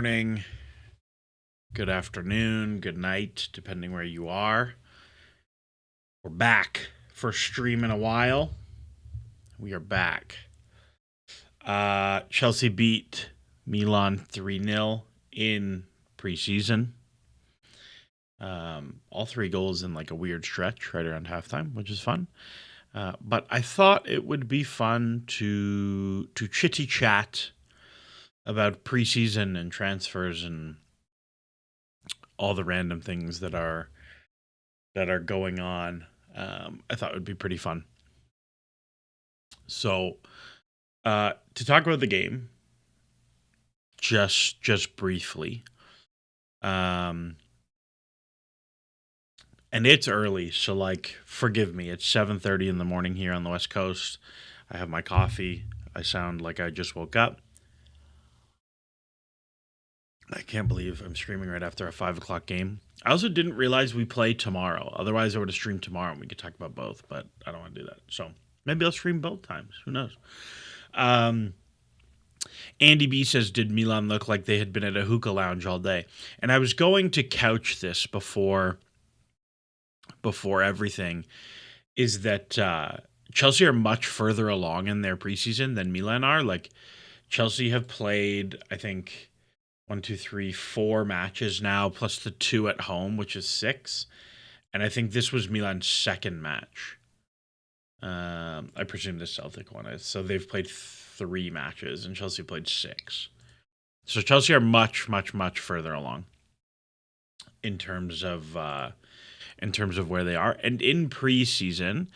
morning, good afternoon, good night, depending where you are. We're back. First stream in a while. We are back. Chelsea beat Milan 3-0 in preseason. All three goals in like a weird stretch right around halftime, which is fun. But I thought it would be fun to chitty chat about preseason and transfers and all the random things that are going on. I thought it would be pretty fun. So, to talk about the game, just briefly, and it's early, so like, forgive me. It's 7:30 in the morning here on the West Coast. I have my coffee. I sound like I just woke up. I can't believe I'm streaming right after a 5 o'clock game. I also didn't realize we play tomorrow. Otherwise, I would have streamed tomorrow and we could talk about both, but I don't want to do that. So maybe I'll stream both times. Who knows? Andy B says, did Milan look like they had been at a hookah lounge all day? And I was going to couch this before everything, is that Chelsea are much further along in their preseason than Milan are. Like, Chelsea have played, I think, 4 matches now, plus the 2 at home, which is 6. And I think this was Milan's second match. I presume the Celtic one is. So they've played 3 matches, and Chelsea played 6. So Chelsea are much, much, much further along in terms of where they are. And in preseason,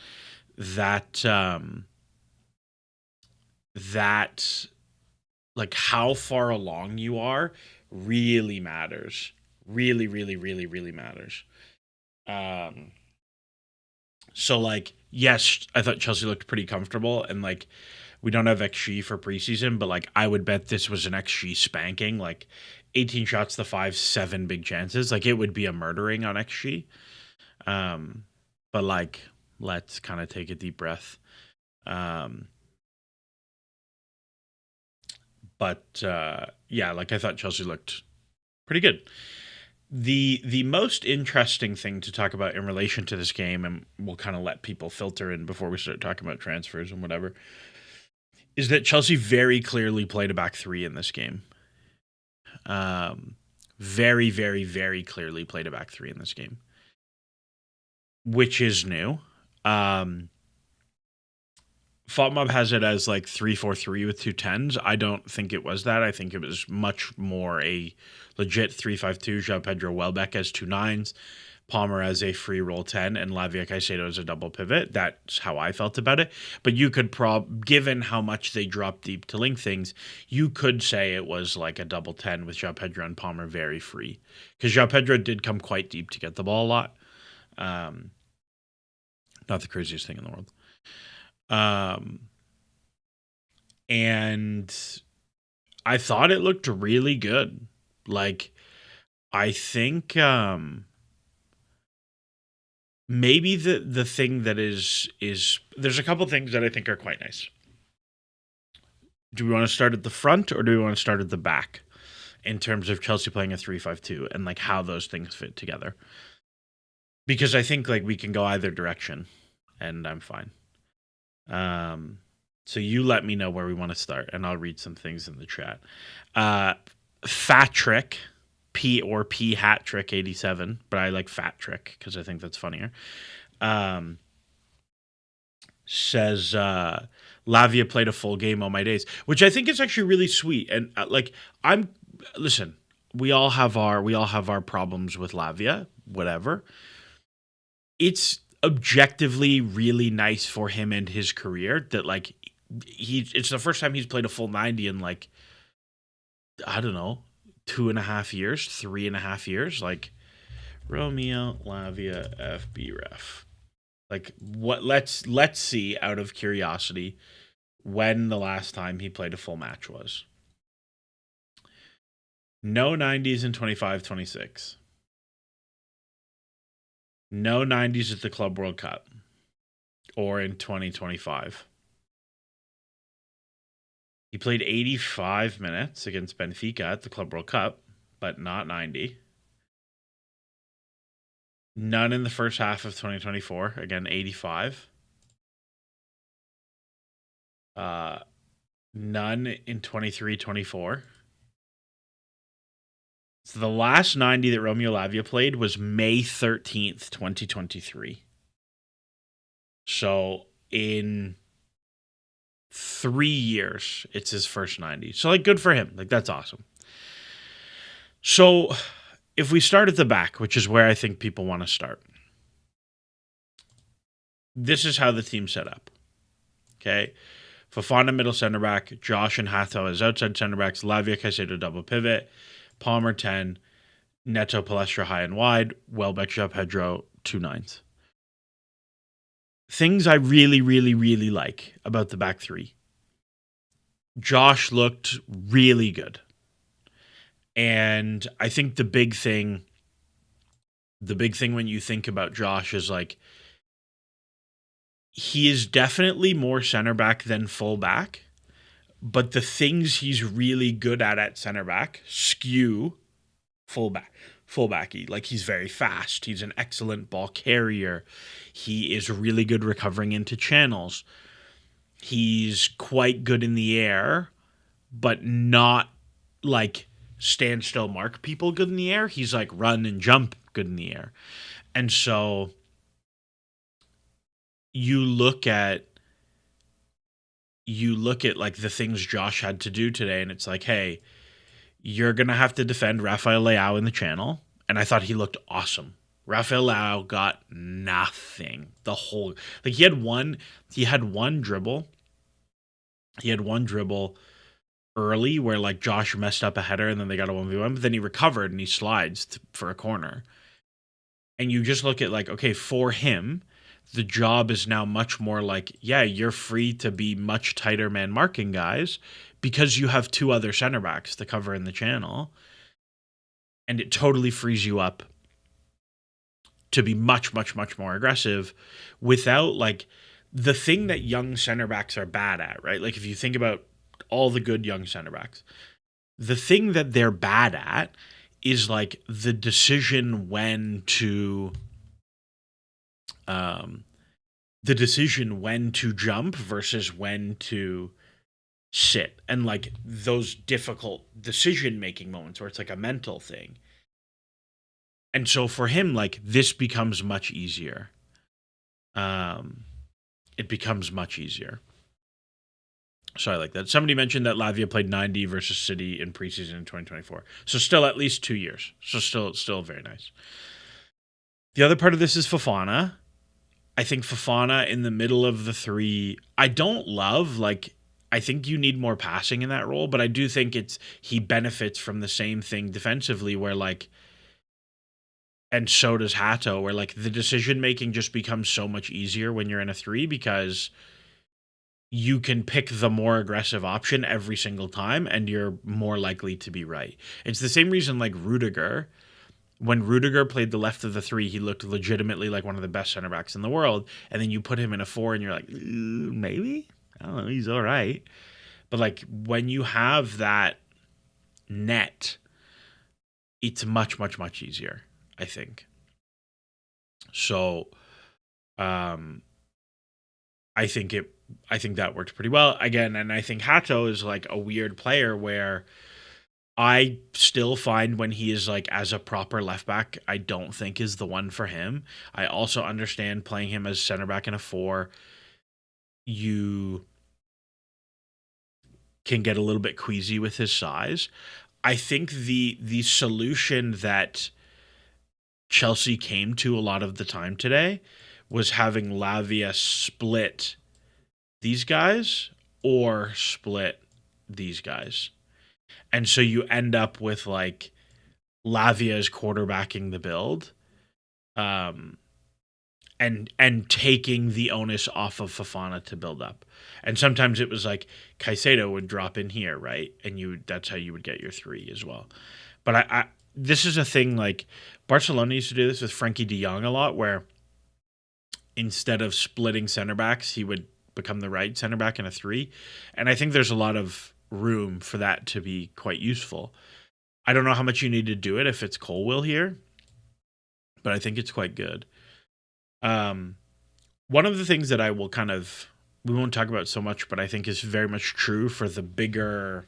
that like how far along you are really matters. Really, really, really, really matters. So like, yes, I thought Chelsea looked pretty comfortable, and like, we don't have XG for preseason, but like, I would bet this was an XG spanking, like 18 shots to 5, 7 big chances. Like, it would be a murdering on XG. But like, let's kind of take a deep breath. But yeah, like, I thought Chelsea looked pretty good. The most interesting thing to talk about in relation to this game, and we'll kind of let people filter in before we start talking about transfers and whatever, is that Chelsea very clearly played a back 3 in this game. Very, very, very clearly played a back 3 in this game, which is new. FOTMob has it as like 3-4-3 with 2 10s. I don't think it was that. I think it was much more a legit 3-5-2. João Pedro Welbeck as 2 9s, Palmer as a free roll 10, and Lavia Caicedo as a double pivot. That's how I felt about it. But you could given how much they dropped deep to link things, you could say it was like a double 10 with João Pedro and Palmer very free. Because João Pedro did come quite deep to get the ball a lot. Not the craziest thing in the world. And I thought it looked really good. Like, I think maybe the thing that is there's a couple things that I think are quite nice. Do we want to start at the front or do we want to start at the back in terms of Chelsea playing a 3-5-2 and like how those things fit together? Because I think like we can go either direction and I'm fine. So you let me know where we want to start, and I'll read some things in the chat. Fat Trick, P Hat Trick 87, but I like Fat Trick because I think that's funnier. Says Lavia played a full game all my days, which I think is actually really sweet. And listen, we all have our problems with Lavia, whatever. It's objectively really nice for him and his career that like it's the first time he's played a full 90 in like, I don't know, 2.5 years, 3.5 years. Like, Romeo Lavia FB ref. Like, what? Let's see, out of curiosity, when the last time he played a full match was. No 90s in 25-26. No 90s at the Club World Cup or in 2025. He played 85 minutes against Benfica at the Club World Cup, but not 90. None in the first half of 2024. Again, 85. None in 23-24. So the last 90 that Romeo Lavia played was May 13th, 2023. So in 3 years, it's his first 90. So, like, good for him. Like, that's awesome. So if we start at the back, which is where I think people want to start, this is how the team's set up. Okay. Fofana middle center back, Josh and Hato as outside center backs, Lavia Caicedo double pivot, Palmer 10, Neto Palestra high and wide, Welbeck João Pedro 2 9s. Things I really, really, really like about the back three. Josh looked really good. And I think the big thing when you think about Josh is like, he is definitely more center back than full back, but the things he's really good at center back skew fullbacky. Like, he's very fast. He's an excellent ball carrier. He is really good recovering into channels. He's quite good in the air, but not like stand still mark people good in the air. He's like run and jump good in the air. And so you look at like the things Josh had to do today, and it's like, hey, you're going to have to defend Rafael Leao in the channel. And I thought he looked awesome. Rafael Leao got nothing. He had one dribble. He had one dribble early where like Josh messed up a header and then they got a 1v1, but then he recovered and he slides for a corner. And you just look at like, okay, for him, the job is now much more like, yeah, you're free to be much tighter man marking guys because you have two other center backs to cover in the channel. And it totally frees you up to be much, much, much more aggressive without like the thing that young center backs are bad at, right? Like if you think about all the good young center backs, the thing that they're bad at is like the decision when to jump versus when to sit, and like those difficult decision making moments where it's like a mental thing. And so for him, like this becomes much easier. It becomes much easier. So I like that. Somebody mentioned that Lavia played 90 versus City in preseason in 2024. So still at least 2 years. So still very nice. The other part of this is Fofana. I think Fofana in the middle of the three, I don't love, like, I think you need more passing in that role, but I do think he benefits from the same thing defensively where like, and so does Hato, where like the decision making just becomes so much easier when you're in a three because you can pick the more aggressive option every single time and you're more likely to be right. It's the same reason like Rudiger, when Rudiger played the left of the three, he looked legitimately like one of the best center backs in the world. And then you put him in a four and you're like, maybe? I don't know, he's all right. But like when you have that net, it's much, much, much easier, I think. So I think that worked pretty well. Again, and I think Hato is like a weird player where I still find when he is like as a proper left back, I don't think is the one for him. I also understand playing him as center back in a four, you can get a little bit queasy with his size. I think the solution that Chelsea came to a lot of the time today was having Lavia split these guys or split these guys. And so you end up with like Lavia is quarterbacking the build, and taking the onus off of Fofana to build up. And sometimes it was like Caicedo would drop in here, right? And that's how you would get your three as well. But I this is a thing like Barcelona used to do this with Frankie de Jong a lot, where instead of splitting center backs, he would become the right center back in a three. And I think there's a lot of room for that to be quite useful. I don't know how much you need to do it if it's Colwill here, but I think it's quite good. Um, One of the things that I will kind of we won't talk about so much, but I think is very much true for the bigger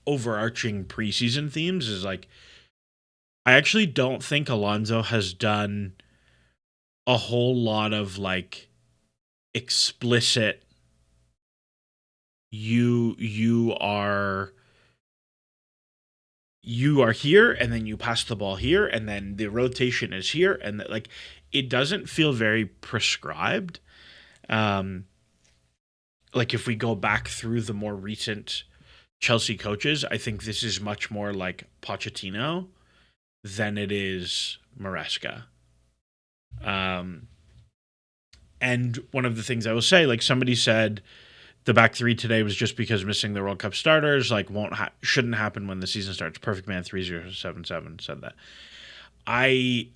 overarching preseason themes is like I actually don't think Alonso has done a whole lot of like explicit you you are here and then you pass the ball here and then the rotation is here and like it doesn't feel very prescribed. Um like if we go back through the more recent Chelsea coaches, I think this is much more like Pochettino than it is Maresca. Um and one of the things I will say, like somebody said the back three today was just because missing the World Cup starters, like shouldn't happen when the season starts. Perfect Man 3077 said that. I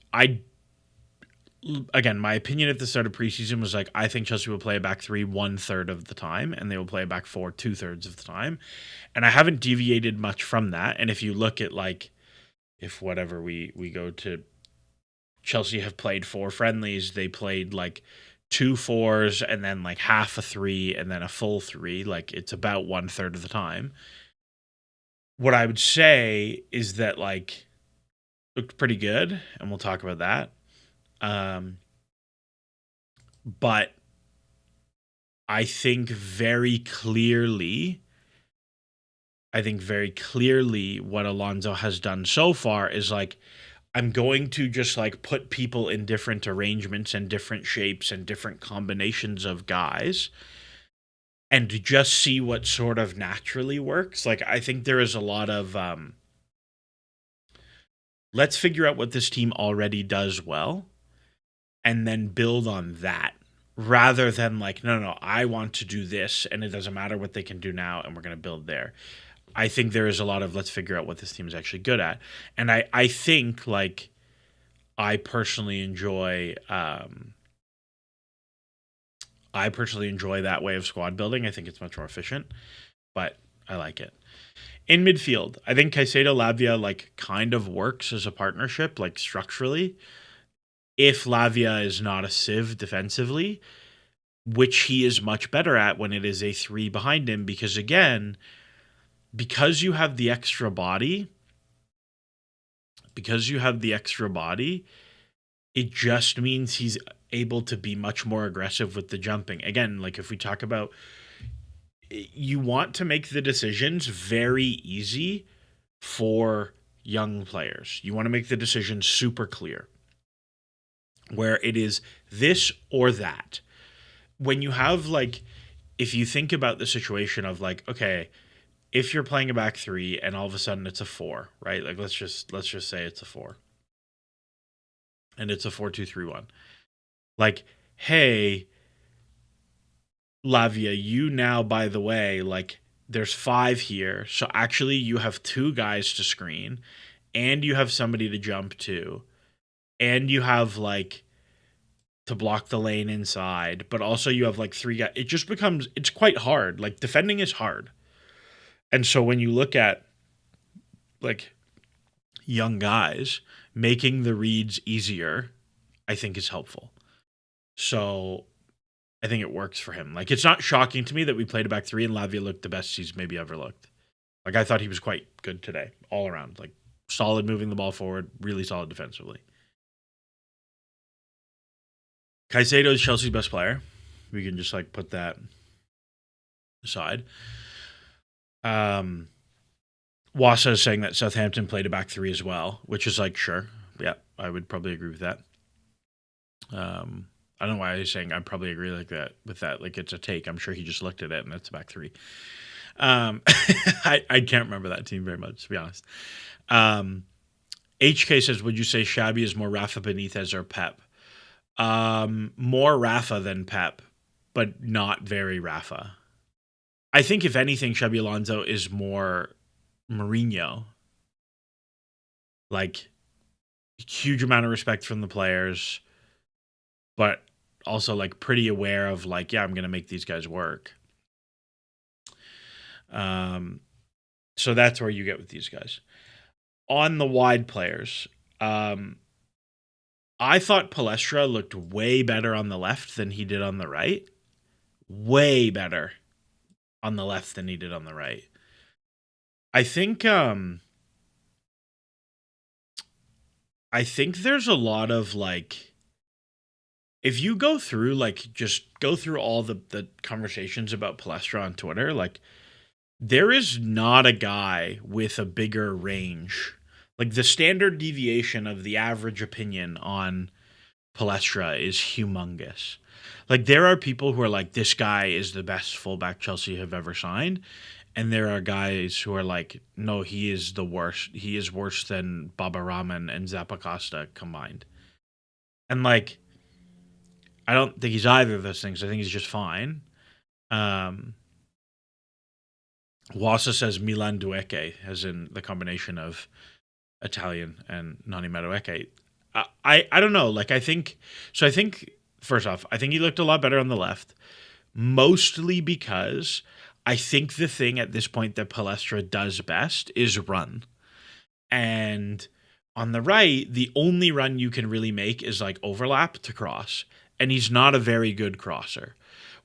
again, my opinion at the start of preseason was like I think Chelsea will play a back three 1/3 of the time, and they will play a back four 2/3 of the time, and I haven't deviated much from that. And if you look at like if whatever we go to Chelsea have played four friendlies, they played like two fours and then like half a three and then a full three. Like it's about 1/3 of the time. What I would say is that like looked pretty good, and we'll talk about that. Um, but I think very clearly what Alonso has done so far is like I'm going to just like put people in different arrangements and different shapes and different combinations of guys and to just see what sort of naturally works. Like I think there is a lot of let's figure out what this team already does well and then build on that rather than like no, I want to do this and it doesn't matter what they can do now and we're going to build there. I think there is a lot of let's figure out what this team is actually good at. And I think like I personally enjoy that way of squad building. I think it's much more efficient, but I like it. In midfield, I think Caicedo Lavia like kind of works as a partnership, like structurally. If Lavia is not a sieve defensively, which he is much better at when it is a three behind him, because again, because you have the extra body, it just means he's able to be much more aggressive with the jumping. Again, like if we talk about you want to make the decisions very easy for young players. You want to make the decisions super clear where it is this or that. When you have like if you think about the situation of like okay, if you're playing a back three and all of a sudden it's a four, right? Like let's just say it's a four. And it's a 4-2-3-1. Like, hey, Lavia, you now, by the way, like there's five here. So actually you have two guys to screen and you have somebody to jump to. And you have like to block the lane inside, but also you have like three guys. It just becomes it's quite hard. Like defending is hard. And so when you look at like young guys, making the reads easier, I think is helpful. So I think it works for him. Like it's not shocking to me that we played a back three and Lavia looked the best he's maybe ever looked. Like I thought he was quite good today, all around. Like solid moving the ball forward, really solid defensively. Caicedo is Chelsea's best player. We can just like put that aside. Wasa is saying that Southampton played a back three as well, which is like sure, yeah, I would probably agree with that. I don't know why he's saying I probably agree like that with that. Like it's a take. I'm sure he just looked at it and that's a back three. I can't remember that team very much to be honest. HK says, would you say Xabi is more Rafa Benitez or Pep? More Rafa than Pep, but not very Rafa. I think if anything, Xabi Alonso is more Mourinho. Like huge amount of respect from the players, but also like pretty aware of like, yeah, I'm gonna make these guys work. Um, so that's where you get with these guys. On the wide players, um, I thought Palestra looked way better on the left than he did on the right. Way better on the left than he did on the right. I think I think there's a lot of like if you go through like just go through all the conversations about Palestra on Twitter, like there is not a guy with a bigger range. Like the standard deviation of the average opinion on Palestra is humongous. Like there are people who are like, this guy is the best fullback Chelsea have ever signed. And there are guys who are like, no, he is the worst. He is worse than Baba Rahman and Zappacosta combined. And like, I don't think he's either of those things. I think he's just fine. Um, Wasa says Milan Dueke, as in the combination of Italian and Nani Madueke. I don't know. Like I think so. I think first off, I think he looked a lot better on the left, mostly because I think the thing at this point that Palestra does best is run, and on the right, the only run you can really make is like overlap to cross, and he's not a very good crosser.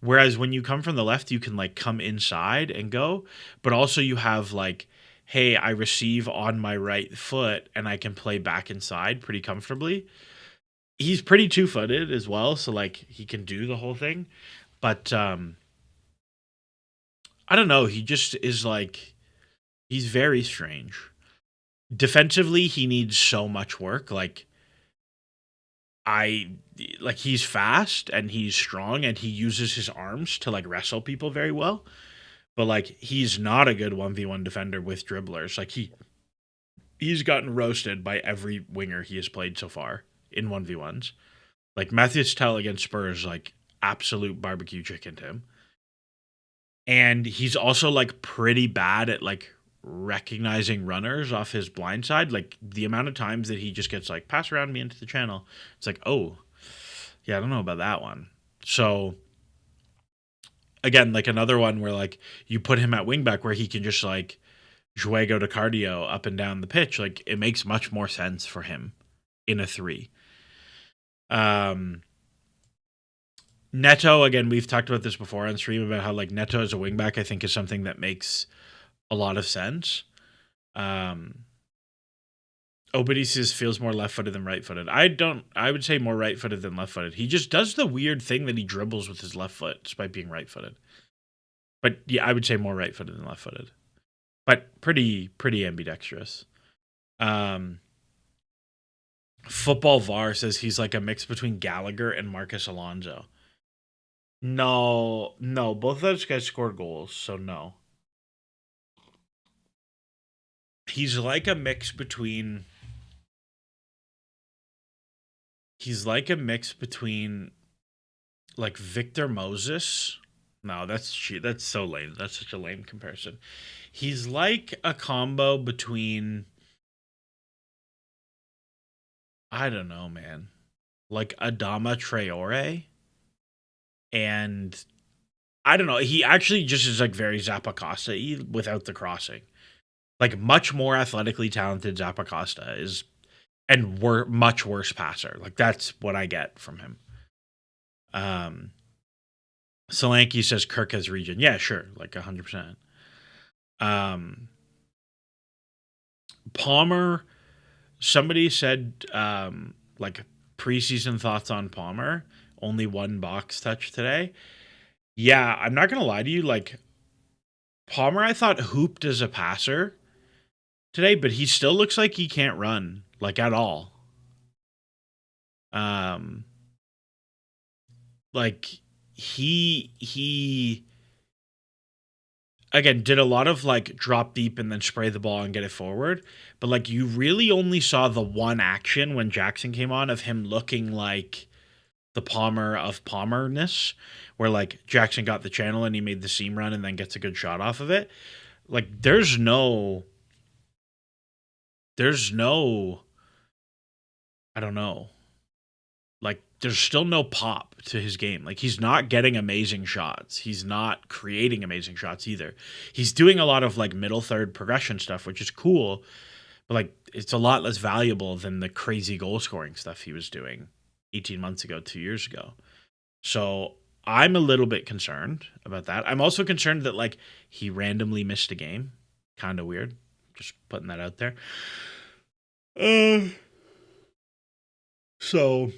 Whereas when you come from the left, you can like come inside and go, but also you have like, hey, I receive on my right foot and I can play back inside pretty comfortably. He's pretty two-footed as well, so like he can do the whole thing. But I don't know, he just is like he's very strange. Defensively, he needs so much work. I like he's fast and he's strong and he uses his arms to like wrestle people very well. But like he's not a good 1v1 defender with dribblers. Like he's gotten roasted by every winger he has played so far in 1v1s. Like Matthias Tell against Spurs, like absolute barbecue chicken to him. And he's also like pretty bad at like recognizing runners off his blind side. Like the amount of times that he just gets like pass around me into the channel, it's like, oh, yeah, I don't know about that one. So again, like another one where like you put him at wingback where he can just like juego de cardio up and down the pitch. Like it makes much more sense for him in a 3. Neto, again, we've talked about this before on stream about how like Neto as a wingback, I think is something that makes a lot of sense. Obidi says feels more left-footed than right-footed. I would say more right-footed than left-footed. He just does the weird thing that he dribbles with his left foot despite being right-footed. But yeah, I would say more right-footed than left-footed. But pretty ambidextrous. Football VAR says he's like a mix between Gallagher and Marcus Alonso. No, both of those guys scored goals, so no. He's like a mix between like Victor Moses. No, that's so lame. That's such a lame comparison. He's like a combo between I don't know, man. Like Adama Traore and I don't know. He actually just is like very Zappacosta without the crossing. Like much more athletically talented Zappacosta is and much worse passer. Like that's what I get from him. Solanke says Kirk has region. Yeah, sure, like 100%. Palmer. Somebody said like preseason thoughts on Palmer. Only one box touch today. Yeah, I'm not gonna lie to you. Like Palmer, I thought hooped as a passer today, but he still looks like he can't run like at all. Like he again did a lot of like drop deep and then spray the ball and get it forward, but like you really only saw the one action when Jackson came on of him looking like the Palmer of Palmerness, where like Jackson got the channel and he made the seam run and then gets a good shot off of it. Like there's no I don't know. Like there's still no pop to his game. Like, he's not getting amazing shots. He's not creating amazing shots either. He's doing a lot of like middle third progression stuff, which is cool, but like it's a lot less valuable than the crazy goal scoring stuff he was doing 18 months ago, 2 years ago. So I'm a little bit concerned about that. I'm also concerned that like he randomly missed a game. Kind of weird. Just putting that out there. So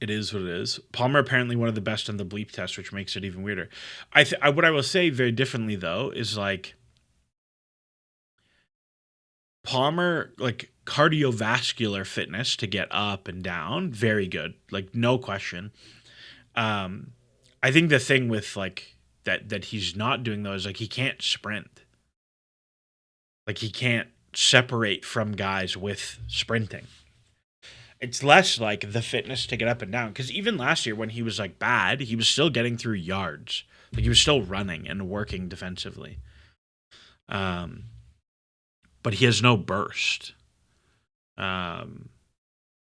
it is what it is. Palmer apparently one of the best in the bleep test, which makes it even weirder. What I will say very differently though is like Palmer, like cardiovascular fitness to get up and down, very good, like no question. I think the thing with like that he's not doing though is like he can't sprint, like he can't separate from guys with sprinting. It's less like the fitness to get up and down because even last year when he was like bad, he was still getting through yards, like he was still running and working defensively. But he has no burst. And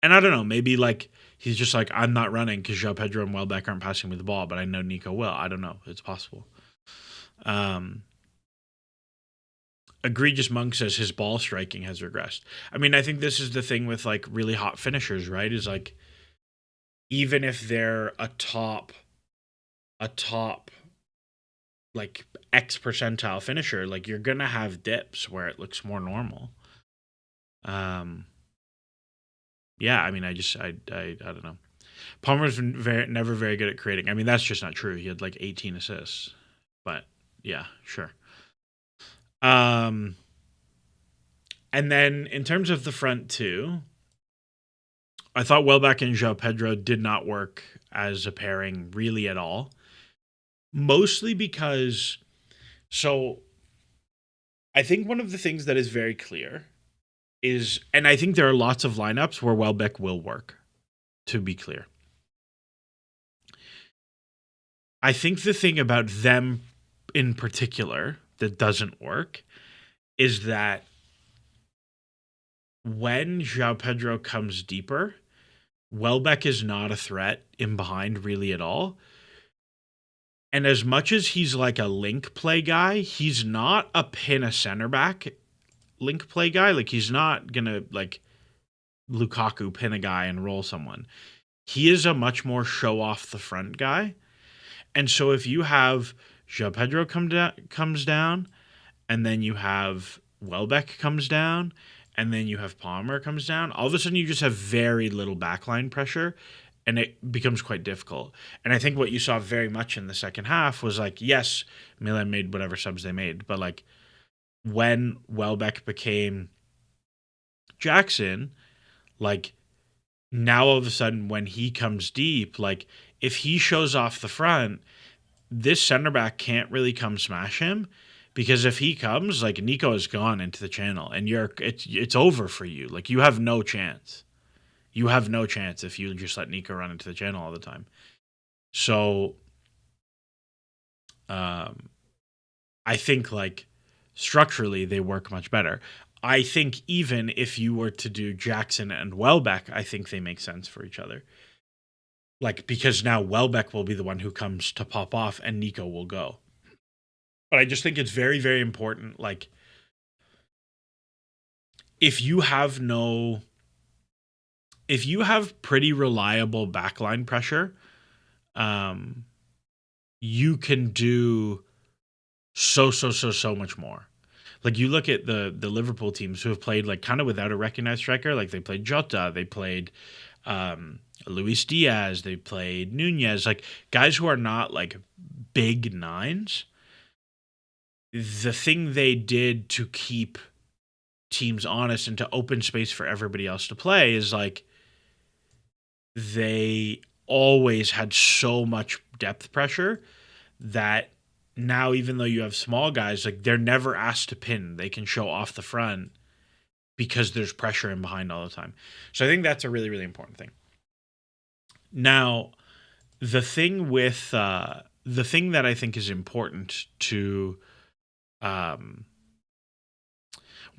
I don't know, maybe like he's just like, I'm not running because João Pedro and Welbeck aren't passing me the ball, but I know Nico will. I don't know. It's possible. Egregious Monk says his ball striking has regressed. I mean, I think this is the thing with like really hot finishers, right? Is like even if they're a top like X percentile finisher, like you're gonna have dips where it looks more normal. Yeah, I mean, I don't know. Palmer's never very good at creating. I mean, that's just not true. He had like 18 assists, but yeah, sure. And then in terms of the front two, I thought Welbeck and João Pedro did not work as a pairing really at all. Mostly because, so I think one of the things that is very clear is, and I think there are lots of lineups where Welbeck will work, to be clear. I think the thing about them in particular that doesn't work is that when João Pedro comes deeper, Welbeck is not a threat in behind really at all. And as much as he's like a link play guy, he's not a pin a center back link play guy. Like he's not gonna like Lukaku pin a guy and roll someone. He is a much more show off the front guy. And so if you have João Pedro comes down, and then you have Welbeck comes down, and then you have Palmer comes down, all of a sudden you just have very little backline pressure, and it becomes quite difficult. And I think what you saw very much in the second half was like, yes, Milan made whatever subs they made, but like when Welbeck became Jackson, like now all of a sudden when he comes deep, like if he shows off the front, this center back can't really come smash him, because if he comes, like Nico has gone into the channel and it's over for you. Like you have no chance. You have no chance if you just let Nico run into the channel all the time. So I think like structurally they work much better. I think even if you were to do Jackson and Welbeck, I think they make sense for each other. Like, because now Welbeck will be the one who comes to pop off and Nico will go. But I just think it's very, very important. Like, if you have pretty reliable backline pressure, you can do so much more. Like you look at the Liverpool teams who have played like kind of without a recognized striker. Like they played Jota, they played Luis Diaz, they played Nunez, like guys who are not like big nines. The thing they did to keep teams honest and to open space for everybody else to play is like they always had so much depth pressure that now, even though you have small guys, like they're never asked to pin. They can show off the front because there's pressure in behind all the time. So I think that's a really, really important thing. Now, the thing that I think is important to,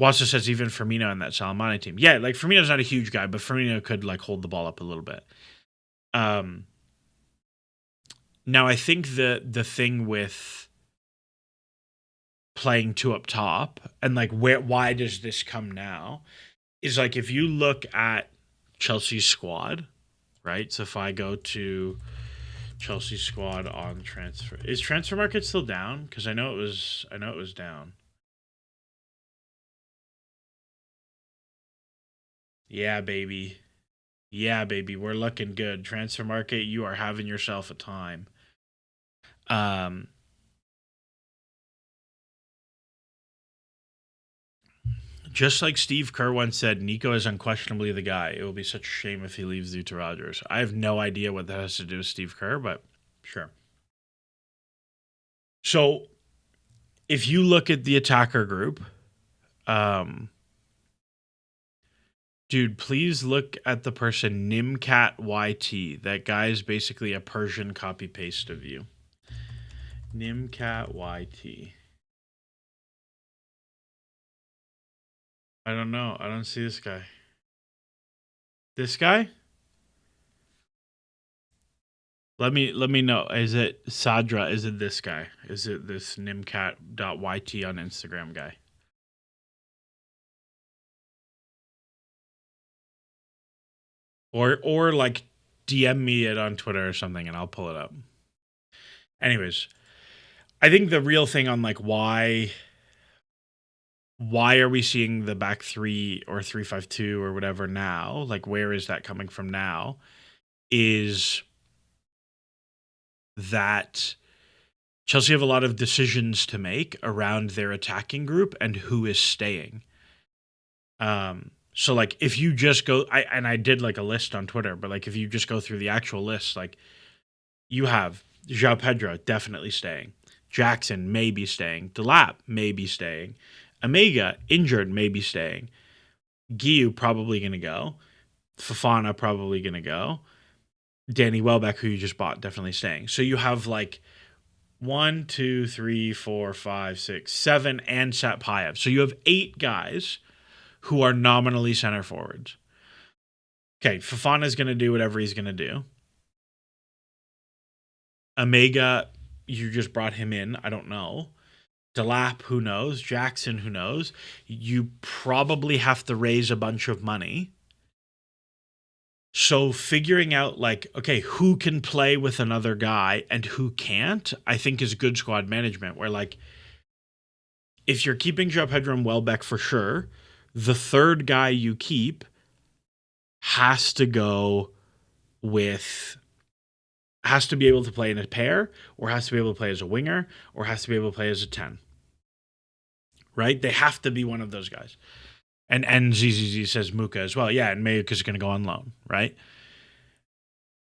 Wassa says even Firmino in that Salamani team. Yeah, like Firmino's not a huge guy, but Firmino could like hold the ball up a little bit. Now I think the thing with playing two up top and like why does this come now is like if you look at Chelsea's squad, right? So if I go to Chelsea squad on transfer, is transfer market still down? Because I know it was down. Yeah, baby. Yeah, baby. We're looking good. Transfer market, you are having yourself a time. Just like Steve Kerr once said, Nico is unquestionably the guy. It will be such a shame if he leaves due to Rodgers. I have no idea what that has to do with Steve Kerr, but sure. So if you look at the attacker group, dude, please look at the person Nimcat YT. That guy is basically a Persian copy paste of you. Nimcat YT. I don't know. I don't see this guy. This guy? Let me know. Is it Sadra? Is it this guy? Is it this nimcat.yt on Instagram guy? Or like DM me it on Twitter or something and I'll pull it up. Anyways, I think the real thing on like why are we seeing the back three or 3-5-2 or whatever now? Like where is that coming from now? Is that Chelsea have a lot of decisions to make around their attacking group and who is staying. So like if you just go, I did like a list on Twitter, but like if you just go through the actual list, like you have João Pedro definitely staying, Jackson maybe staying, Delap maybe staying, Omega injured maybe staying, Guiu probably gonna go, Fofana probably gonna go, Danny Welbeck who you just bought definitely staying. So you have like 1, 2, 3, 4, 5, 6, 7, and Satpayev. So you have 8 guys who are nominally center forwards. Okay, Fofana's going to do whatever he's going to do. Omega, you just brought him in. I don't know. Delap, who knows? Jackson, who knows? You probably have to raise a bunch of money. So figuring out like, okay, who can play with another guy and who can't, I think is good squad management where like, if you're keeping João Pedro and Welbeck for sure, the third guy you keep has to go with, has to be able to play in a pair or has to be able to play as a winger or has to be able to play as a 10. Right? They have to be one of those guys. And ZZZ says Muka as well. Yeah, and Muka's going to go on loan, right?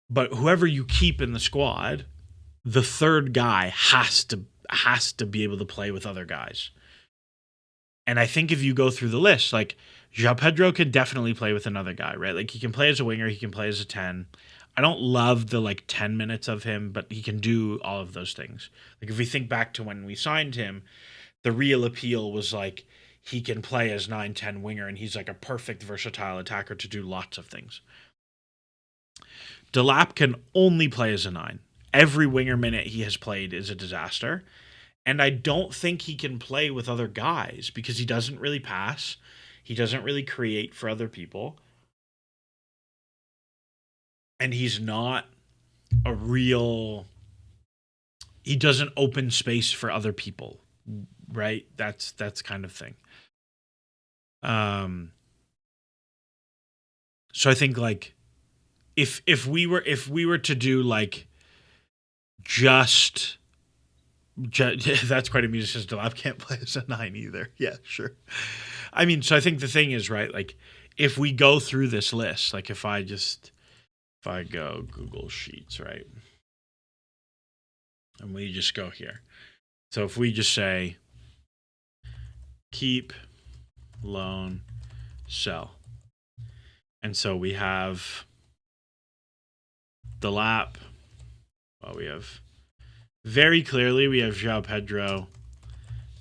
But whoever you keep in the squad, the third guy has to be able to play with other guys. And I think if you go through the list, like João Pedro could definitely play with another guy, right? Like he can play as a winger, he can play as a 10. I don't love the like 10 minutes of him, but he can do all of those things. Like if we think back to when we signed him, the real appeal was like he can play as 9-10 winger and he's like a perfect versatile attacker to do lots of things. Delap can only play as a 9. Every winger minute he has played is a disaster. And I don't think he can play with other guys because he doesn't really pass. He doesn't really create for other people. And he's not a real... He doesn't open space for other people, right? That's kind of thing. So I think like if we were to do like just that's quite amusing. Says Delap can't play as a 9 either. Yeah, sure. I mean, so I think the thing is, right, like if we go through this list, like if I go Google Sheets, right, and we just go here. So if we just say keep, loan, sell. And so we have Delap. Well, we have very clearly we have João Pedro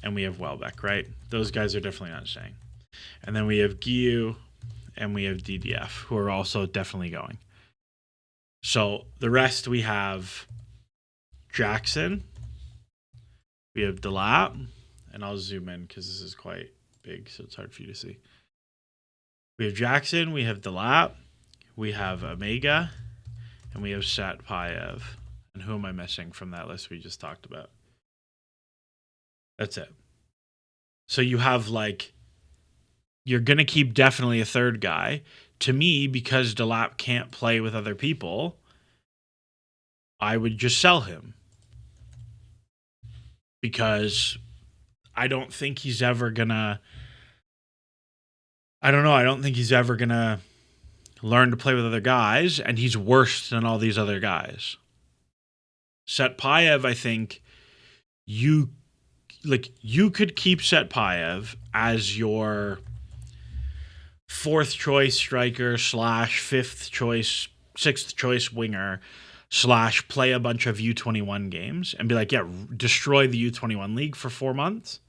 and we have Welbeck, right? Those guys are definitely not staying. And then we have Giu and we have DDF, who are also definitely going. So the rest we have Jackson, we have Delap, and I'll zoom in because this is quite big, so it's hard for you to see. We have Jackson, we have Delap, we have Omega, and we have Satpayev. And who am I missing from that list we just talked about? That's it. So you have like, you're going to keep definitely a third guy. To me, because Delap can't play with other people, I would just sell him. Because I don't think he's ever going to. I don't know. I don't think he's ever going to learn to play with other guys, and he's worse than all these other guys. Satpayev, I think you could keep Satpayev as your fourth choice striker / fifth choice, sixth choice winger / play a bunch of U21 games and be like, yeah, destroy the U21 league for 4 months.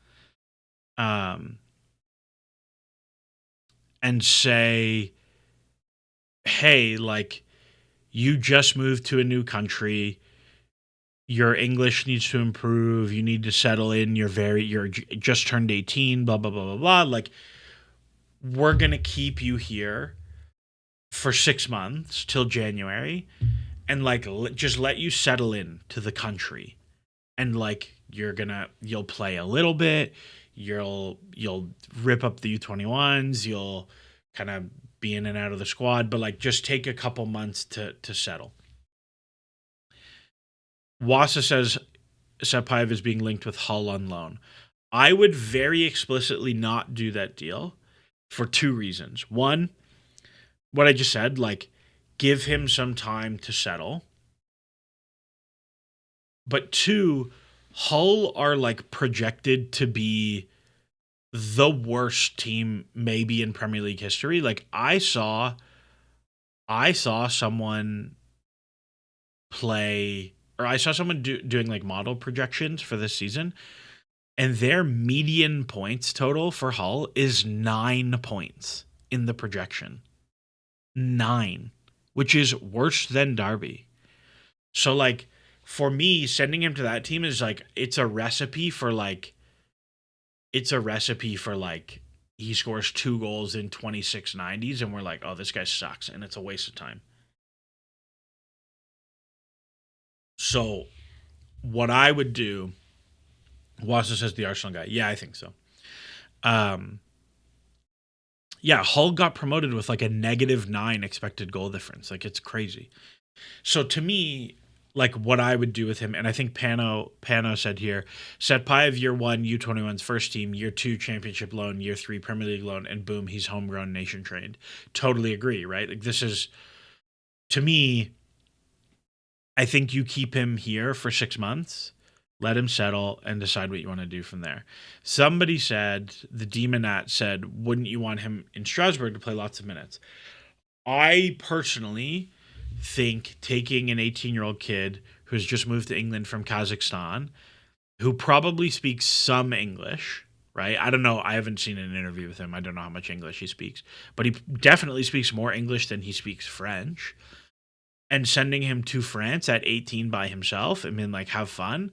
And say, hey, like, you just moved to a new country. Your English needs to improve. You need to settle in. You're just turned 18, blah, blah, blah, blah, blah. Like, we're going to keep you here for 6 months till January and like just let you settle in to the country. And like, you'll play a little bit. You'll rip up the U21s. You'll kind of be in and out of the squad, but like just take a couple months to settle. Wasa says Sapayev is being linked with Hull on loan. I would very explicitly not do that deal for 2 reasons. One, what I just said, like, give him some time to settle. But 2, Hull are like projected to be the worst team maybe in Premier League history. Like, I saw someone play, or I saw someone doing like model projections for this season, and their median points total for Hull is 9 points in the projection. 9, which is worse than Derby. So like, for me, sending him to that team is like, it's a recipe for like he scores 2 goals in 26 90s and we're like, oh, this guy sucks, and it's a waste of time. So what I would do, Wasa says the Arsenal guy. Yeah, I think so. Yeah, Hull got promoted with like a -9 expected goal difference. Like, it's crazy. So to me, like, what I would do with him, and I think Pano said here, Satpayev year 1, U21's first team, year 2 championship loan, year 3 Premier League loan, and boom, he's homegrown, nation trained. Totally agree, right? Like, this is, to me, I think you keep him here for 6 months, let him settle, and decide what you want to do from there. Somebody said, the Demonat said, wouldn't you want him in Strasbourg to play lots of minutes? I personally think taking an 18-year-old kid who's just moved to England from Kazakhstan, who probably speaks some English, right? I don't know. I haven't seen an interview with him. I don't know how much English he speaks, but he definitely speaks more English than he speaks French. And sending him to France at 18 by himself, I mean, like, have fun,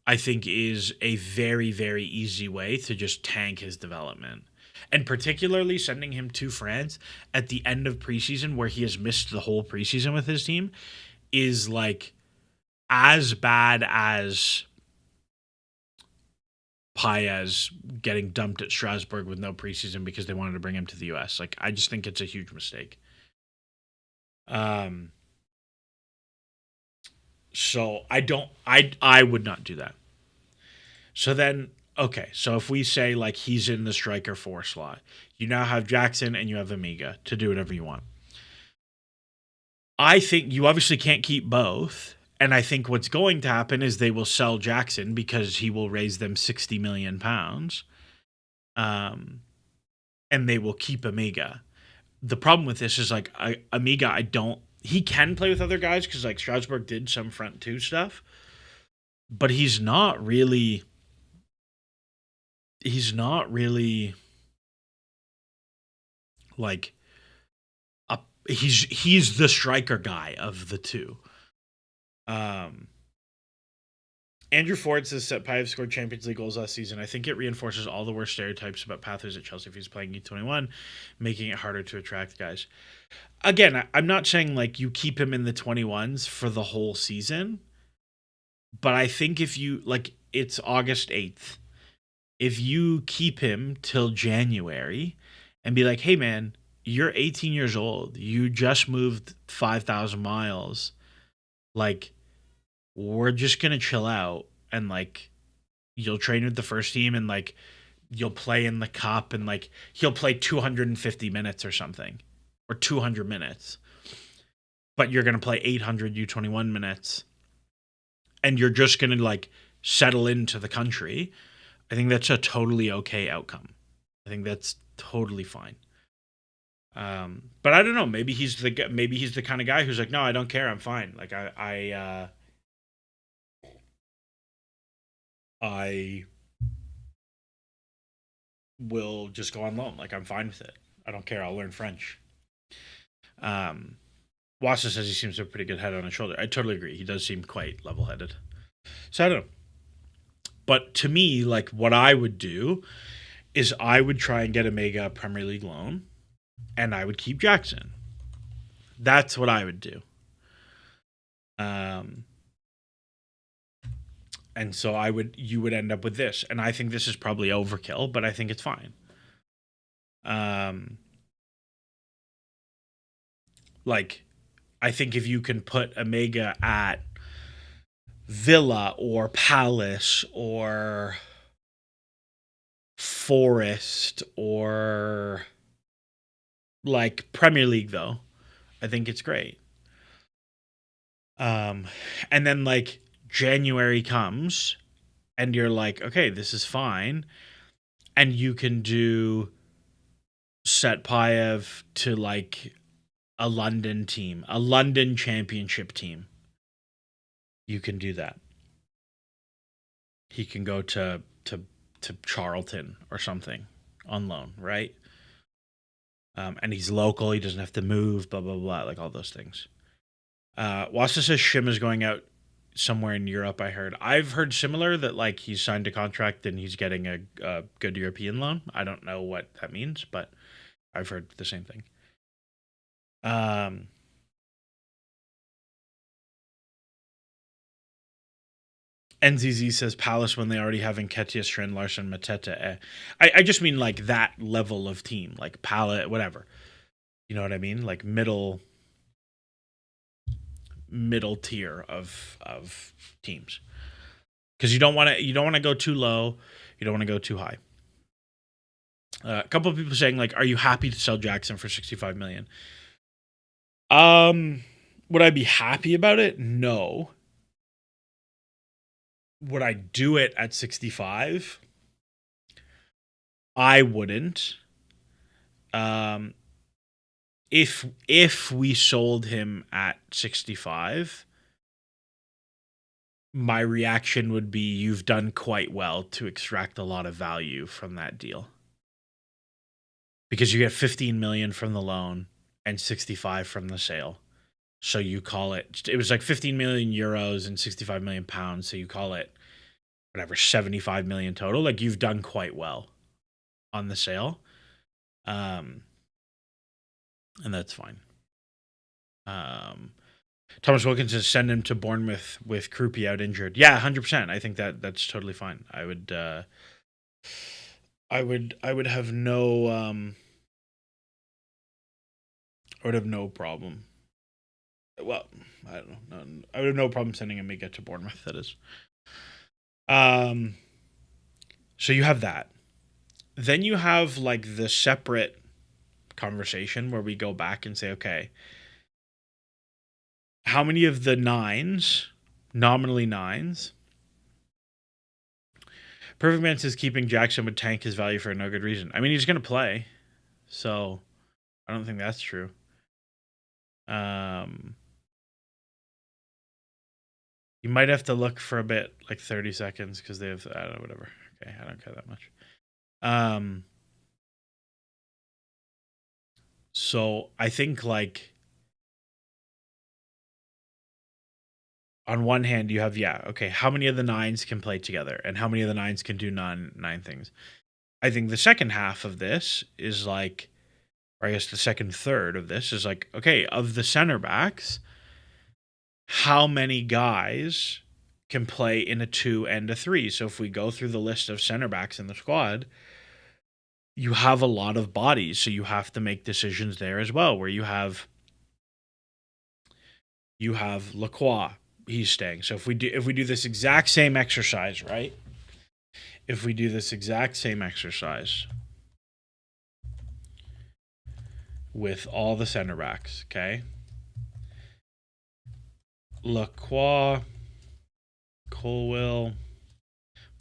I think is a very, very easy way to just tank his development. And particularly sending him to France at the end of preseason, where he has missed the whole preseason with his team, is like as bad as Paez getting dumped at Strasbourg with no preseason because they wanted to bring him to the US. Like, I just think it's a huge mistake. So I would not do that. So then, okay, so if we say like he's in the striker 4 slot, you now have Jackson and you have Amiga to do whatever you want. I think you obviously can't keep both. And I think what's going to happen is they will sell Jackson because he will raise them £60 million. And they will keep Amiga. The problem with this is like Amiga, he can play with other guys because like Strasbourg did some front 2 stuff, but he's not really Like he's the striker guy of the two. Um, Andrew Ford says Payev scored Champions League goals last season. I think it reinforces all the worst stereotypes about pathways at Chelsea if he's playing U21, making it harder to attract guys. Again, I'm not saying like you keep him in the 21s for the whole season, but I think if you like it's August 8th. If you keep him till January and be like, "Hey man, you're 18 years old. You just moved 5,000 miles. Like we're just going to chill out and like you'll train with the first team and like you'll play in the cup and like he'll play 250 minutes or something or 200 minutes. But you're going to play 800 U21 minutes and you're just going to like settle into the country." I think that's a totally okay outcome. I think that's totally fine. But I don't know. Maybe he's the kind of guy who's like, no, I don't care. I'm fine. Like I will just go on loan. Like I'm fine with it. I don't care. I'll learn French. Um, Watson says he seems to have a pretty good head on his shoulder. I totally agree. He does seem quite level-headed. So I don't know. But to me, like what I would do is I would try and get a mega Premier League loan, and I would keep Jackson. That's what I would do. Um, and so you would end up with this, and I think this is probably overkill, but I think it's fine. Like, I think if you can put a mega at Villa or Palace or Forest or like Premier League, though, I think it's great. And then like January comes and you're like, okay, this is fine. And you can do set Payev to like a London team, a London championship team. You can do that. He can go to Charlton or something on loan, right? And he's local. He doesn't have to move. Blah blah blah. Like all those things. Wasta says Shim is going out somewhere in Europe. I've heard similar that like he's signed a contract and he's getting a good European loan. I don't know what that means, but I've heard the same thing. NZZ says Palace when they already have Nketiah, Strand, Larson, Mateta. I just mean like that level of team, like Palace, whatever. You know what I mean? Like middle tier of teams. Because you don't want to go too low, you don't want to go too high. A couple of people saying like, "Are you happy to sell Jackson for 65 million?" Would I be happy about it? No. Would I do it at 65? I wouldn't. If we sold him at 65, my reaction would be you've done quite well to extract a lot of value from that deal. Because you get 15 million from the loan and 65 from the sale. So you call it was like 15 million euros and 65 million pounds, so you call it whatever 75 million total. Like you've done quite well on the sale. And that's fine. Thomas Wilkins says send him to Bournemouth with Krupi out injured. Yeah, 100%. I think that's totally fine. I would have no I would have no problem. Well, I don't know. No, I would have no problem sending him to Bournemouth. That is. So you have that. Then you have like the separate conversation where we go back and say, okay, how many of the nines, nominally nines? Perfect Man says keeping Jackson would tank his value for no good reason. I mean, he's going to play, so I don't think that's true. You might have to look for a bit, like 30 seconds, because they have, I don't know, whatever. Okay, I don't care that much. So I think like on one hand you have, yeah, okay, how many of the nines can play together and how many of the nines can do nine things. I think the second half of this is like, or I guess the second third of this is like, okay, of the center backs, how many guys can play in a two and a three? So if we go through the list of center backs in the squad, you have a lot of bodies, so you have to make decisions there as well. Where you have Lacroix, he's staying. So if we do this exact same exercise, right? If we do this exact same exercise with all the center backs, okay? Lacroix, Colwill,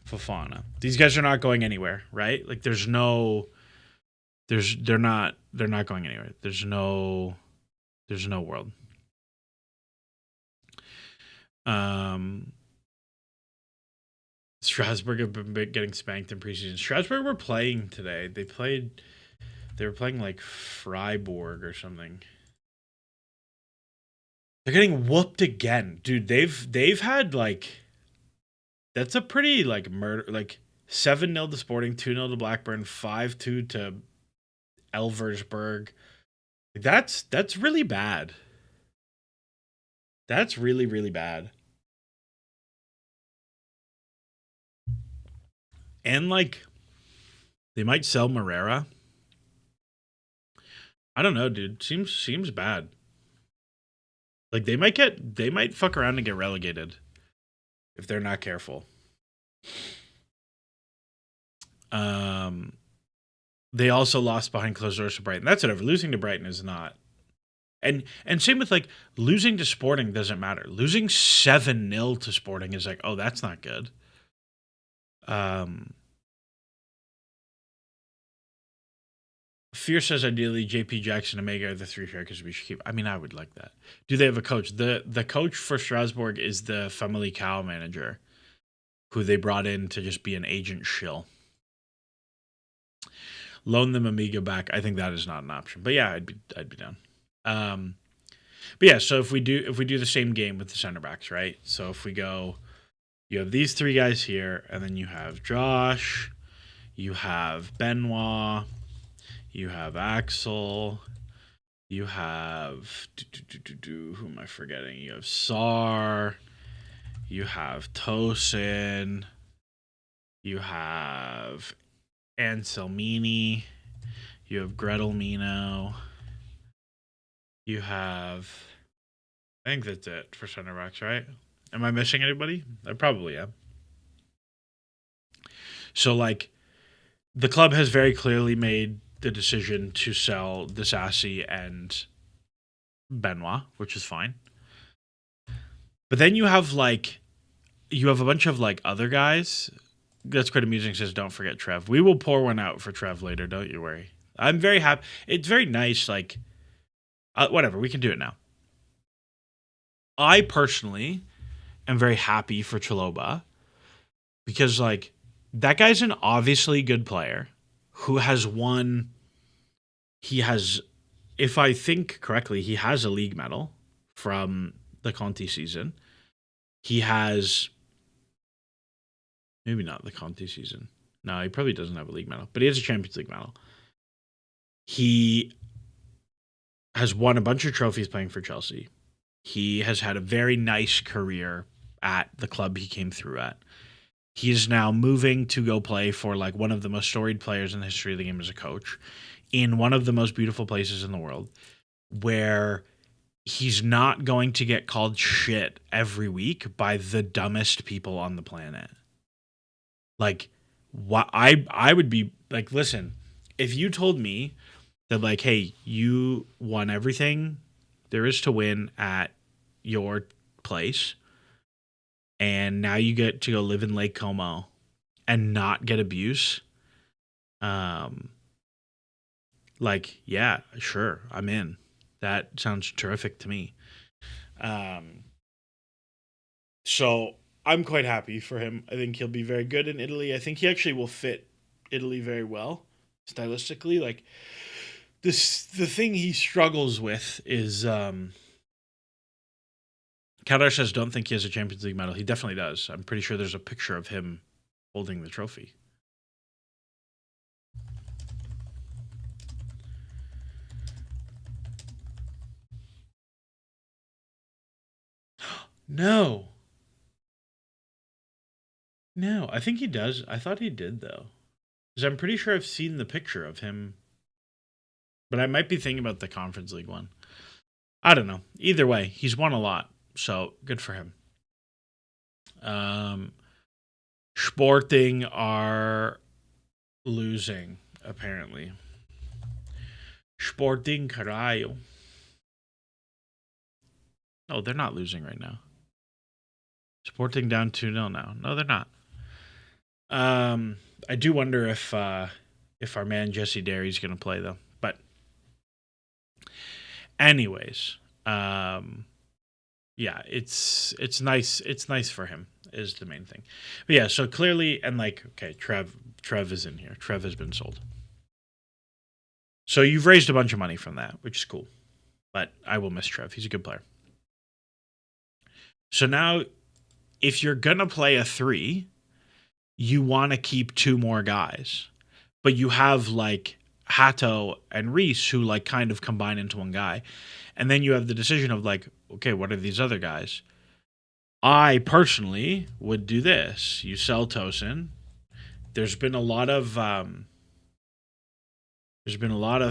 Fofana. These guys are not going anywhere, right? Like they're not going anywhere. There's no world. Um Strasbourg have been getting spanked in preseason. Strasbourg were playing today. They were playing like Freiburg or something. They're getting whooped again. Dude, they've had like that's a pretty like murder like 7-0 to Sporting, 2-0 to Blackburn, 5-2 to Elversberg. That's really bad. That's really, really bad. And like they might sell Morera. I don't know, dude. Seems bad. Like they might fuck around and get relegated if they're not careful. Um they also lost behind closed doors to Brighton. That's whatever. Losing to Brighton is not. And same with like losing to Sporting doesn't matter. Losing 7-0 to Sporting is like, oh, that's not good. Um Fear says ideally JP Jackson and Omega are the three strikers we should keep. I mean, I would like that. Do they have a coach? The coach for Strasbourg is the Family Cow manager, who they brought in to just be an agent shill. Loan them Amiga back. I think that is not an option. But yeah, I'd be down. Um, but yeah, so if we do the same game with the center backs, right? So if we go, you have these three guys here, and then you have Josh, you have Benoit, you have Axel, you have who am I forgetting? You have Sar, you have Tosin, you have Anselmini, you have Gretelmino, you have. I think that's it for center backs, right? Am I missing anybody? I probably am. So like the club has very clearly made the decision to sell Disassi and Benoit, which is fine. But then you have a bunch of like other guys. That's quite amusing. Says don't forget Trev. We will pour one out for Trev later. Don't you worry. I'm very happy. It's very nice. Like whatever, we can do it now. I personally am very happy for Chaloba because like that guy's an obviously good player who has won. He has, if I think correctly, he has a league medal from the Conti season. He has maybe not the Conti season. No, he probably doesn't have a league medal, but he has a Champions League medal. He has won a bunch of trophies playing for Chelsea. He has had a very nice career at the club he came through at. He is now moving to go play for like one of the most storied players in the history of the game as a coach in one of the most beautiful places in the world where he's not going to get called shit every week by the dumbest people on the planet. Like what I would be like, listen, if you told me that like, hey, you won everything there is to win at your place and now you get to go live in Lake Como and not get abuse. Um, like, yeah, sure, I'm in. That sounds terrific to me. Um, so I'm quite happy for him. I think he'll be very good in Italy. I think he actually will fit Italy very well stylistically. Like, the thing he struggles with is Kadar says don't think he has a Champions League medal. He definitely does. I'm pretty sure there's a picture of him holding the trophy. No. No, I think he does. I thought he did though. Because I'm pretty sure I've seen the picture of him. But I might be thinking about the Conference League one. I don't know. Either way, he's won a lot. So good for him. Sporting are losing, apparently. Sporting Caralho. No, they're not losing right now. Sporting down 2-0 now. No, they're not. I do wonder if our man Jesse Derry's going to play, though. But anyways, yeah, it's nice. It's nice for him is the main thing. But yeah, so clearly, and like, okay, Trev is in here. Trev has been sold. So you've raised a bunch of money from that, which is cool. But I will miss Trev. He's a good player. So now, if you're going to play a 3, you want to keep 2 more guys. But you have like Hato and Reese who like kind of combine into one guy. And then you have the decision of like, okay, what are these other guys? I personally would do this. You sell Tosin. There's been a lot of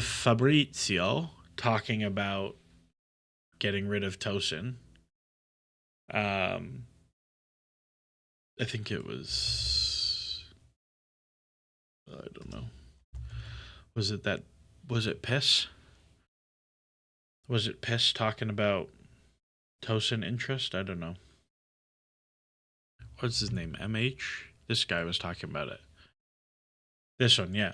Fabrizio talking about getting rid of Tosin. I think it was, I don't know. Was it Piss? Was it Piss talking about Tosin interest? I don't know. What's his name? MH? This guy was talking about it. This one, yeah.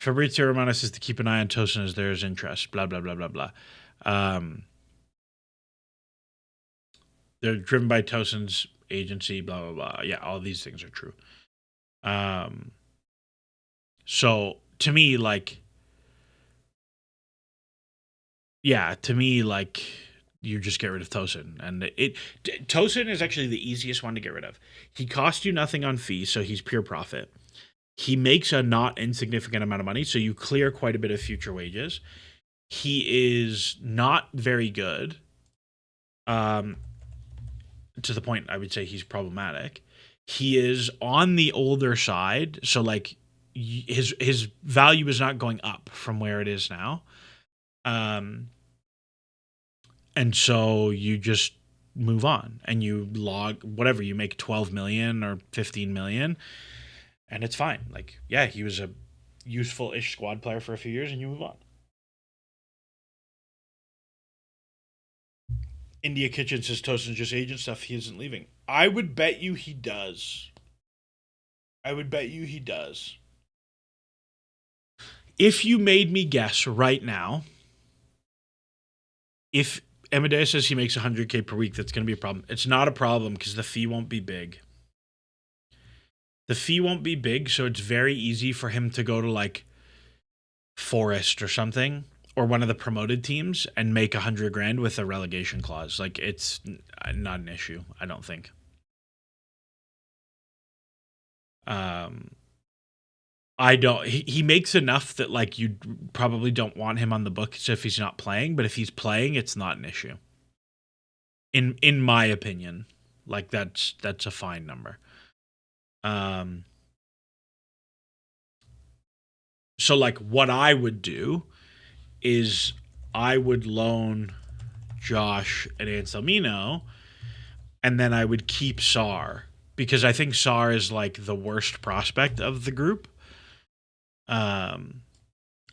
Fabrizio Romano says to keep an eye on Tosin as there is interest. Blah, blah, blah, blah, blah. They're driven by Tosin's agency, blah, blah, blah. Yeah, all these things are true. So, to me, like, you just get rid of Tosin. And Tosin is actually the easiest one to get rid of. He costs you nothing on fees, so he's pure profit. He makes a not insignificant amount of money, so you clear quite a bit of future wages. He is not very good. To the point I would say he's problematic. He is on the older side, so like his value is not going up from where it is now. And so you just move on and you log whatever, you make 12 million or 15 million and it's fine. Like, yeah, he was a useful-ish squad player for a few years and you move on. India Kitchen says Tosin's just agent stuff. He isn't leaving. I would bet you he does. If you made me guess right now, if Amadeus says he makes 100K per week, that's going to be a problem. It's not a problem because the fee won't be big. The fee won't be big, so it's very easy for him to go to like Forest or something, or one of the promoted teams, and make 100 grand with a relegation clause. Like, it's not an issue, I don't think. I don't. He makes enough that like you probably don't want him on the books if he's not playing. But if he's playing, it's not an issue. In my opinion, like that's a fine number. So like what I would do is I would loan Josh and Anselmino, and then I would keep Sar because I think Sar is like the worst prospect of the group.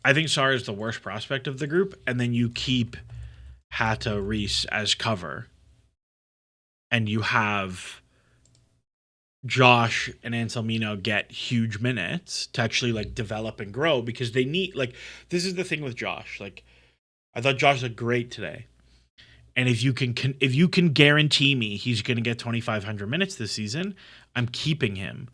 I think Sar is the worst prospect of the group, and then you keep Hatta Reese as cover, and you have Josh and Anselmino get huge minutes to actually like develop and grow because they need like this is the thing with Josh. Like I thought Josh looked great today, and if you can guarantee me he's going to get 2,500 minutes this season, I'm keeping him.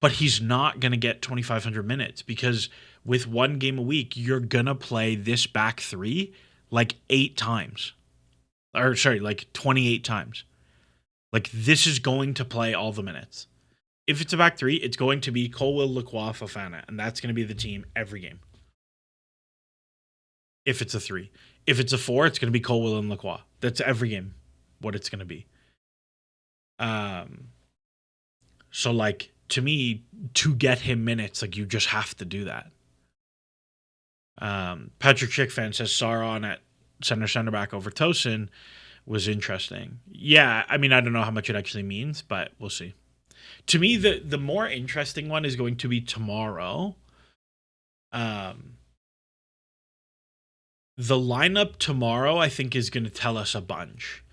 But he's not going to get 2,500 minutes because with 1 game a week, you're going to play this back three like 8 times. Or, sorry, like 28 times. Like, this is going to play all the minutes. If it's a back three, it's going to be Colwill, Lacroix, Fofana, and that's going to be the team every game. If it's a 3. If it's a 4, it's going to be Colwill and Lacroix. That's every game what it's going to be. So, like, to me, to get him minutes, like, you just have to do that. Patrick Chickfan says Sauron at center back over Tosin was interesting. Yeah, I mean, I don't know how much it actually means, but we'll see. To me, the more interesting one is going to be tomorrow. The lineup tomorrow, I think, is going to tell us a bunch.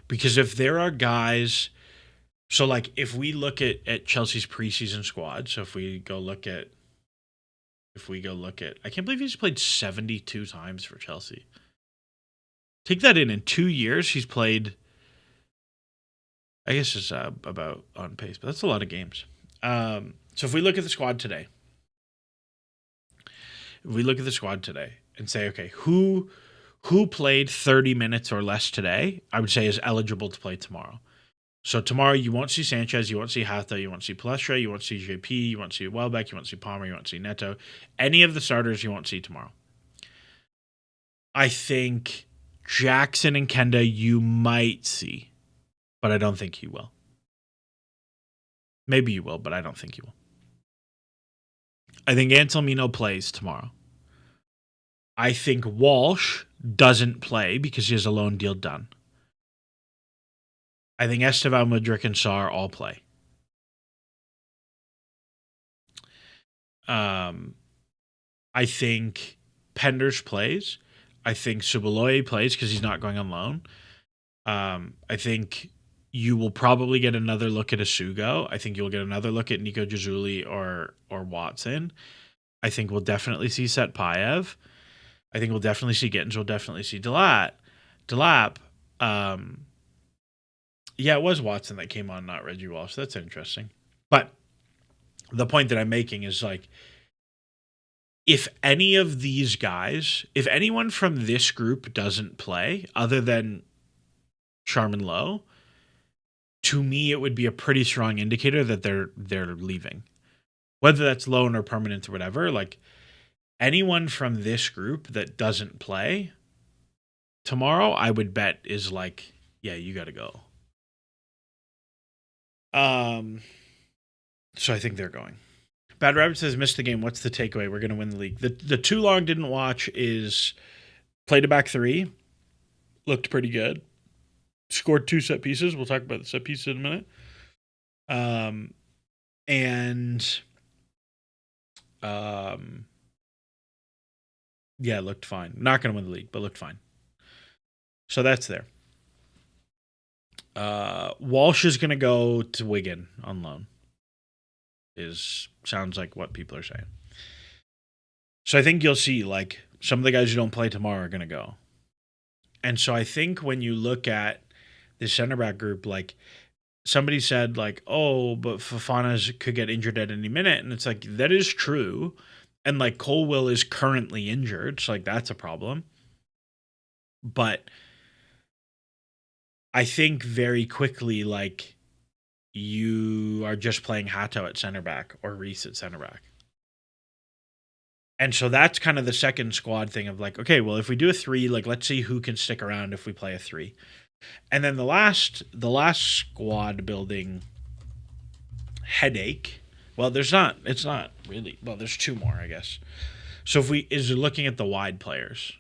Because if there are guys... So, like, if we look at Chelsea's preseason squad, so if we go look at... I can't believe he's played 72 times for Chelsea. Take that in 2 years, he's played... I guess it's about on pace, but that's a lot of games. So if we look at the squad today... and say, okay, who played 30 minutes or less today, I would say is eligible to play tomorrow. So tomorrow you won't see Sanchez, you won't see Hatha, you won't see Palestra, you won't see JP, you won't see Welbeck, you won't see Palmer, you won't see Neto. Any of the starters you won't see tomorrow. I think Jackson and Kenda you might see, but I don't think you will. Maybe you will, but I don't think you will. I think Anselmino plays tomorrow. I think Walsh doesn't play because he has a loan deal done. I think Esteban, Mudryk, and Sarr all play. I think Penders plays. I think Subaloy plays because he's not going on loan. I think you will probably get another look at Asugo. I think you'll get another look at Nico Jazuli or Watson. I think we'll definitely see Setpayev. I think we'll definitely see Gittins. We'll definitely see Delap. Yeah, it was Watson that came on, not Reggie Walsh. That's interesting. But the point that I'm making is, like, if any of these guys, if anyone from this group doesn't play, other than Charmin Lowe, to me it would be a pretty strong indicator that they're leaving. Whether that's loan or permanent or whatever, like, anyone from this group that doesn't play tomorrow, I would bet is like, yeah, you got to go. So I think they're going. Bad Rabbit says, missed the game. What's the takeaway? We're going to win the league. The too long didn't watch is played a back three. Looked pretty good. Scored 2 set pieces. We'll talk about the set pieces in a minute. Yeah, looked fine. Not going to win the league, but looked fine. So that's there. Walsh is going to go to Wigan on loan. Sounds like what people are saying. So I think you'll see, like, some of the guys who don't play tomorrow are going to go. And so I think when you look at the center back group, like, somebody said, like, oh, but Fofana could get injured at any minute. And it's like, that is true. And, like, Colwill is currently injured. So, like, that's a problem. But I think very quickly, like, you are just playing Hato at center back or Reese at center back. And so that's kind of the second squad thing of, like, okay, well, if we do a 3, like, let's see who can stick around if we play a 3. And then the last squad building headache, well, it's not really, well, there's 2 more, I guess. So is looking at the wide players.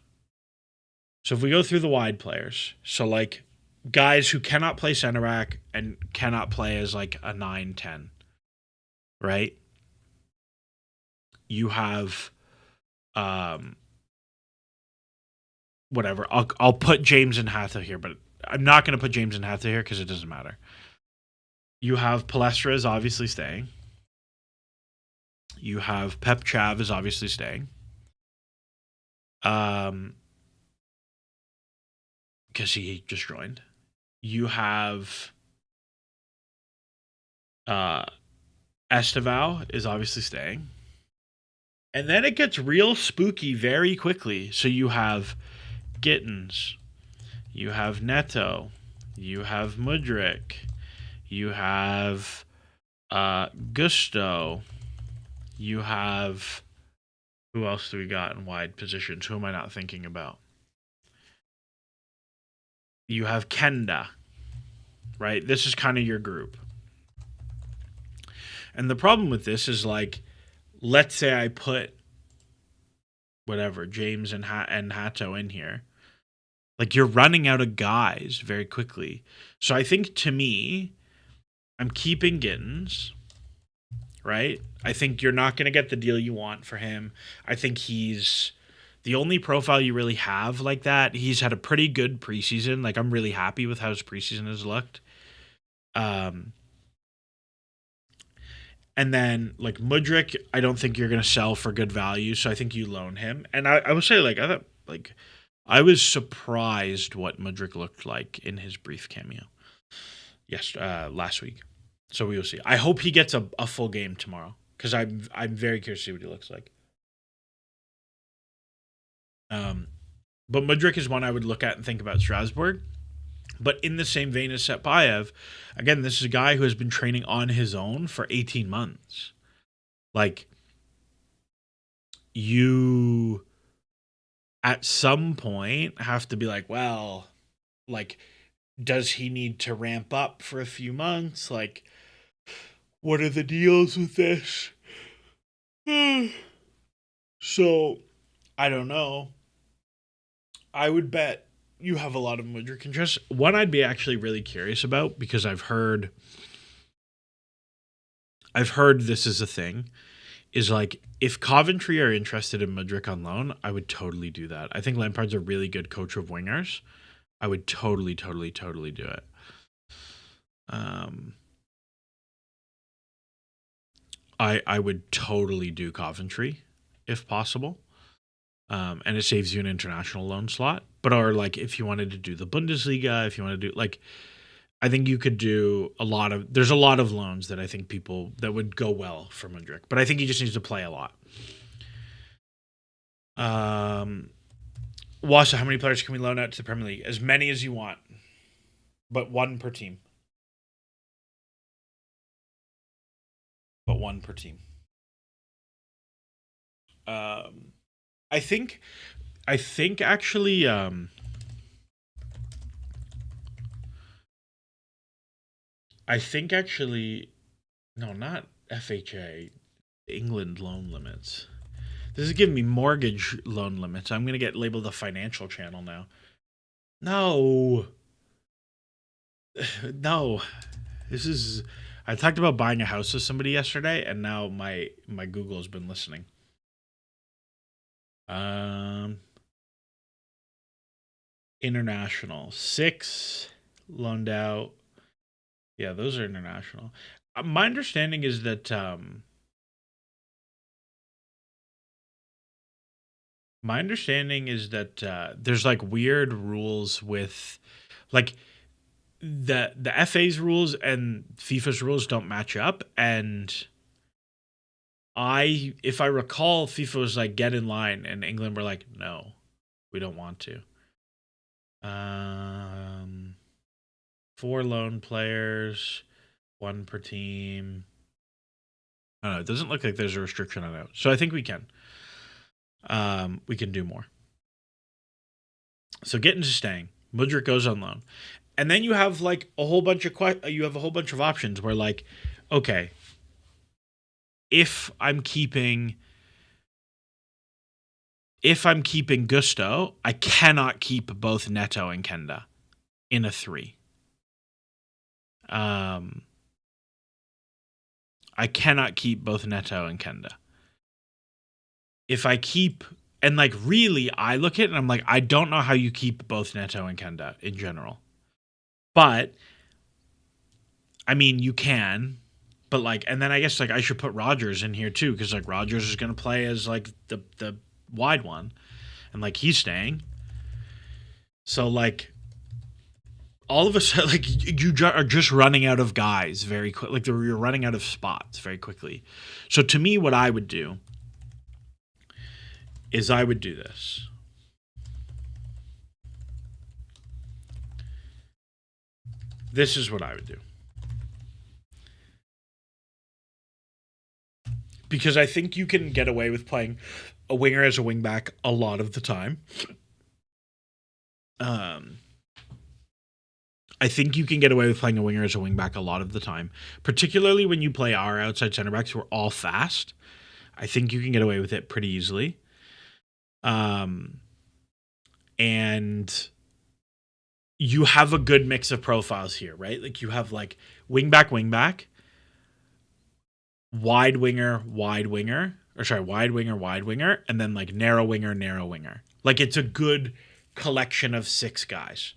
So if we go through the wide players, so, like, guys who cannot play center back and cannot play as, like, a 9-10, right? You have, whatever. I'll put James and Hatha here, but I'm not going to put James and Hatha here because it doesn't matter. You have Palestra is obviously staying. You have Pep Chav is obviously staying. Because he just joined. You have Esteval is obviously staying. And then it gets real spooky very quickly. So you have Gittins, you have Neto, you have Mudryk, you have Gusto, you have, who else do we got in wide positions? Who am I not thinking about? You have Kenda, right? This is kind of your group. And the problem with this is like, let's say I put whatever James and Hato in here. Like you're running out of guys very quickly. So I think to me, I'm keeping Gittins, right? I think you're not going to get the deal you want for him. I think he's the only profile you really have like that. He's had a pretty good preseason. Like I'm really happy with how his preseason has looked. And then like Mudryk, I don't think you're going to sell for good value. So I think you loan him. And I would say like, I thought like I was surprised what Mudryk looked like in his brief cameo. Last week. So we will see. I hope he gets a full game tomorrow because I'm very curious to see what he looks like. But Mudryk is one I would look at and think about Strasbourg. But in the same vein as Setpayev, again, this is a guy who has been training on his own for 18 months. Like, you at some point have to be like, well, like, does he need to ramp up for a few months? Like, what are the deals with this? So, I don't know. I would bet you have a lot of Mudryk interest. One I'd be actually really curious about because I've heard this is a thing, is like if Coventry are interested in Mudryk on loan, I would totally do that. I think Lampard's a really good coach of wingers. I would totally do it. I would totally do Coventry if possible. And it saves you an international loan slot. But or like if you wanted to do the Bundesliga, if you want to do like, I think you could do there's a lot of loans that I think people that would go well for Mudryk. But I think he just needs to play a lot. Wasa, how many players can we loan out to the Premier League? As many as you want, but one per team. I think actually no, not FHA, England loan limits. This is giving me mortgage loan limits. I'm going to get labeled the financial channel now. No. This is I talked about buying a house with somebody yesterday and now my Google has been listening. International 6 loaned out. Yeah, those are international. My understanding is that there's like weird rules with like the FA's rules and FIFA's rules don't match up, and if I recall, FIFA was like, get in line, and England were like, no, we don't want to. 4 loan players, 1 per team. I don't know. It doesn't look like there's a restriction on that. So I think we can. We can do more. So Gittins is staying. Mudryk goes on loan. And then you have like a whole bunch of options where like, okay, if I'm keeping Gusto, I cannot keep both Neto and Kenda in a 3. I cannot keep both Neto and Kenda. If I keep, and like really, I look at it and I'm like, I don't know how you keep both Neto and Kenda in general. But, I mean, you can. But like, and then I guess like I should put Rogers in here too, because like Rogers is going to play as like the wide one, and like he's staying. So like, all of a sudden, like you are just running out of guys very quick. Like you're running out of spots very quickly. So to me, what I would do is I would do this. This is what I would do. Because I think you can get away with playing a winger as a wingback a lot of the time. I think you can get away with playing a winger as a wingback a lot of the time, particularly when you play our outside center backs who are all fast. I think you can get away with it pretty easily. And you have a good mix of profiles here, right? Like you have like wingback, wide winger, wide winger, and then like narrow winger. Like it's a good collection of 6 guys.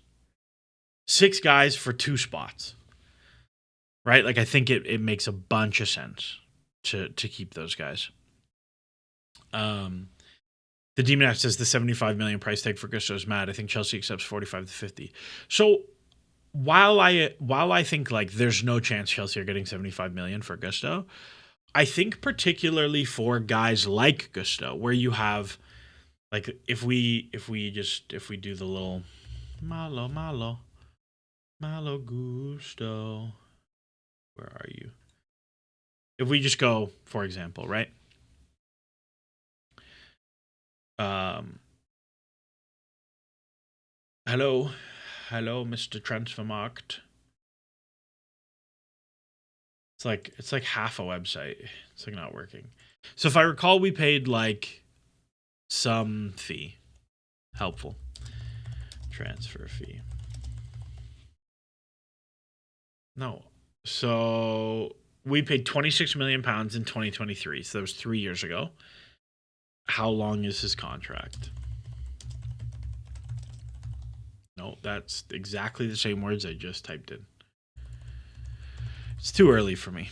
6 guys for 2 spots. Right? Like I think it makes a bunch of sense to keep those guys. The Demon F says the 75 million price tag for Gusto is mad. I think Chelsea accepts 45 to 50. So while I think like there's no chance Chelsea are getting 75 million for Gusto, I think particularly for guys like Gusto, where you have like if we do the little Malo Gusto, where are you? If we just go, for example, right? Hello, Mr. Transfermarkt. It's like half a website. It's like not working. So if I recall, we paid like some fee. Helpful. Transfer fee. No. So we paid £26 million in 2023. So that was 3 years ago. How long is his contract? No, that's exactly the same words I just typed in. It's too early for me.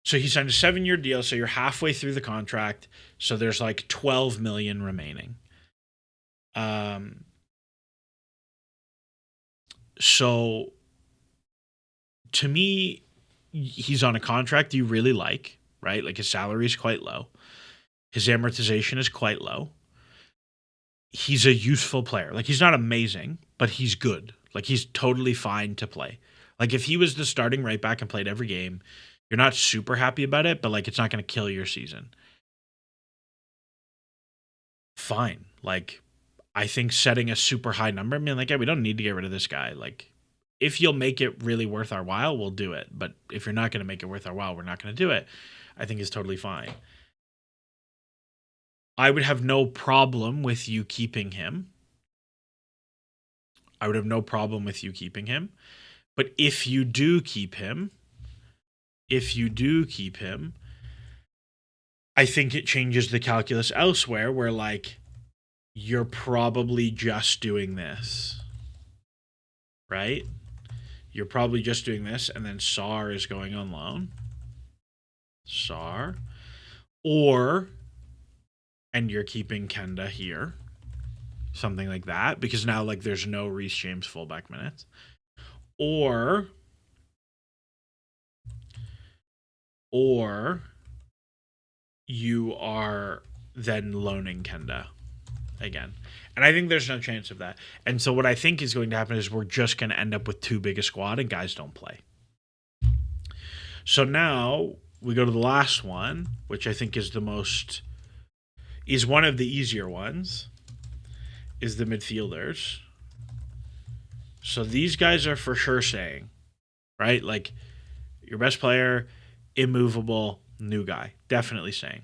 So he signed a 7-year deal, so you're halfway through the contract. So there's like 12 million remaining. So to me, he's on a contract you really like, right? Like his salary is quite low. His amortization is quite low. He's a useful player. Like he's not amazing, but he's good. Like he's totally fine to play. Like if he was the starting right back and played every game, you're not super happy about it, but like it's not going to kill your season. Fine. Like I think setting a super high number, I mean, like, yeah, we don't need to get rid of this guy. Like if you'll make it really worth our while, we'll do it. But if you're not going to make it worth our while, we're not going to do it. I think is totally fine. I would have no problem with you keeping him. But if you do keep him, I think it changes the calculus elsewhere where like you're probably just doing this. Right? You're probably just doing this and then SAR is going on loan. And you're keeping Kenda here. Something like that. Because now like there's no Reece James fullback minutes. Or you are then loaning Kenda again. And I think there's no chance of that. And so what I think is going to happen is we're just going to end up with too big a squad and guys don't play. So now we go to the last one, which I think is one of the easier ones, is the midfielders. So these guys are for sure staying, right? Like your best player, immovable, new guy, definitely staying.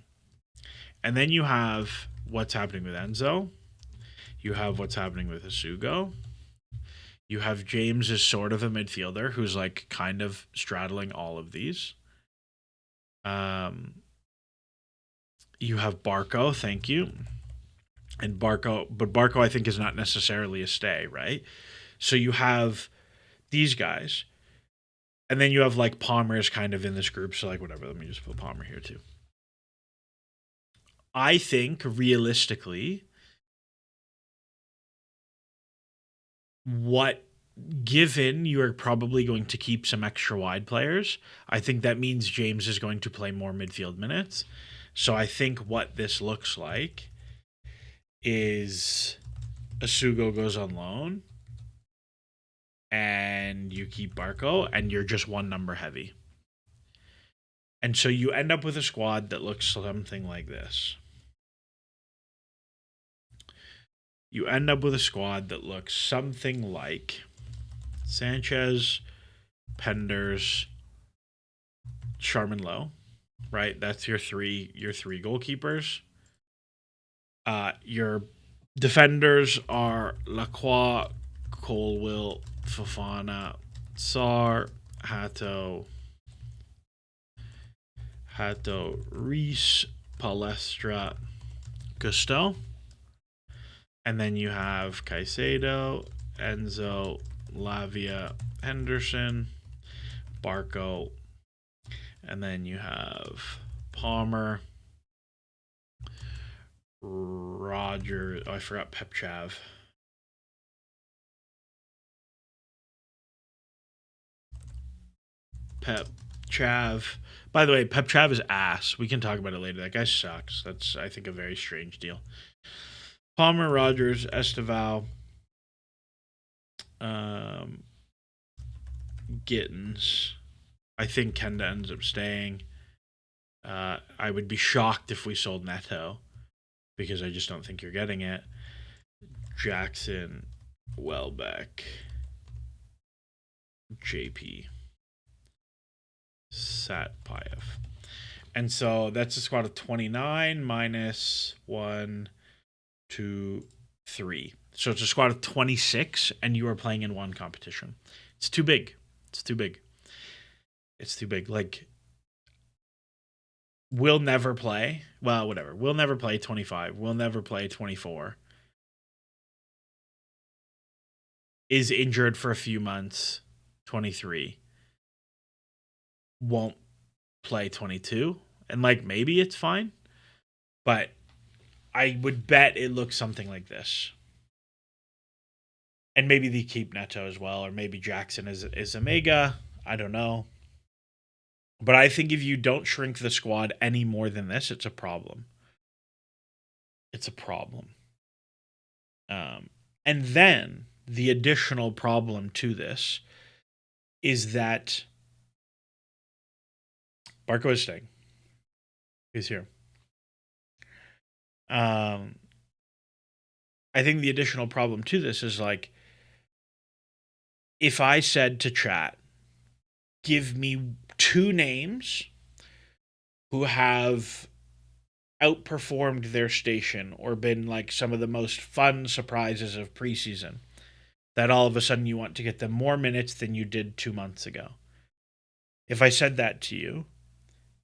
And then you have what's happening with Enzo. You have what's happening with Asugo. You have James as sort of a midfielder who's like kind of straddling all of these. You have Barco, thank you. And Barco I think is not necessarily a stay, right? So you have these guys. And then you have like Palmer is kind of in this group, so like whatever, let me just put Palmer here too. I think realistically given you are probably going to keep some extra wide players, I think that means James is going to play more midfield minutes. So I think what this looks like is Asugo goes on loan and you keep Barco and you're just one number heavy. And so you end up with a squad that looks something like this. You end up with a squad that looks something like Sanchez, Penders, Charmin Low, right? That's your three goalkeepers. Your defenders are Lacroix, Colwill, Fofana, Sarr, Hato, Reese, Palestra, Gusto. And then you have Caicedo, Enzo, Lavia, Henderson, Barco. And then you have Palmer, Roger. Oh, I forgot Pepchav. Chav. By the way, Pepchav is ass. We can talk about it later. That guy sucks. That's, I think, a very strange deal. Palmer, Rogers, Esteval, Gittins. I think Kenda ends up staying. I would be shocked if we sold Neto because I just don't think you're getting it. Jackson, Welbeck, JP, Satpayev. And so that's a squad of 29 minus 1, 2, 3. So it's a squad of 26 and you are playing in one competition. It's too big. It's too big. It's too big. Like, we'll never play. Well, whatever. We'll never play 25. We'll never play 24. Is injured for a few months. 23. Won't play 22. And, like, maybe it's fine. But I would bet it looks something like this. And maybe they keep Neto as well. Or maybe Jackson is Omega. I don't know. But I think if you don't shrink the squad any more than this, it's a problem. It's a problem. And then the additional problem to this is that Barco is staying. He's here. I think the additional problem to this is, like, if I said to chat, give me 2 names who have outperformed their station or been like some of the most fun surprises of preseason, that all of a sudden you want to get them more minutes than you did 2 months ago. If I said that to you,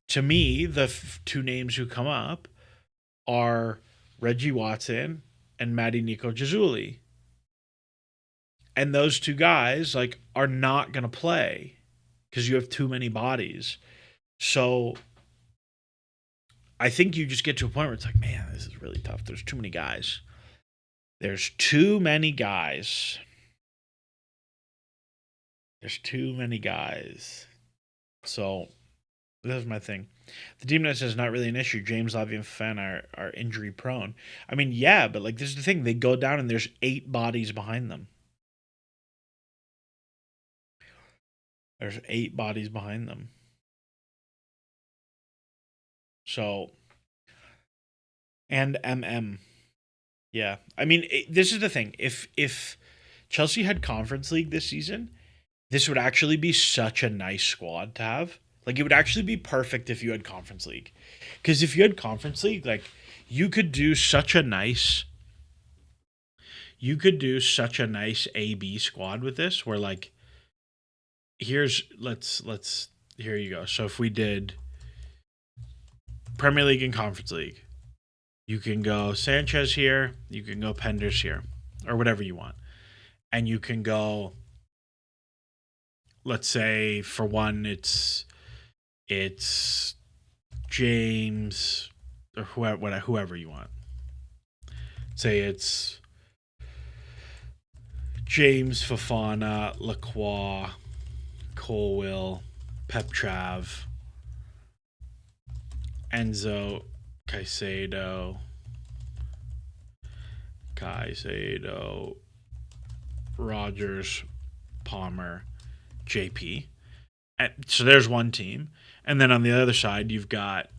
to me, the 2 names who come up are Reggie Watson and Matty Nico Gizzuli. And those 2 guys, like, are not going to play because you have too many bodies. So I think you just get to a point where it's like, man, this is really tough. There's too many guys. There's too many guys. So this is my thing. The deepness is not really an issue. James, Lavia, and Fan are injury prone. I mean, yeah, but like, this is the thing. They go down and there's 8 bodies behind them. There's 8 bodies behind them. So, and yeah. I mean, this is the thing. If Chelsea had Conference League this season, this would actually be such a nice squad to have. Like, it would actually be perfect if you had Conference League. Because if you had Conference League, like, you could do such a nice A-B squad with this, where, like, here you go. So if we did Premier League and Conference League, you can go Sanchez here, you can go Penders here, or whatever you want. And you can go, let's say, for one, it's James, or whoever you want. Say it's James, Fofana, Lacroix, Colwill, Pepchav, Enzo, Caicedo, Rogers, Palmer, JP. So there's one team. And then on the other side, you've got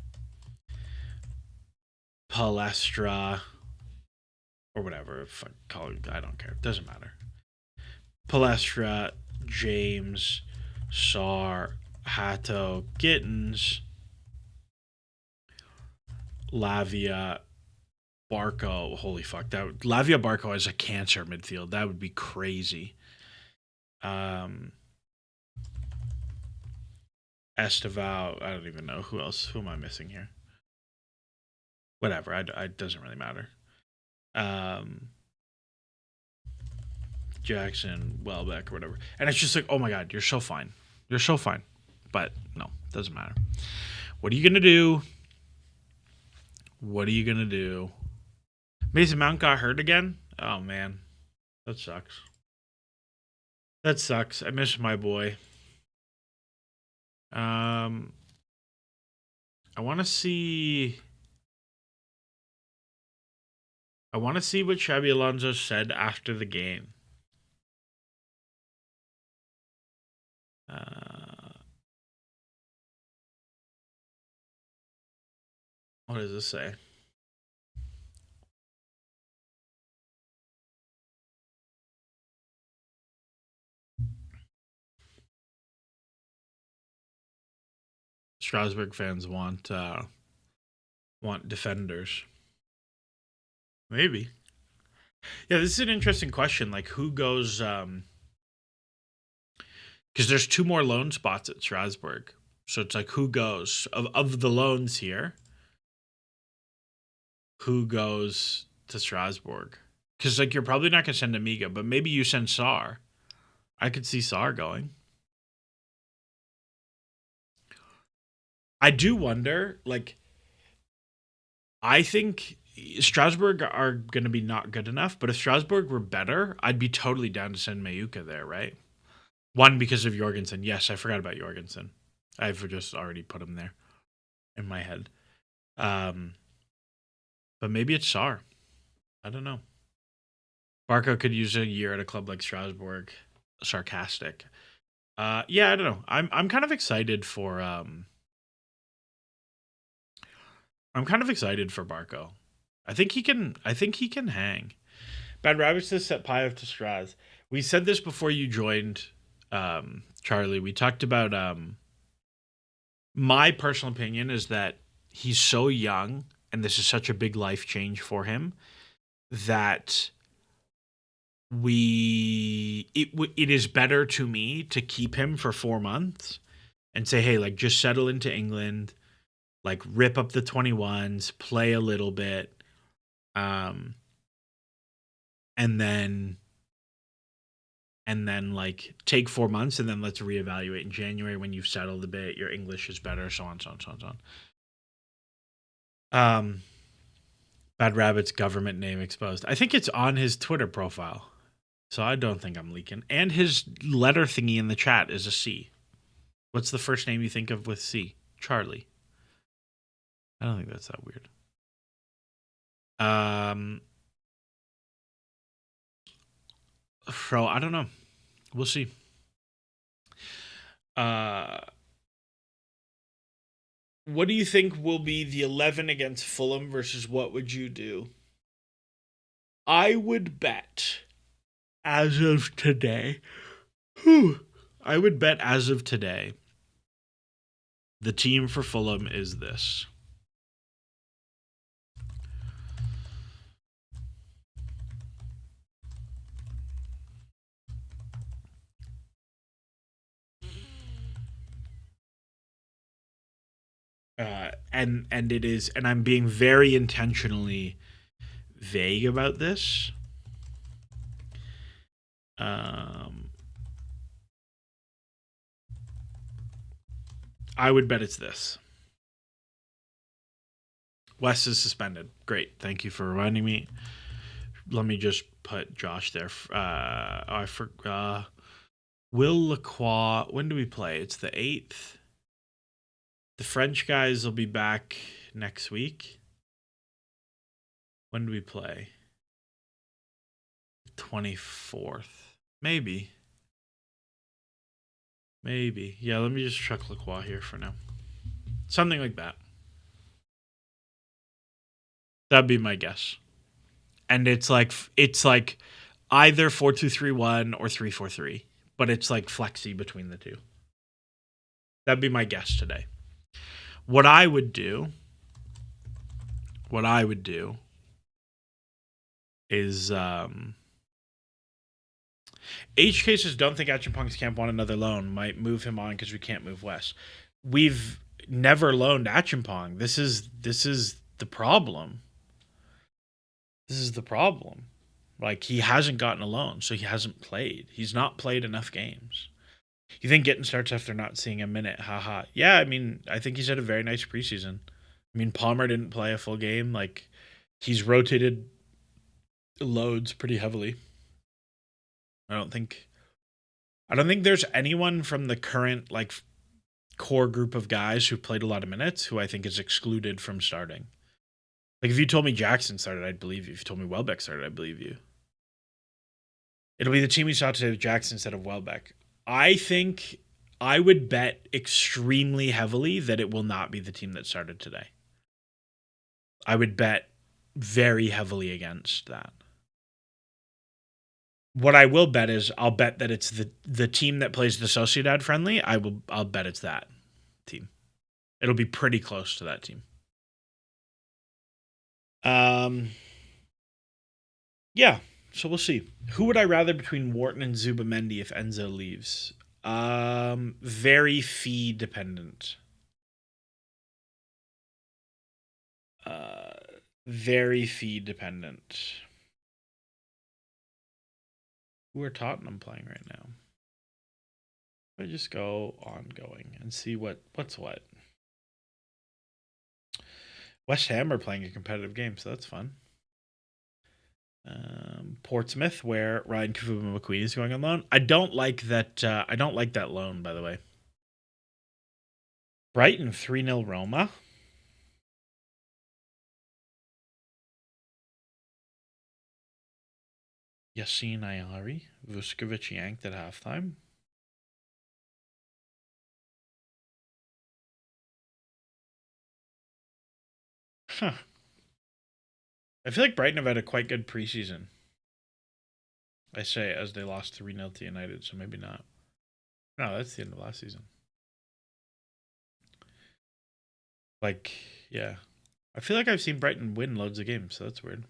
Palestra or whatever. I don't care. It doesn't matter. Palestra, James, Sar, Hato, Gittins, Lavia, Barco. Holy fuck. Lavia Barco is a cancer midfield. That would be crazy. Esteval. I don't even know who else. Who am I missing here? Whatever. It doesn't really matter. Jackson, Welbeck, or whatever. And it's just like, oh my god, you're so fine. You're so fine. But no, doesn't matter. What are you gonna do? What are you gonna do? Mason Mount got hurt again? Oh man. That sucks. That sucks. I miss my boy. I want to see. I want to see what Xabi Alonso said after the game. What does this say? Strasbourg fans want defenders. Maybe. Yeah, this is an interesting question. Like, who goes? Because there's 2 more loan spots at Strasbourg, so it's like, who goes of the loans here? Who goes to Strasbourg? Because like, you're probably not gonna send Amiga, but maybe you send Sar. I could see Sar going. I do wonder, like, I think Strasbourg are going to be not good enough, but if Strasbourg were better, I'd be totally down to send Mayuka there, right? One, because of Jorgensen. Yes, I forgot about Jorgensen. I've just already put him there in my head. But maybe it's Sar. I don't know. Barco could use a year at a club like Strasbourg. Sarcastic. Yeah, I don't know. I'm kind of excited for Barco. I think he can hang. Bad Rabbit says set Piev to Straz. We said this before you joined, Charlie. We talked about my personal opinion is that he's so young and this is such a big life change for him that it is better to me to keep him for 4 months and say, hey, like, just settle into England, like, rip up the 21s, play a little bit, and then like take 4 months and then let's reevaluate in January when you've settled a bit, your English is better, so on, so on, so on, so on. Bad Rabbit's government name exposed. I think it's on his Twitter profile, so I don't think I'm leaking. And his letter thingy in the chat is a C. What's the first name you think of with C? Charlie. I don't think that's that weird. So I don't know. We'll see. What do you think will be the 11 against Fulham versus what would you do? I would bet as of today. I would bet as of today the team for Fulham is this. And it is, and I'm being very intentionally vague about this. I would bet it's this. Wes is suspended. Great. Thank you for reminding me. Let me just put Josh there. I forgot. Will Lacroix. When do we play? It's the 8th. The French guys will be back next week. When do we play? 24th. Maybe. Maybe. Yeah, let me just check Lacroix here for now. Something like that. That'd be my guess. And it's like either 4-2-3-1 or 3-4-3, but it's like flexy between the two. That'd be my guess today. What I would do is HK says don't think Acheampong's camp want another loan. Might move him on because we can't move West. We've never loaned Acheampong. This is the problem. This is the problem. Like, he hasn't gotten a loan, so he hasn't played. He's not played enough games. You think getting starts after not seeing a minute? Haha. Yeah, I mean, I think he's had a very nice preseason. I mean, Palmer didn't play a full game. Like, he's rotated loads pretty heavily. I don't think there's anyone from the current like core group of guys who played a lot of minutes who I think is excluded from starting. Like, if you told me Jackson started, I'd believe you. If you told me Welbeck started, I'd believe you. It'll be the team we saw today with Jackson instead of Welbeck. I think I would bet extremely heavily that it will not be the team that started today. I would bet very heavily against that. What I will bet is I'll bet that it's the team that plays the Sociedad friendly. I'll bet it's that team. It'll be pretty close to that team. Yeah, so we'll see. Who would I rather between Wharton and Zubamendi if Enzo leaves? Very fee dependent. Very fee dependent. Who are Tottenham playing right now? I just go ongoing and see what's what. West Ham are playing a competitive game, so that's fun. Portsmouth, where Ryan Kavuma McQueen is going on loan. I don't like that. I don't like that loan, by the way. Brighton 3-0 Roma. Yassine Ayari, Vuskovic yanked at halftime. Huh. I feel like Brighton have had a quite good preseason. I say as they lost 3-0 to United, so maybe not. No, that's the end of last season. Like, yeah. I feel like I've seen Brighton win loads of games, so that's weird.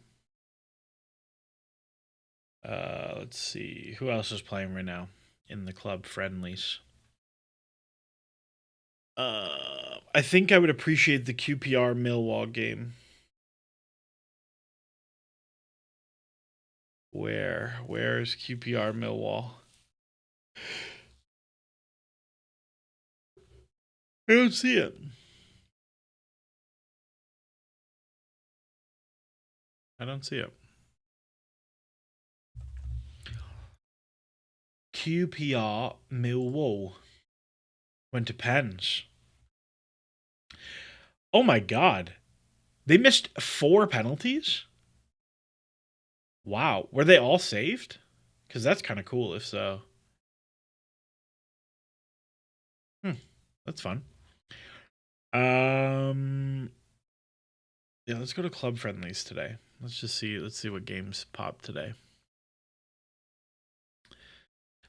Let's see. Who else is playing right now in the club friendlies? I think I would appreciate the QPR Millwall game. Where's QPR Millwall? I don't see it. I don't see it. QPR Millwall. Went to pens. Oh my god. They missed 4 penalties? Wow. Were they all saved? Because that's kind of cool if so. That's fun. Yeah, let's go to club friendlies today. Let's see what games pop today.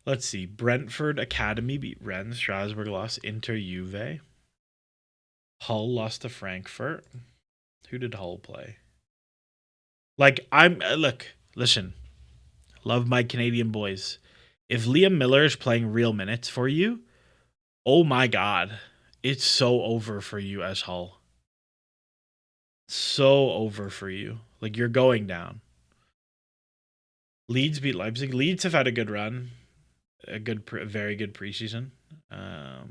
Let's see. Brentford Academy beat Rennes. Strasbourg lost. Inter Juve. Hull lost to Frankfurt. Who did Hull play? Like, listen. Love my Canadian boys. If Liam Miller is playing real minutes for you, oh my god. It's so over for you as Hull. So over for you. Like, you're going down. Leeds beat Leipzig. Leeds have had a good run. Very good preseason. I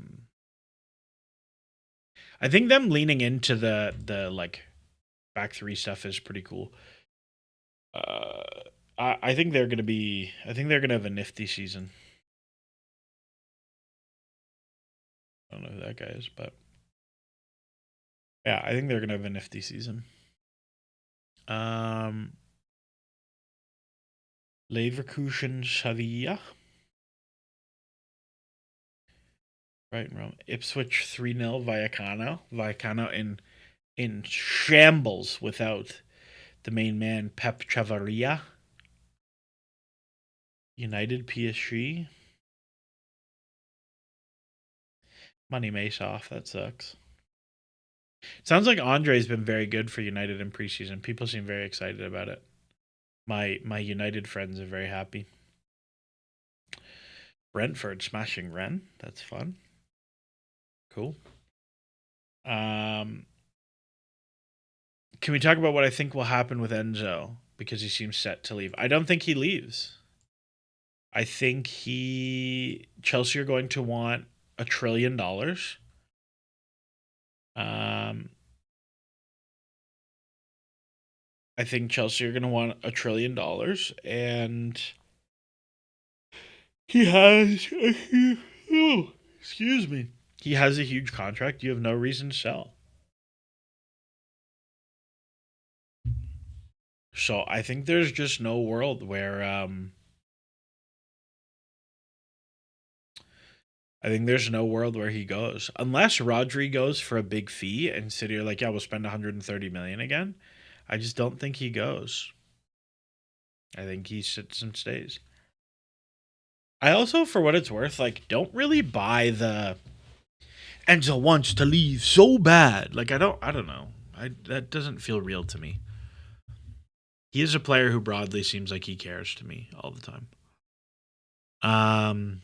think them leaning into the like back three stuff is pretty cool. I think they're gonna have a nifty season. I don't know who that guy is, but yeah, I think they're gonna have a nifty season. Leverkusen, Sevilla. Right, Rome. Ipswich 3-0, Vallecano. Vallecano in shambles without the main man, Pep Chavarria. United, PSG. Money Mace off. That sucks. Sounds like Andre's been very good for United in preseason. People seem very excited about it. My United friends are very happy. Brentford smashing Rennes. That's fun. Cool. Can we talk about what I think will happen with Enzo? Because he seems set to leave. I don't think he leaves. I think Chelsea are going to want $1 trillion. I think Chelsea are going to want $1 trillion, and he has excuse me. He has a huge contract. You have no reason to sell. So I think there's just no world where he goes, unless Rodri goes for a big fee and City are like, yeah, we'll spend 130 million again. I just don't think he goes. I think he sits and stays. I also, for what it's worth, like, don't really buy the Enzo wants to leave so bad. Like, I don't know. That doesn't feel real to me. He is a player who broadly seems like he cares to me all the time.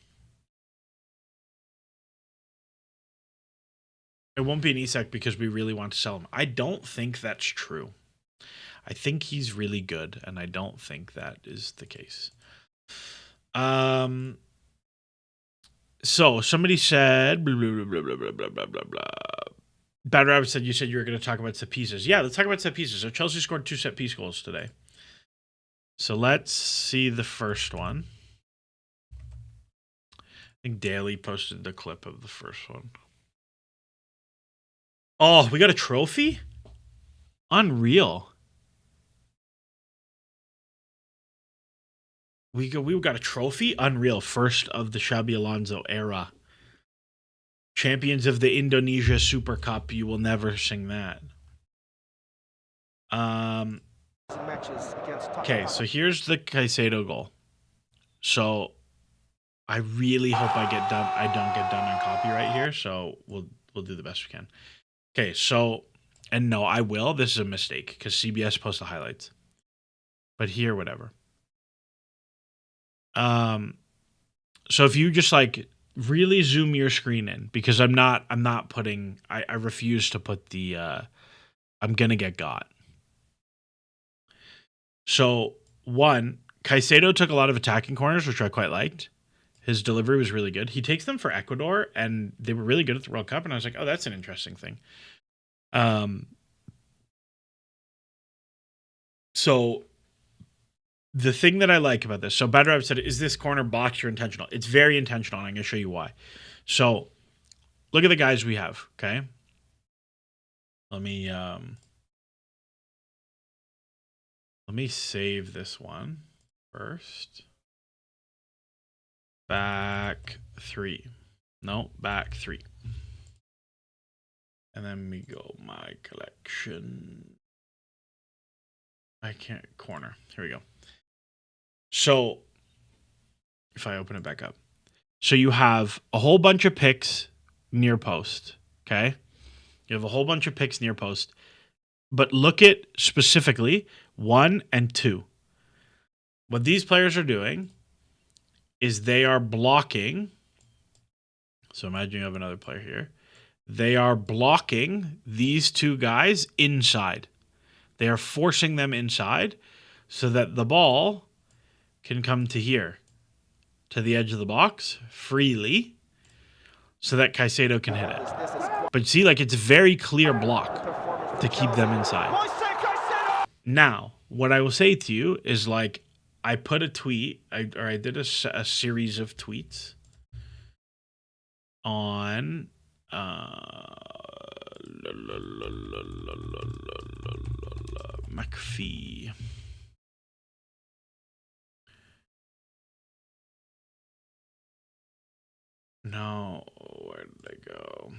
It won't be an Isak because we really want to sell him. I don't think that's true. I think he's really good, and I don't think that is the case. So somebody said blah, blah, blah, blah, blah, blah, blah, blah. Bad Rabbit said you were going to talk about set pieces. Yeah, let's talk about set pieces. So Chelsea scored 2 set piece goals today. So let's see the first one. I think Daly posted the clip of the first one. Oh, we got a trophy? Unreal. We got a trophy? Unreal. First of the Xabi Alonso era. Champions of the Indonesia Super Cup. You will never sing that. Okay, so here's the Caicedo goal. So I really hope I don't get done on copyright here, so we'll do the best we can. Okay, so, and no, I will. This is a mistake because CBS posts the highlights. But here, whatever. So if you just like really zoom your screen in, because I'm not putting, I refuse to put the I'm gonna get got. So one, Caicedo took a lot of attacking corners, which I quite liked. His delivery was really good. He takes them for Ecuador, and they were really good at the World Cup. And I was like, oh, that's an interesting thing. So the thing that I like about this, so Bad Rabbit said, is this corner boxed or intentional? It's very intentional, and I'm going to show you why. So look at the guys we have, okay? Let me save this one first. Back 3. No, back 3. And then we go my collection. I can't corner. Here we go. So if I open it back up. So you have a whole bunch of picks near post, okay? You have a whole bunch of picks near post. But look at specifically 1 and 2. What these players are doing is they are blocking. So imagine you have another player here. They are blocking these 2 guys inside. They are forcing them inside so that the ball can come to here, to the edge of the box freely, so that Caicedo can hit it. But see, like, it's a very clear block to keep them inside. Now, what I will say to you is, like, I put a tweet, I did a series of tweets on McPhee. No, where did they go?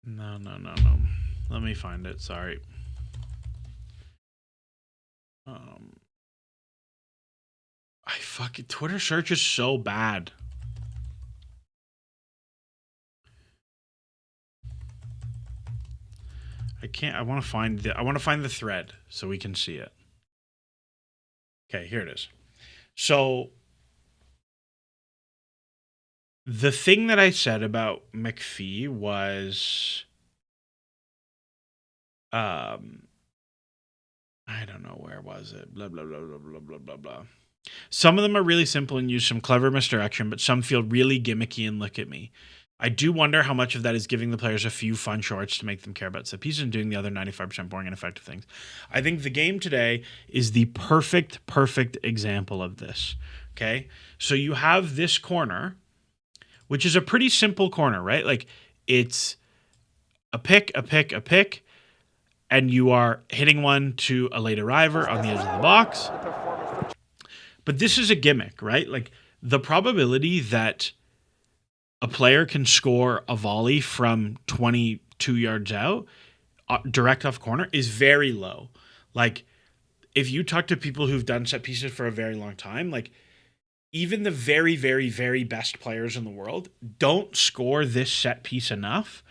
No. Let me find it. Sorry. I fucking Twitter search is so bad. I can't. I want to find the thread so we can see it. Okay, here it is. So the thing that I said about McPhee was, I don't know, where was it? Blah blah blah blah blah blah blah blah. Some of them are really simple and use some clever misdirection, but some feel really gimmicky and look at me. I do wonder how much of that is giving the players a few fun shorts to make them care about set pieces and doing the other 95% boring and effective things. I think the game today is the perfect example of this. Okay? So you have this corner, which is a pretty simple corner, right? Like, it's a pick, and you are hitting one to a late arriver on the edge of the box. But this is a gimmick, right? Like, the probability that a player can score a volley from 22 yards out, direct off corner, is very low. Like, if you talk to people who've done set pieces for a very long time, like, even the very best players in the world don't score this set piece enough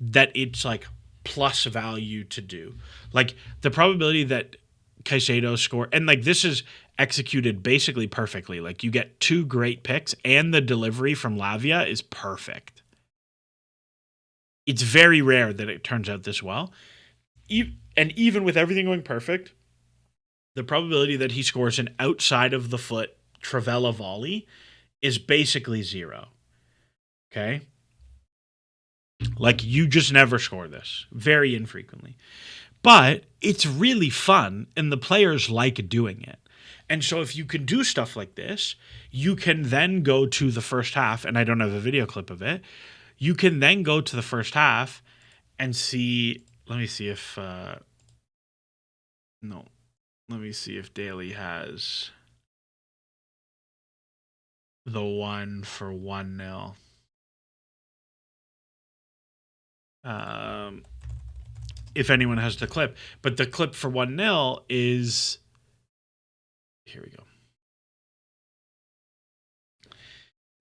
that it's like plus value to do. Like, the probability that Caicedo score, and like, this is executed basically perfectly. Like, you get two great picks and the delivery from Lavia is perfect. It's very rare that it turns out this well. And even with everything going perfect, the probability that he scores an outside of the foot Travella volley is basically zero. Okay? Like, you just never score this. Very infrequently. But it's really fun, and the players like doing it. And so if you can do stuff like this, you can then go to the first half, and I don't have a video clip of it. You can then go to the first half and see, let me see if, let me see if Daly has the one for 1-0. If anyone has the clip. But the clip for 1-0 is, here we go.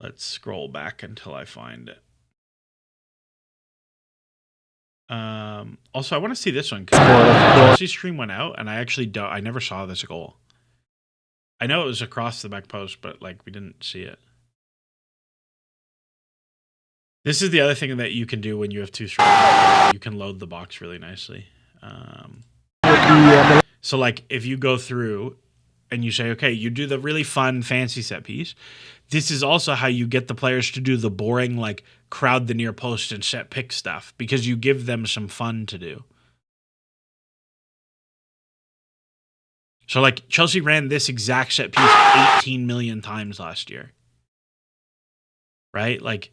Let's scroll back until I find it. Also, I want to see this one. Chelsea's stream went out, and I never saw this goal. I know it was across the back post, but like, we didn't see it. This is the other thing that you can do when you have two strikers. You can load the box really nicely. So like, if you go through and you say, okay, you do the really fun, fancy set piece. This is also how you get the players to do the boring, like, crowd the near post and set pick stuff, because you give them some fun to do. So like, Chelsea ran this exact set piece 18 million times last year. Right? Like,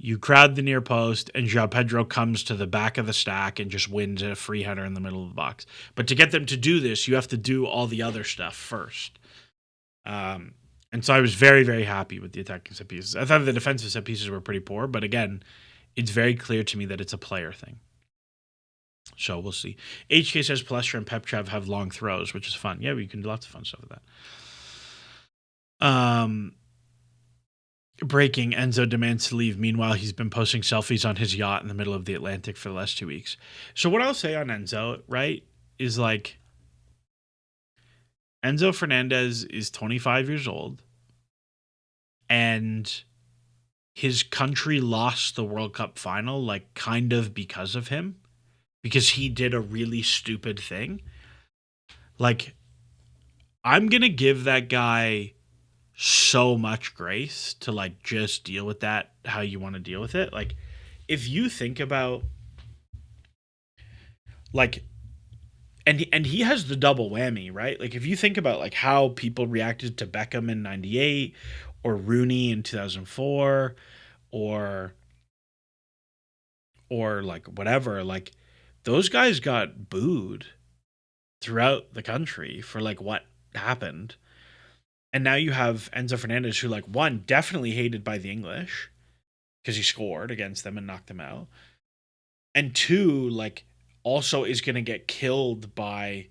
you crowd the near post, and João Pedro comes to the back of the stack and just wins a free header in the middle of the box. But to get them to do this, you have to do all the other stuff first. And so I was very happy with the attacking set pieces. I thought the defensive set pieces were pretty poor, but again, it's very clear to me that it's a player thing. So we'll see. HK says Palestra and Pepchev have long throws, which is fun. Yeah, we can do lots of fun stuff with that. Breaking, Enzo demands to leave. Meanwhile, he's been posting selfies on his yacht in the middle of the Atlantic for the last 2 weeks. So what I'll say on Enzo, right, is like, Enzo Fernandez is 25 years old, and his country lost the World Cup final, like, kind of because of him, because he did a really stupid thing. Like, I'm going to give that guy so much grace to, like, just deal with that how you want to deal with it. Like, if you think about, like, and he has the double whammy, right? Like, if you think about, like, how people reacted to Beckham in 98 or Rooney in 2004 or like whatever, like, those guys got booed throughout the country for like what happened. And now you have Enzo Fernandez, who, like, one, definitely hated by the English because he scored against them and knocked them out. And two, like, also is going to get killed by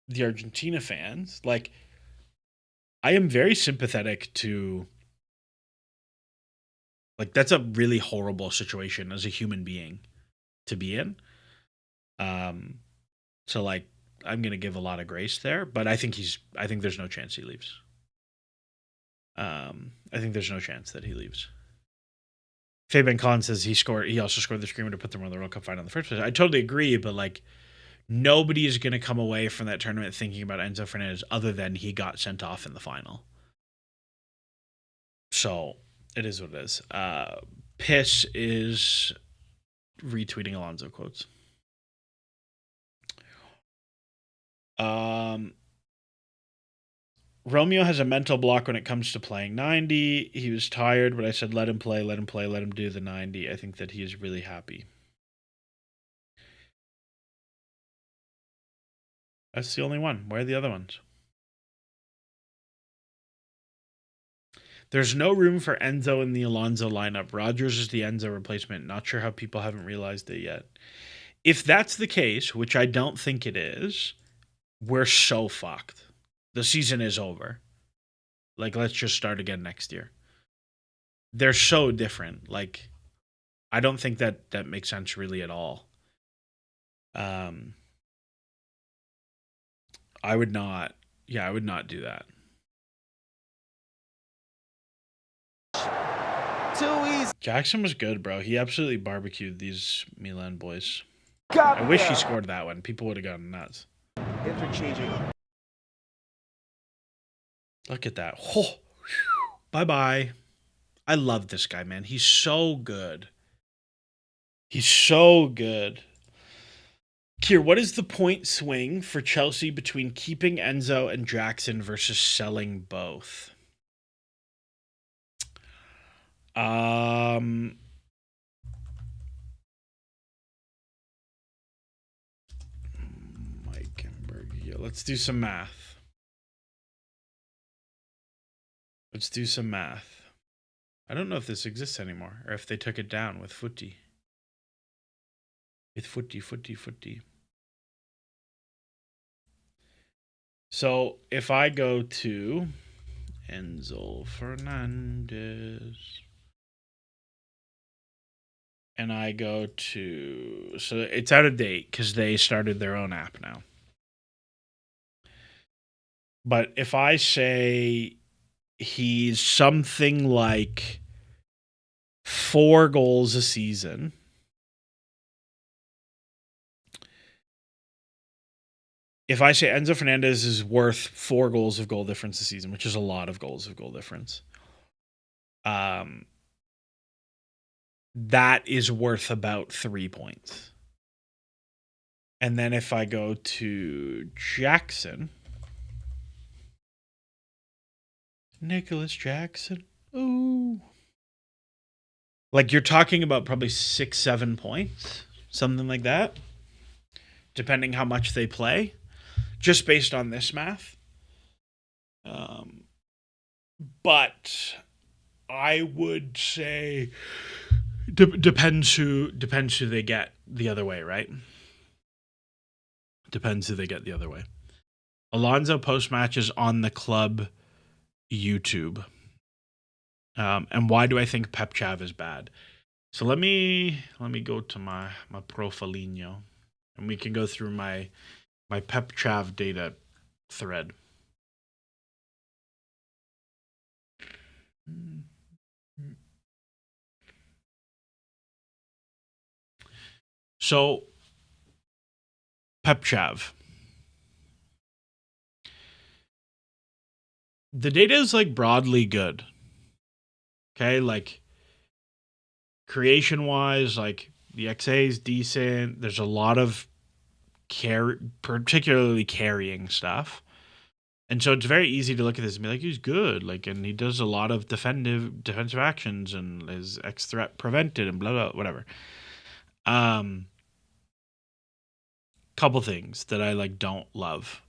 the Argentina fans. Like, I am very sympathetic to, like, that's a really horrible situation as a human being to be in. So, like, I'm going to give a lot of grace there, but I think there's no chance he leaves. I think there's no chance that he leaves. Fabian Collins says he also scored the screamer to put them on the World Cup final in the first place. I totally agree, but, like, nobody is going to come away from that tournament thinking about Enzo Fernandez other than he got sent off in the final. So it is what it is. Piss is retweeting Alonso quotes. Romeo has a mental block when it comes to playing 90. He was tired, but I said, let him play, let him do the 90. I think that he is really happy. That's the only one. Where are the other ones? There's no room for Enzo in the Alonso lineup. Rodgers is the Enzo replacement. Not sure how people haven't realized it yet. If that's the case, which I don't think it is, we're so fucked. The season is over. Like, let's just start again next year. They're so different. Like, I don't think that makes sense really at all. I would not do that. Too easy. Jackson was good, bro. He absolutely barbecued these Milan boys. I wish he scored that one. People would have gone nuts. Interchanging. Look at that. Oh, bye-bye. I love this guy, man. He's so good. He's so good. Kier, what is the point swing for Chelsea between keeping Enzo and Jackson versus selling both? Meikenberg. Yeah, let's do some math. I don't know if this exists anymore or if they took it down with Footy. Footy. So if I go to Enzo Fernandez and I go to, so it's out of date because they started their own app now. But if I say he's something like 4 goals a season, if I say Enzo Fernandez is worth 4 goals of goal difference a season, which is a lot of goals of goal difference, that is worth about 3 points. And then if I go to Jackson, Nicholas Jackson, ooh, like you're talking about probably 6-7 points, something like that, depending how much they play, just based on this math. But I would say depends who they get the other way, right? Depends who they get the other way. Alonso post matches on the club YouTube. And why do I think Pep Chav is bad? So let me go to my Profilino, and we can go through my Pep Chav data thread. So Pep Chav. The data is like broadly good. Okay, like creation wise, like the XA is decent. There's a lot of particularly carrying stuff. And so it's very easy to look at this and be like, he's good. Like, and he does a lot of defensive actions and his X threat prevented and blah, blah, whatever. couple things that I like don't love.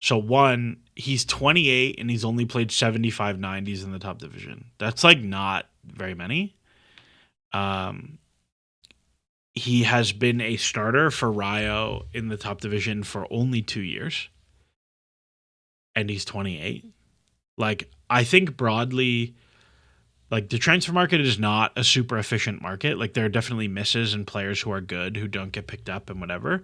So one, he's 28 and he's only played 75 90s in the top division. That's like not very many. Um, he has been a starter for Rayo in the top division for only 2 years, and he's 28. Like, I think broadly, like the transfer market is not a super efficient market. Like, there are definitely misses and players who are good who don't get picked up and whatever,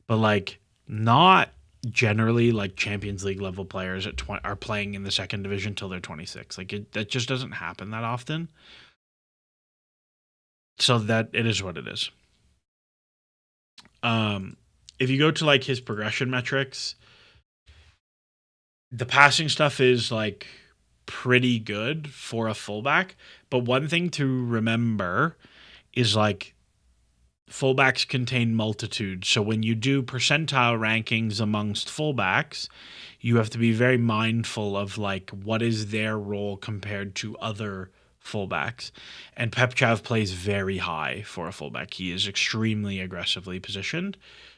but like not generally like Champions League level players at 20 are playing in the second division till they're 26. Like that just doesn't happen that often. So that it is what it is. If you go to like his progression metrics, the passing stuff is like pretty good for a fullback. But one thing to remember is like fullbacks contain multitudes. So when you do percentile rankings amongst fullbacks, you have to be very mindful of like what is their role compared to other fullbacks. And Pepchav plays very high for a fullback. He is extremely aggressively positioned.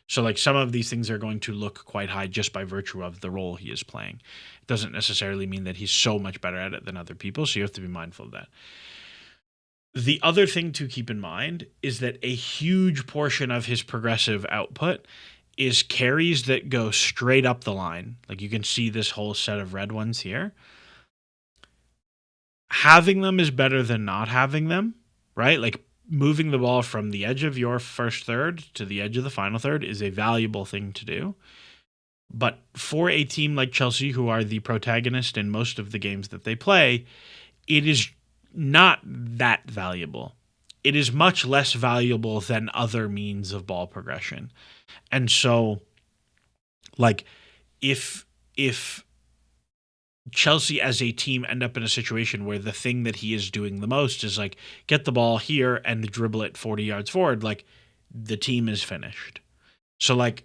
So like some of these things are going to look quite high just by virtue of the role he is playing. It doesn't necessarily mean that he's so much better at it than other people. So you have to be mindful of that. The other thing to keep in mind is that a huge portion of his progressive output is carries that go straight up the line. Like you can see this whole set of red ones here. Having them is better than not having them, right? Like moving the ball from the edge of your first third to the edge of the final third is a valuable thing to do. But for a team like Chelsea, who are the protagonist in most of the games that they play, it is not that valuable. It is much less valuable than other means of ball progression. And so, like, if Chelsea as a team end up in a situation where the thing that he is doing the most is like get the ball here and dribble it 40 yards forward, like the team is finished. So like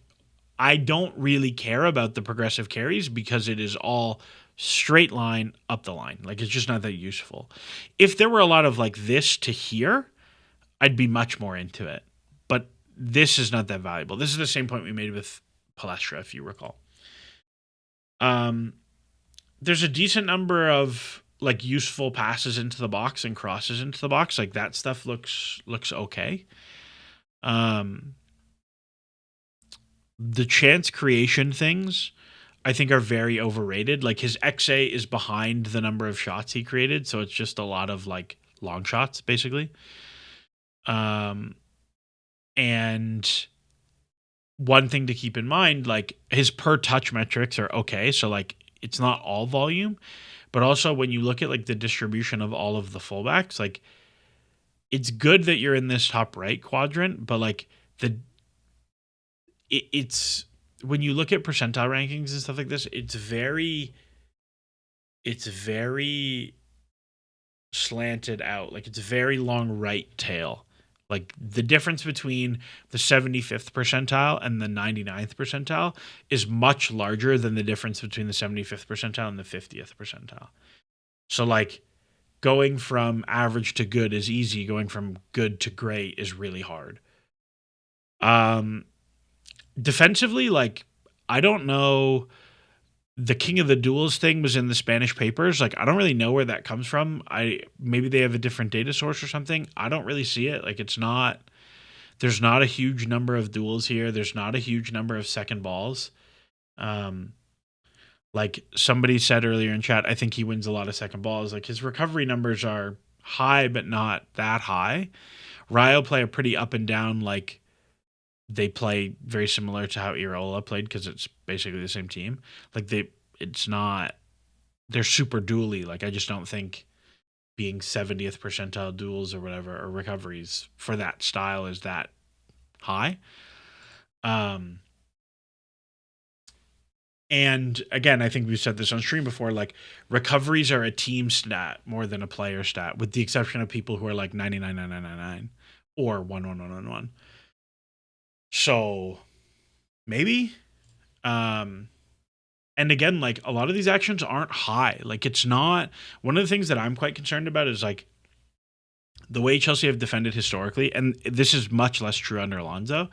I don't really care about the progressive carries because it is all straight line up the line. Like it's just not that useful. If there were a lot of like this to here, I'd be much more into it. But this is not that valuable. This is the same point we made with Palestra, if you recall. There's a decent number of like useful passes into the box and crosses into the box. Like that stuff looks okay. The chance creation things I think are very overrated. Like his XA is behind the number of shots he created, so it's just a lot of like long shots basically. And one thing to keep in mind, like his per touch metrics are okay, so like it's not all volume, but also when you look at like the distribution of all of the fullbacks, like it's good that you're in this top right quadrant, but like it's when you look at percentile rankings and stuff like this, it's very slanted out. Like it's a very long right tail. Like the difference between the 75th percentile and the 99th percentile is much larger than the difference between the 75th percentile and the 50th percentile. So like going from average to good is easy. Going from good to great is really hard. Defensively, like I don't know. The King of the Duels thing was in the Spanish papers. Like, I don't really know where that comes from. Maybe they have a different data source or something. I don't really see it. Like, there's not a huge number of duels here. There's not a huge number of second balls. Like somebody said earlier in chat, I think he wins a lot of second balls. Like his recovery numbers are high, but not that high. Rayo play a pretty up and down, like they play very similar to how Iraola played because it's basically the same team. Like they're super dually. Like I just don't think being 70th percentile duels or whatever or recoveries for that style is that high. And again, I think we've said this on stream before, like recoveries are a team stat more than a player stat, with the exception of people who are like 99.9999 or 11111. So maybe. And again, like a lot of these actions aren't high. Like it's not one of the things that I'm quite concerned about is like the way Chelsea have defended historically, and this is much less true under Alonso,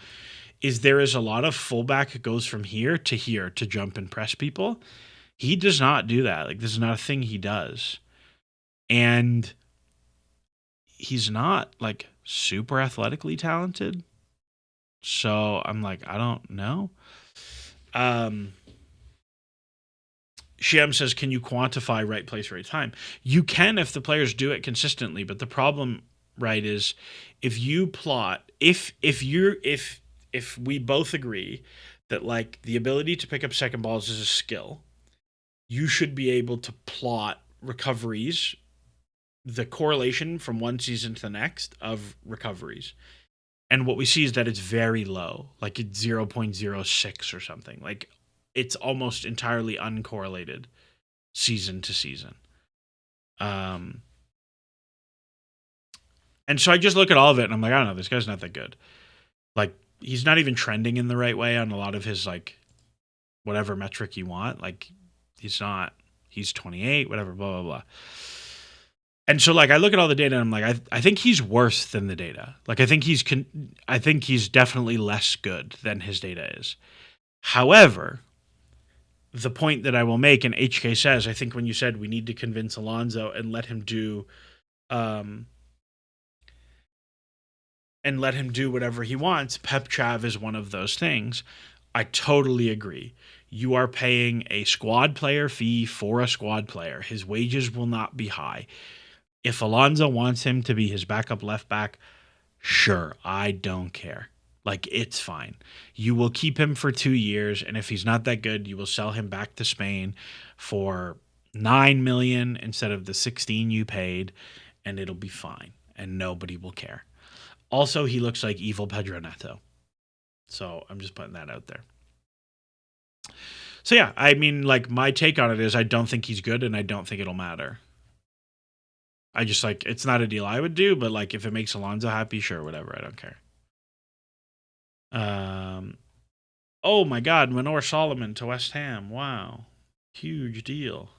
is there is a lot of fullback goes from here to jump and press people. He does not do that. Like, this is not a thing he does. And he's not like super athletically talented. So I'm like, I don't know. Shem says, can you quantify right place, right time? You can if the players do it consistently, but the problem, right, is if you plot, if we both agree that like the ability to pick up second balls is a skill, you should be able to plot recoveries, the correlation from one season to the next of recoveries. And what we see is that it's very low, like it's 0.06 or something. Like it's almost entirely uncorrelated season to season. And so I just look at all of it and I'm like, I don't know, this guy's not that good. Like, he's not even trending in the right way on a lot of his, like, whatever metric you want. Like, he's 28, whatever, blah, blah, blah. And so, like, I look at all the data and I'm like, I think he's worse than the data. Like, I think he's definitely less good than his data is. However, the point that I will make, and HK says, I think when you said we need to convince Alonso and let him do whatever he wants, Pep Chav is one of those things. I totally agree. You are paying a squad player fee for a squad player. His wages will not be high. If Alonso wants him to be his backup left back, sure, I don't care. Like, it's fine. You will keep him for 2 years, and if he's not that good, you will sell him back to Spain for 9 million instead of the 16 you paid, and it'll be fine, and nobody will care. Also, he looks like evil Pedro Neto. So I'm just putting that out there. So yeah, I mean, like, my take on it is I don't think he's good, and I don't think it'll matter. I just, like, it's not a deal I would do, but like if it makes Alonso happy, sure, whatever, I don't care. Oh my God, Manor Solomon to West Ham. Wow. Huge deal.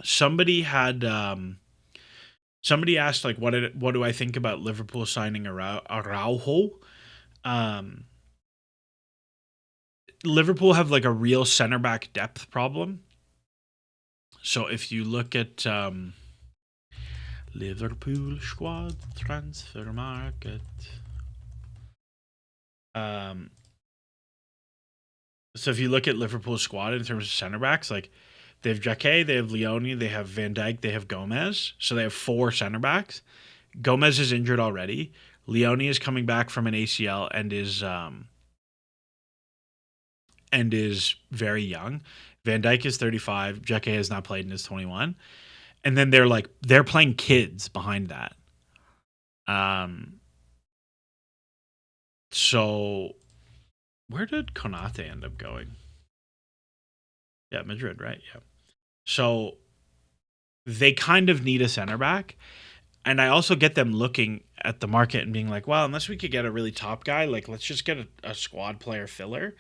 Somebody asked, like, what do I think about Liverpool signing Araujo? Liverpool have like a real center back depth problem. So if you look at Liverpool squad transfer market, so if you look at Liverpool's squad in terms of center backs, like they have Jacquet, they have Leone, they have Van Dijk, they have Gomez. So they have 4 center backs. Gomez is injured already. Leone is coming back from an ACL and is very young. Van Dijk is 35. Jacquet has not played and is 21. And then they're playing kids behind that. So where did Konate end up going? Yeah, Madrid, right? Yeah. So they kind of need a center back. And I also get them looking at the market and being like, well, unless we could get a really top guy, like, let's just get a squad player filler.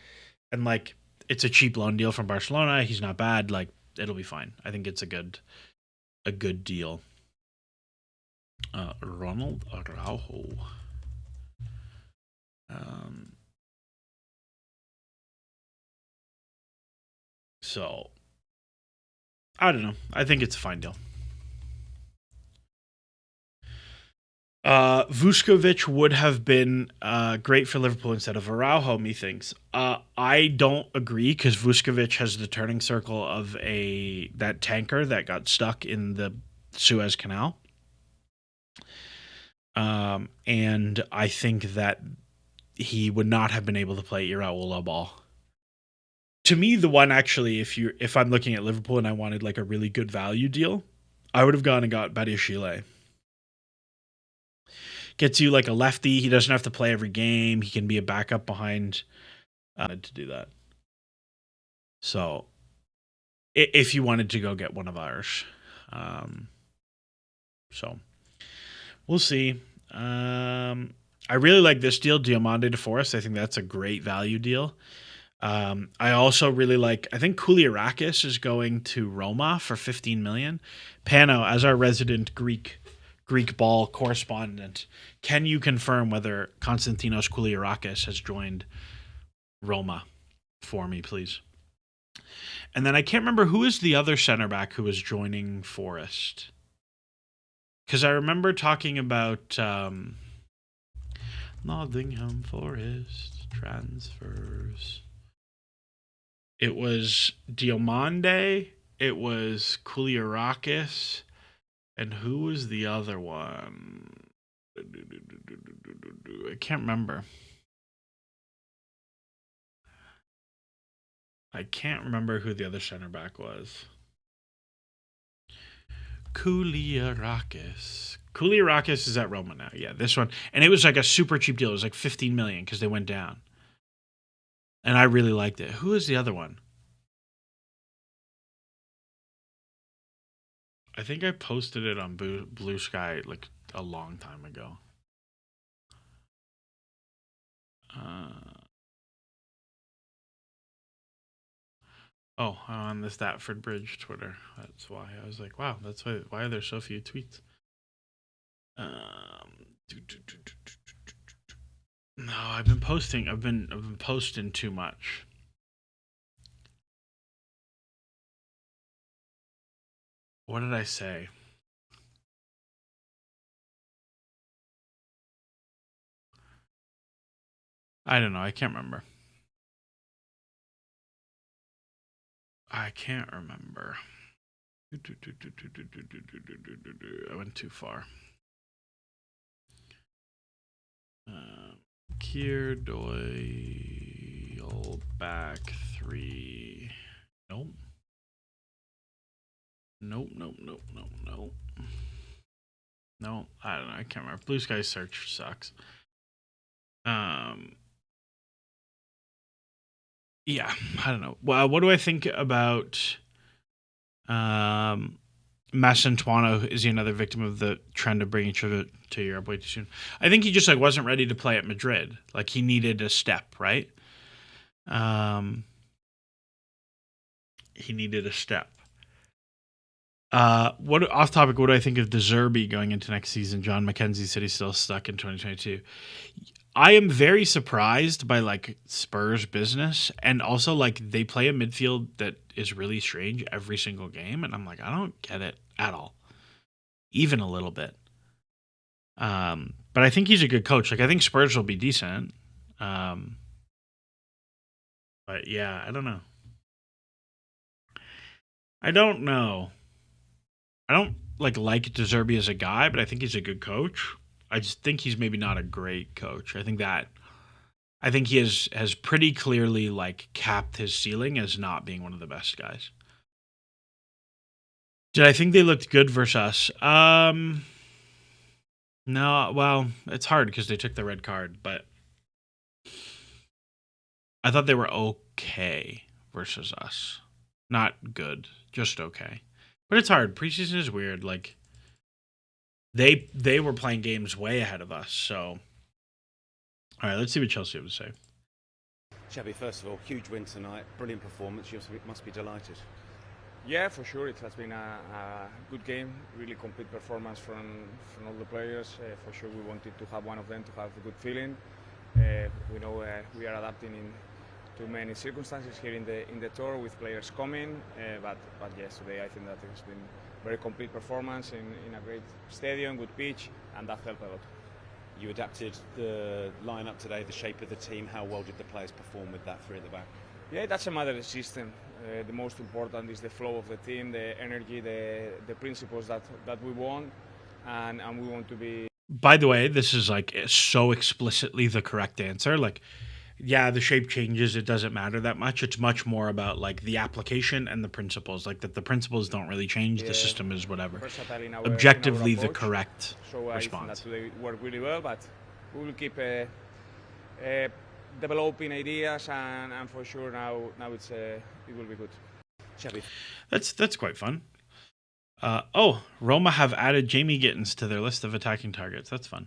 And like, it's a cheap loan deal from Barcelona. He's not bad. Like, it'll be fine. I think it's a good deal. Ronald Araujo. So I don't know. I think it's a fine deal. Vuskovic would have been great for Liverpool instead of Araujo, methinks. I don't agree because Vuskovic has the turning circle of that tanker that got stuck in the Suez Canal. And I think that he would not have been able to play Iraola ball. To me, the one actually, if I'm looking at Liverpool and I wanted like a really good value deal, I would have gone and got Badiashile. Gets you like a lefty. He doesn't have to play every game. He can be a backup behind to do that. So if you wanted to go get one of ours. So we'll see. I really like this deal, Diamande de Forest. I think that's a great value deal. I also really like. I think Kouliarakis is going to Roma for 15 million. Pano, as our resident Greek ball correspondent, can you confirm whether Konstantinos Kouliarakis has joined Roma for me, please? And then I can't remember who is the other center back who is joining Forest, because I remember talking about Nottingham Forest transfers. It was Diomande, it was Kouliarakis, and who was the other one? I can't remember. I can't remember who the other center back was. Kouliarakis. Kouliarakis is at Roma now. Yeah, this one. And it was like a super cheap deal. It was like 15 million because they went down. And I really liked it. Who is the other one? I think I posted it on Blue Sky like a long time ago. On the Statford Bridge Twitter. That's why I was like, wow, that's why are there so few tweets? No, I've been posting. I've been posting too much. What did I say? I don't know. I can't remember. I can't remember. I went too far. Kier Doyle back 3. Nope. Nope. No, I don't know. I can't remember. Blue Sky search sucks. Yeah, I don't know. Well, what do I think about Masantuano? Is he another victim of the trend of bringing children to Europe way too soon? I think he just like wasn't ready to play at Madrid. Like he needed a step, right? He needed a step. What off topic? What do I think of De Zerbi going into next season? John McKenzie said he's still stuck in 2022. I am very surprised by like Spurs business, and also like they play a midfield that is really strange every single game, and I'm like, I don't get it at all, even a little bit. But I think he's a good coach. Like I think Spurs will be decent. But yeah, I don't know. I don't know. I don't like De Zerbi as a guy, but I think he's a good coach. I just think he's maybe not a great coach. I think he has pretty clearly like capped his ceiling as not being one of the best guys. Did I think they looked good versus us? No, well, it's hard because they took the red card, but I thought they were okay versus us. Not good, just okay. But it's hard. Preseason is weird. Like they were playing games way ahead of us. So, all right, let's see what Chelsea have to say. Xabi, first of all, huge win tonight, brilliant performance. You must be delighted. Yeah, for sure. It has been a good game, really complete performance from all the players. For sure, we wanted to have one of them to have a good feeling. We know we are adapting in too many circumstances here in the tour with players coming, but yes, today I think that it's been very complete performance in a great stadium, good pitch, and that helped a lot. You adapted the lineup today, the shape of the team. How well did the players perform with that three at the back? Yeah, that's a matter of system. The most important is the flow of the team, the energy, the principles that we want, and we want to be. By the way, this is like so explicitly the correct answer. Like, yeah, the shape changes. It doesn't matter that much. It's much more about like the application and the principles. Like that the principles don't really change. The system is whatever. Objectively, the correct response. So I think that today worked really well, but we will keep developing ideas, and for sure now it will be good. Xabi. That's quite fun. Roma have added Jamie Gittins to their list of attacking targets. That's fun.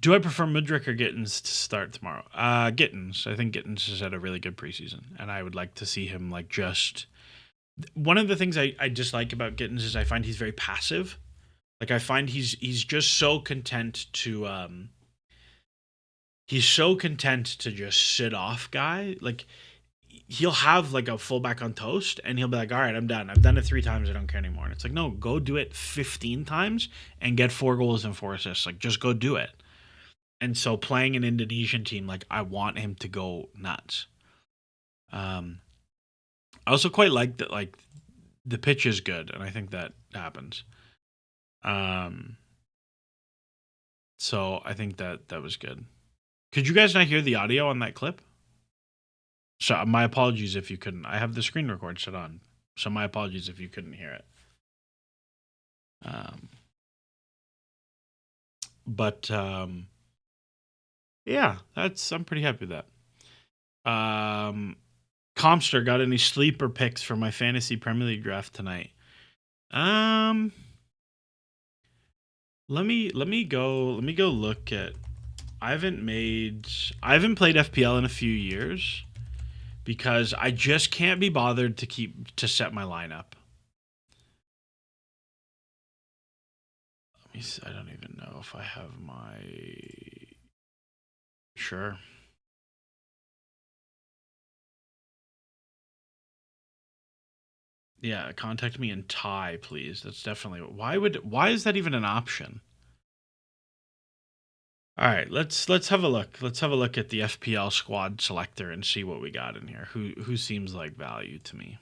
Do I prefer Mudryk or Gittins to start tomorrow? Gittins. I think Gittins has had a really good preseason, and I would like to see him like just. One of the things I dislike about Gittins is I find he's very passive. Like I find he's just so content to he's so content to just sit off guy. Like he'll have like a fullback on toast and he'll be like, all right, I'm done. I've done it 3 times. I don't care anymore. And it's like, no, go do it 15 times and get 4 goals and 4 assists. Like just go do it. And so playing an Indonesian team, like I want him to go nuts. I also quite like that, like the pitch is good. And I think that happens. So I think that was good. Could you guys not hear the audio on that clip? So my apologies if you couldn't. I have the screen record set on. So my apologies if you couldn't hear it. Yeah, I'm pretty happy with that. Comster, got any sleeper picks for my fantasy Premier League draft tonight? Let me go look at. I haven't played FPL in a few years because I just can't be bothered to set my lineup. Let me see, I don't even know if I have my. Sure. Yeah, contact me in Thai, please. That's definitely why is that even an option? All right, let's have a look. Let's have a look at the FPL squad selector and see what we got in here. Who seems like value to me?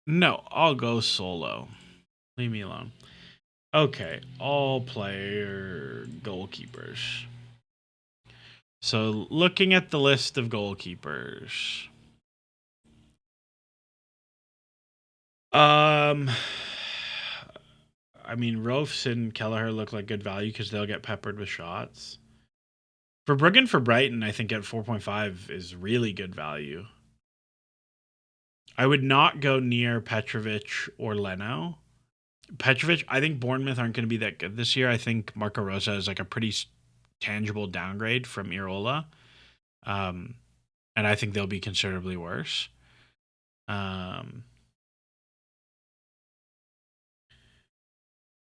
No, I'll go solo. Leave me alone. Okay, all player goalkeepers. So looking at the list of goalkeepers. I mean, Rofs and Kelleher look like good value because they'll get peppered with shots. For Bruggen for Brighton, I think at 4.5 is really good value. I would not go near Petrovic or Leno. Petrovic, I think Bournemouth aren't going to be that good this year. I think Marco Rosa is like a pretty tangible downgrade from Iraola. And I think they'll be considerably worse.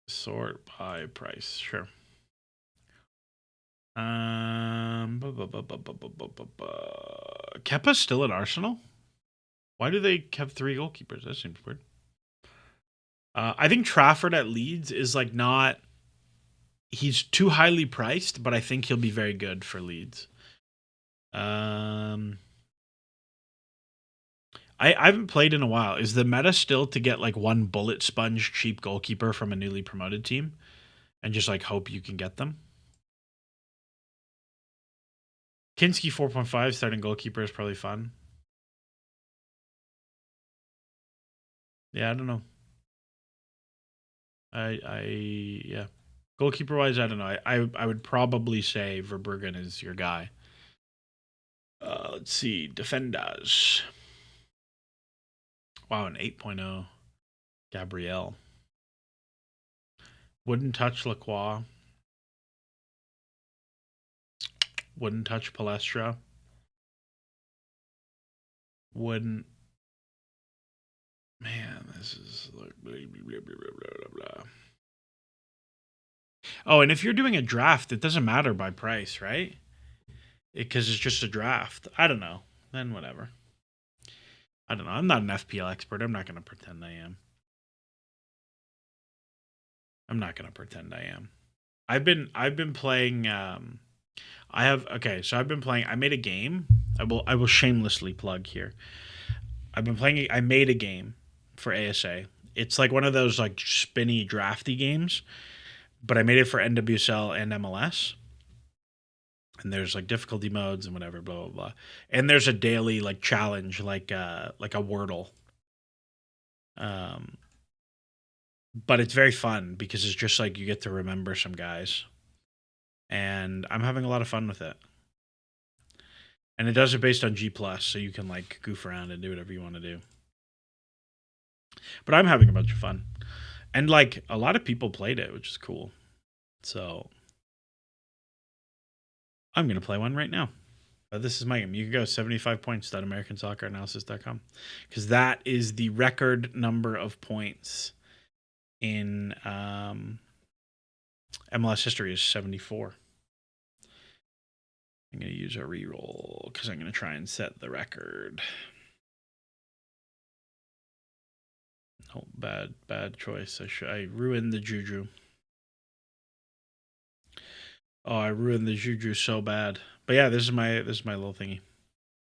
Sort by price, sure. Kepa's still at Arsenal? Why do they have 3 goalkeepers? That seems weird. I think Trafford at Leeds is like not. He's too highly priced, but I think he'll be very good for Leeds. I haven't played in a while. Is the meta still to get like one bullet sponge cheap goalkeeper from a newly promoted team and just like hope you can get them? Kinski 4.5 starting goalkeeper is probably fun. Yeah, I don't know. Yeah. Goalkeeper wise, I don't know. I would probably say Verbruggen is your guy. Let's see. Defenders. Wow, an 8.0. Gabrielle. Wouldn't touch Lacroix. Wouldn't touch Palestra. Wouldn't. Man, this is like blah, blah, blah, blah, blah. Oh, and if you're doing a draft, it doesn't matter by price, right? Because it's just a draft. I don't know. Then whatever. I don't know. I'm not an FPL expert. I'm not going to pretend I am. I've been playing. So I've been playing. I made a game. I will shamelessly plug here. I've been playing. I made a game for ASA. It's like one of those like spinny drafty games, but I made it for NWSL and MLS. And there's like difficulty modes and whatever, blah blah blah. And there's a daily like challenge, like a Wordle. But it's very fun because it's just like you get to remember some guys, and I'm having a lot of fun with it. And it does it based on G+, so you can like goof around and do whatever you want to do. But I'm having a bunch of fun. And like a lot of people played it, which is cool. So I'm going to play one right now. This is my game. You can go 75 points.americansocceranalysis.com because that is the record number of points in MLS history is 74. I'm going to use a reroll because I'm going to try and set the record. Oh, bad choice. I ruined the juju. Oh, I ruined the juju so bad. But yeah, this is my little thingy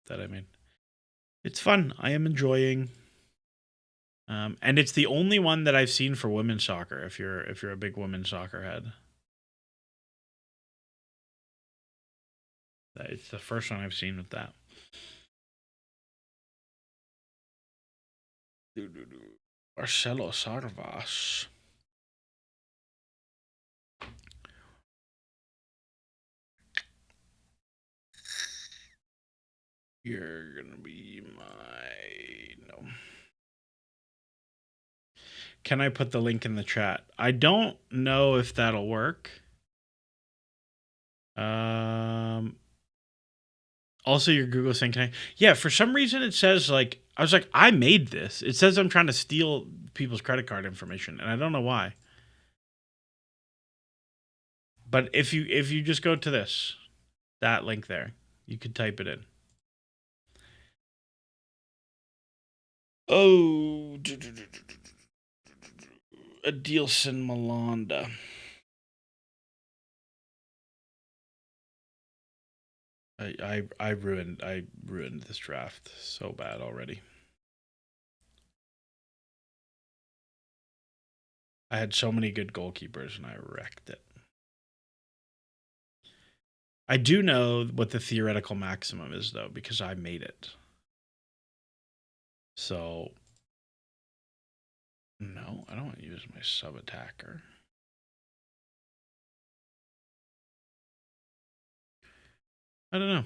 that I made. It's fun. I am enjoying. And it's the only one that I've seen for women's soccer. If you're a big women's soccer head, it's the first one I've seen with that. Marcelo Sarvas. You're gonna be no. Can I put the link in the chat? I don't know if that'll work. Also, your Google saying, "Can I?" Yeah, for some reason it says like I was like, I made this. It says I'm trying to steal people's credit card information, and I don't know why. But if you just go to that link there, you could type it in. Oh, Adilson Malanda. I ruined this draft so bad already. I had so many good goalkeepers and I wrecked it. I do know what the theoretical maximum is though, because I made it. So no, I don't want to use my sub attacker. I don't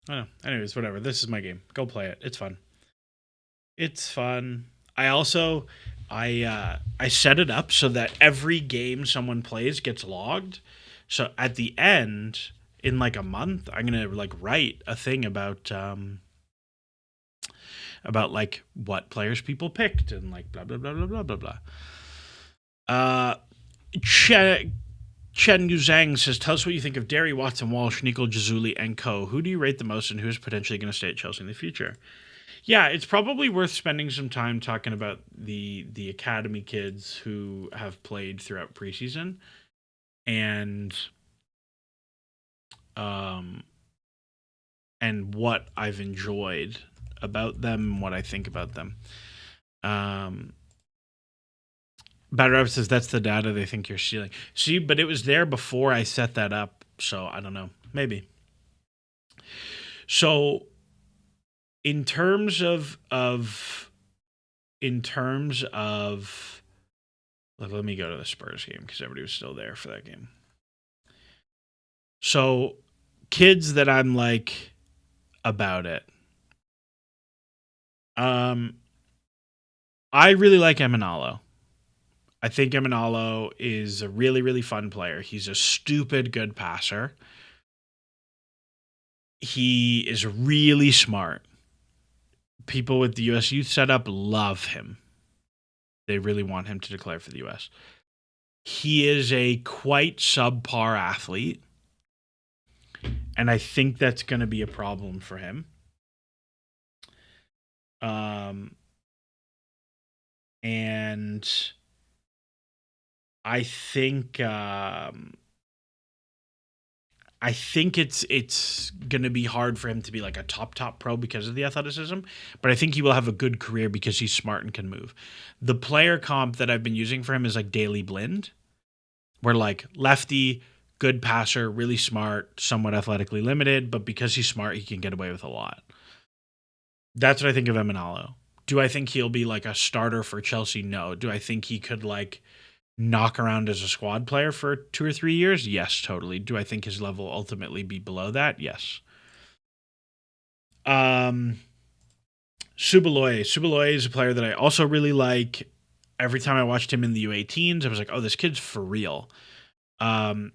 know. Anyways, whatever. This is my game. Go play it. It's fun. It's fun. I also I set it up so that every game someone plays gets logged. So at the end, in like a month, I'm gonna like write a thing about like what players people picked and like blah blah blah blah blah blah blah. Chen Yuzhang says, tell us what you think of Derry, Watson, Walsh, Nico Jazuli, and co. Who do you rate the most and who's potentially going to stay at Chelsea in the future? Yeah, it's probably worth spending some time talking about the academy kids who have played throughout preseason and what I've enjoyed about them, what I think about them. Batter Up says that's the data they think you're stealing. See, but it was there before I set that up, so I don't know. Maybe. So, in terms of, let me go to the Spurs game because everybody was still there for that game. So, kids that I'm like about it. I really like Emanalo. I think Emanalo is a really, really fun player. He's a stupid good passer. He is really smart. People with the U.S. youth setup love him. They really want him to declare for the U.S. He is a quite subpar athlete, and I think that's going to be a problem for him. And I think it's going to be hard for him to be like a top pro because of the athleticism, but I think he will have a good career because he's smart and can move. The player comp that I've been using for him is like Daley Blind, where like lefty, good passer, really smart, somewhat athletically limited, but because he's smart, he can get away with a lot. That's what I think of Emanalo. Do I think he'll be like a starter for Chelsea? No. Do I think he could like knock around as a squad player for 2 or 3 years? Yes, totally. Do I think his level will ultimately be below that? Yes. Um, Subaloy. Subaloy is a player that I also really like. Every time I watched him in the U18s, I was like, oh, this kid's for real. Um,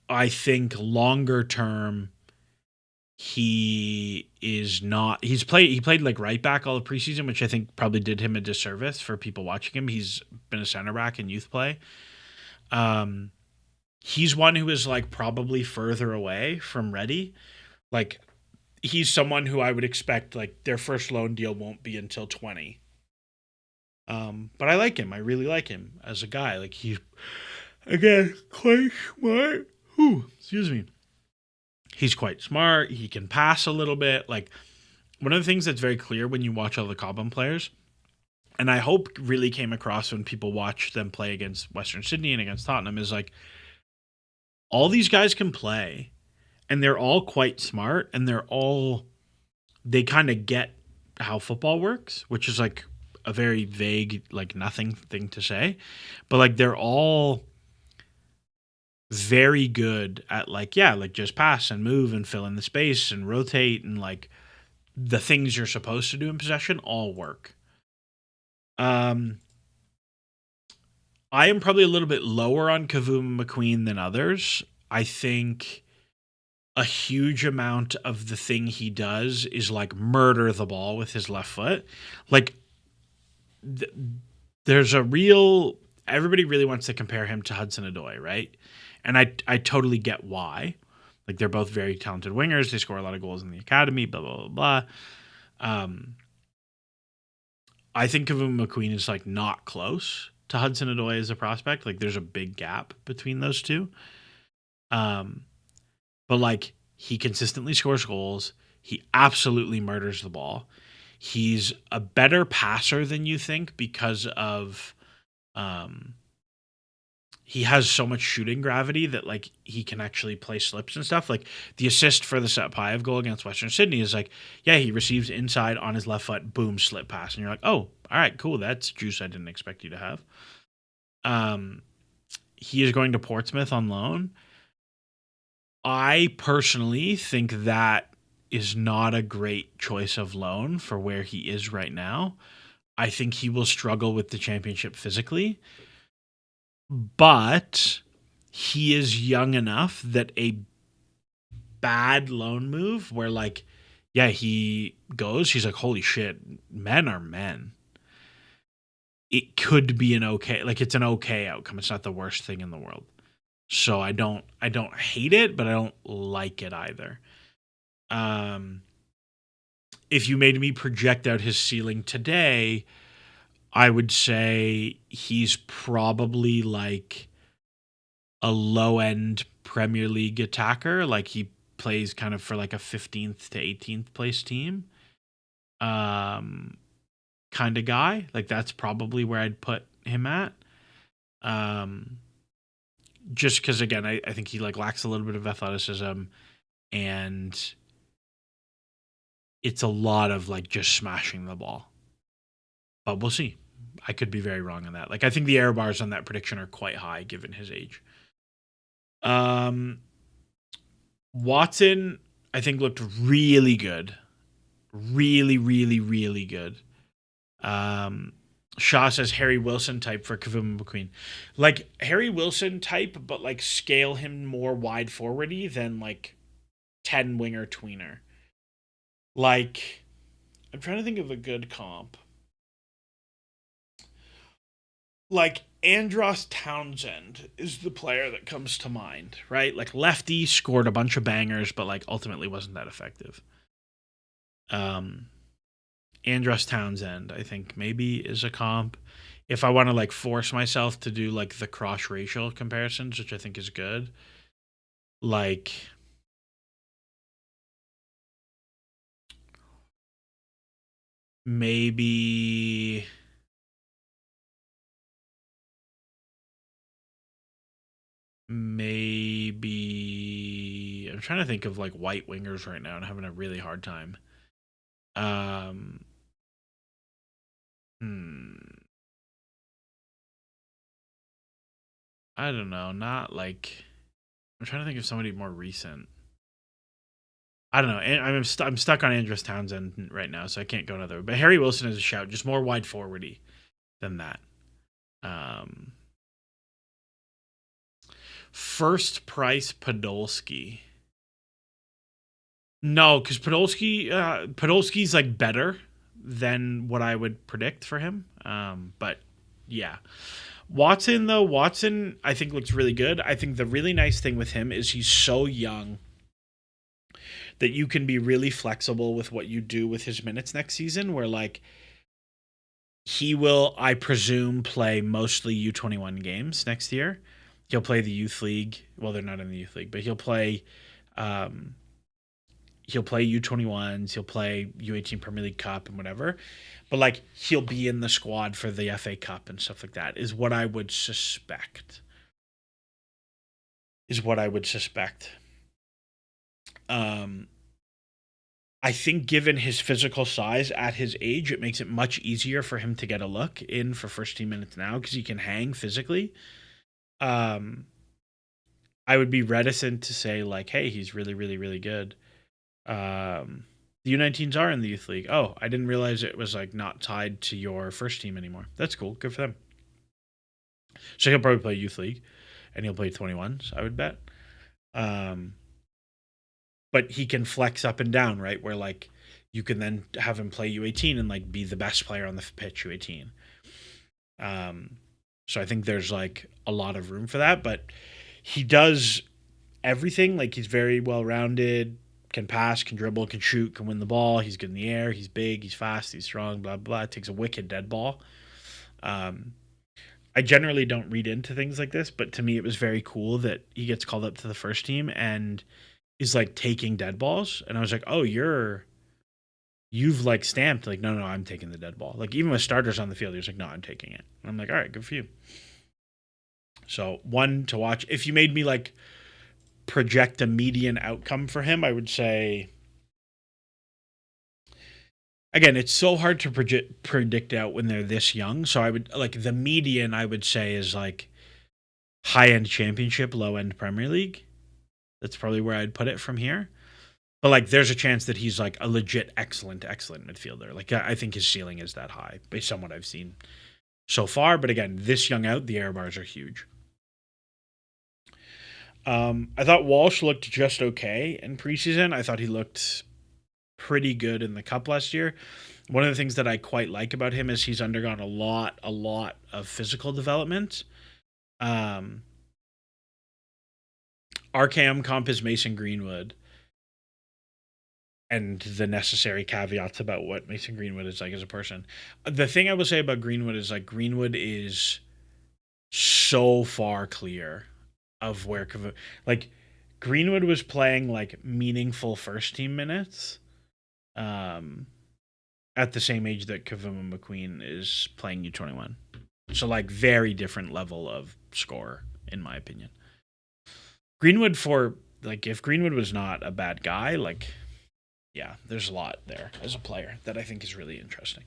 I think longer term, he is not. He played like right back all the preseason, which I think probably did him a disservice for people watching him. He's been a center back in youth play. Um, he's one who is like probably further away from ready. Like he's someone who I would expect like their first loan deal won't be until 20. But I like him. I really like him as a guy. Like he's again quite smart. Ooh, excuse me. He's quite smart. He can pass a little bit. Like one of the things that's very clear when you watch all the Cobham players, and I hope really came across when people watch them play against Western Sydney and against Tottenham, is like all these guys can play, and they're all quite smart, and they kind of get how football works, which is like a very vague, like nothing thing to say, but like they're all very good at like yeah, like just pass and move and fill in the space and rotate and like the things you're supposed to do in possession all work. Um, I am probably a little bit lower on Kavuma McQueen than others. I think a huge amount of the thing he does is like murder the ball with his left foot. Like th- there's a real everybody really wants to compare him to Hudson Odoi, right? And I totally get why. Like they're both very talented wingers. They score a lot of goals in the academy. Blah blah blah blah. Um, I think Kavuma McQueen is like not close to Hudson Odoi as a prospect. Like there's a big gap between those two. Um, but like he consistently scores goals. He absolutely murders the ball. He's a better passer than you think because of um he has so much shooting gravity that like he can actually play slips and stuff. Like the assist for the Satpayev goal against Western Sydney is like, yeah, he receives inside on his left foot, boom, slip pass, and you're like, oh, all right, cool, that's juice I didn't expect you to have. Um, he is going to Portsmouth on loan. I personally think that is not a great choice of loan for where he is right now. I think he will struggle with the championship physically, but he is young enough that a bad loan move where like yeah he goes he's like holy shit men are men, it could be an okay, like it's an okay outcome, it's not the worst thing in the world. So I don't hate it, but I don't like it either. um if you made me project out his ceiling today, I would say he's probably like a low end Premier League attacker. Like he plays kind of for like a 15th to 18th place team. Um, kind of guy. Like that's probably where I'd put him at. Um, just because again, I think he like lacks a little bit of athleticism, and it's a lot of like just smashing the ball. But we'll see. I could be very wrong on that. Like I think the error bars on that prediction are quite high given his age. Um, Watson, I think, looked really good. Really, really, really good. Um, Shaw says Harry Wilson type for Kavuma McQueen. Like Harry Wilson type, but like scale him more wide forwardy than like 10 winger tweener. Like, I'm trying to think of a good comp. Like Andros Townsend is the player that comes to mind, right? Like lefty, scored a bunch of bangers, but like ultimately wasn't that effective. Um, Andros Townsend, I think maybe is a comp. If I want to like force myself to do like the cross racial comparisons, which I think is good, like maybe I'm trying to think of like white wingers right now and having a really hard time. Um hmm, I don't know, not like I'm trying to think of somebody more recent. I don't know. I'm stuck on Andros Townsend right now, so I can't go another. But Harry Wilson is a shout, just more wide forwardy than that. First price Podolski. No, because Podolski's like better than what I would predict for him. But yeah. Watson I think looks really good. I think the really nice thing with him is he's so young that you can be really flexible with what you do with his minutes next season, where like he will, I presume, play mostly U21 games next year. He'll play the youth league. Well, they're not in the youth league, but he'll play U21s, he'll play U18 Premier League Cup and whatever. But like he'll be in the squad for the FA Cup and stuff like that is what I would suspect. I think given his physical size at his age, it makes it much easier for him to get a look in for first team minutes now because he can hang physically. I would be reticent to say like, hey, he's really, really, really good. The U19s are in the youth league. Oh, I didn't realize it was like not tied to your first team anymore. That's cool. Good for them. So he'll probably play youth league and he'll play 21s, I would bet. But he can flex up and down, right? Where like you can then have him play U18 and like be the best player on the pitch U18. So I think there's like a lot of room for that, but he does everything. Like he's very well-rounded, can pass, can dribble, can shoot, can win the ball. He's good in the air. He's big, he's fast, he's strong, blah, blah. Takes a wicked dead ball. I generally don't read into things like this, but to me it was very cool that he gets called up to the first team and is like taking dead balls. And I was like, oh, you've like stamped like, no, I'm taking the dead ball. Like even with starters on the field, he was like, no, I'm taking it. And I'm like, all right, good for you. So one to watch. If you made me like project a median outcome for him, I would say, again, it's so hard to predict out when they're this young. So I would like the median I would say is like high-end championship, low-end Premier League. That's probably where I'd put it from here. But like there's a chance that he's like a legit excellent midfielder. Like I think his ceiling is that high based on what I've seen so far. But again, this young out, the error bars are huge. I thought Walsh looked just okay in preseason. I thought he looked pretty good in the cup last year. One of the things that I quite like about him is he's undergone a lot of physical development. RKM comp is Mason Greenwood, and the necessary caveats about what Mason Greenwood is like as a person. The thing I will say about Greenwood is like Greenwood is so far clear of where like Greenwood was playing like meaningful first team minutes at the same age that Kavuma McQueen is playing U21. So like very different level of score in my opinion. Greenwood for like if Greenwood was not a bad guy, like yeah, there's a lot there as a player that I think is really interesting.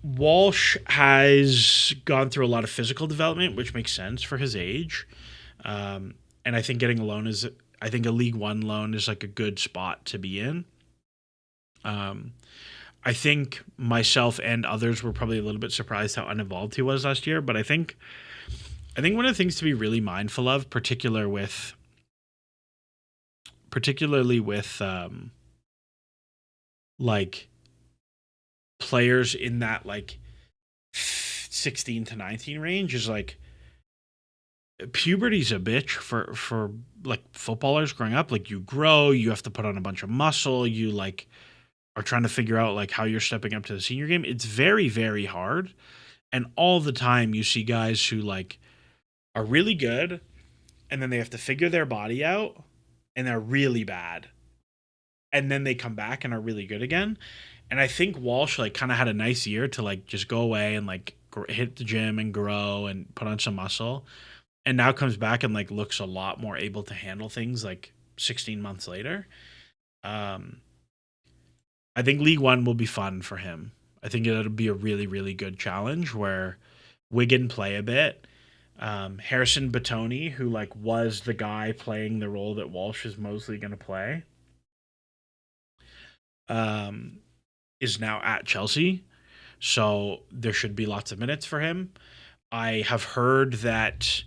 Walsh has gone through a lot of physical development, which makes sense for his age. And I think getting a loan I think a League One loan is like a good spot to be in. I think myself and others were probably a little bit surprised how uninvolved he was last year, but I think one of the things to be really mindful of, particularly with like players in that like 16 to 19 range is like puberty's a bitch for like footballers growing up. Like you grow, you have to put on a bunch of muscle, you like are trying to figure out like how you're stepping up to the senior game. It's very, very hard. And all the time you see guys who like are really good and then they have to figure their body out and they're really bad. And then they come back and are really good again. And I think Walsh like kind of had a nice year to like just go away and like hit the gym and grow and put on some muscle. And now comes back and like looks a lot more able to handle things like 16 months later. I think League One will be fun for him. I think it'll be a really, really good challenge where Wigan play a bit. Harrison Batoni, who like was the guy playing the role that Walsh is mostly going to play, is now at Chelsea. So there should be lots of minutes for him. I have heard that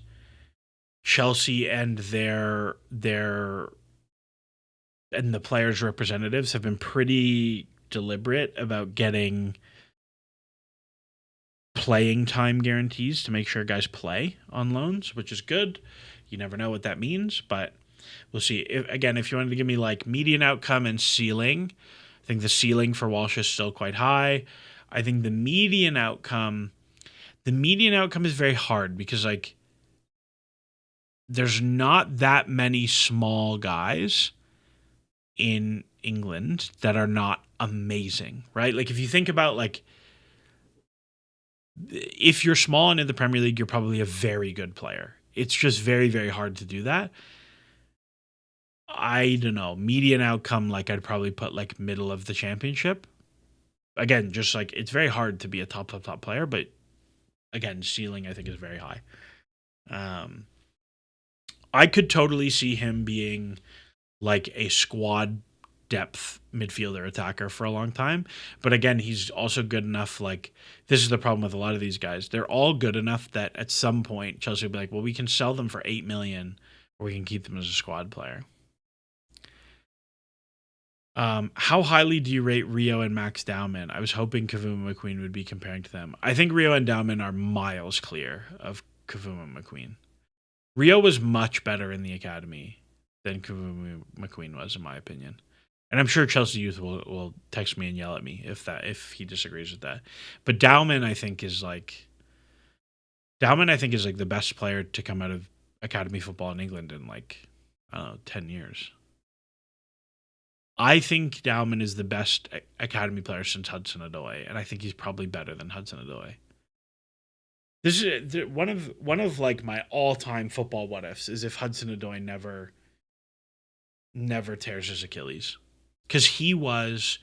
Chelsea and the players' representatives have been pretty deliberate about getting playing time guarantees to make sure guys play on loans, which is good. You never know what that means, but we'll see. If you wanted to give me like median outcome and ceiling, I think the ceiling for Walsh is still quite high. I think the median outcome is very hard because like there's not that many small guys in England that are not amazing, right? Like if you think about like if you're small and in the Premier League, you're probably a very good player. It's just very, very hard to do that. I don't know. Median outcome, like I'd probably put like middle of the championship. Again, just like it's very hard to be a top player, but again, ceiling I think is very high. I could totally see him being like a squad depth midfielder attacker for a long time. But again, he's also good enough. Like this is the problem with a lot of these guys. They're all good enough that at some point Chelsea will be like, well, we can sell them for 8 million or we can keep them as a squad player. How highly do you rate Rio and Max Dowman? I was hoping Kavuma McQueen would be comparing to them. I think Rio and Dowman are miles clear of Kavuma McQueen. Rio was much better in the academy than Kavuma McQueen was, in my opinion. And I'm sure Chelsea Youth will text me and yell at me if he disagrees with that. But Dowman, I think, is like the best player to come out of academy football in England in like, I don't know, 10 years. I think Dowman is the best academy player since Hudson Odoi, and I think he's probably better than Hudson Odoi. This is one of like my all-time football what ifs is if Hudson Odoi never tears his Achilles. Because he was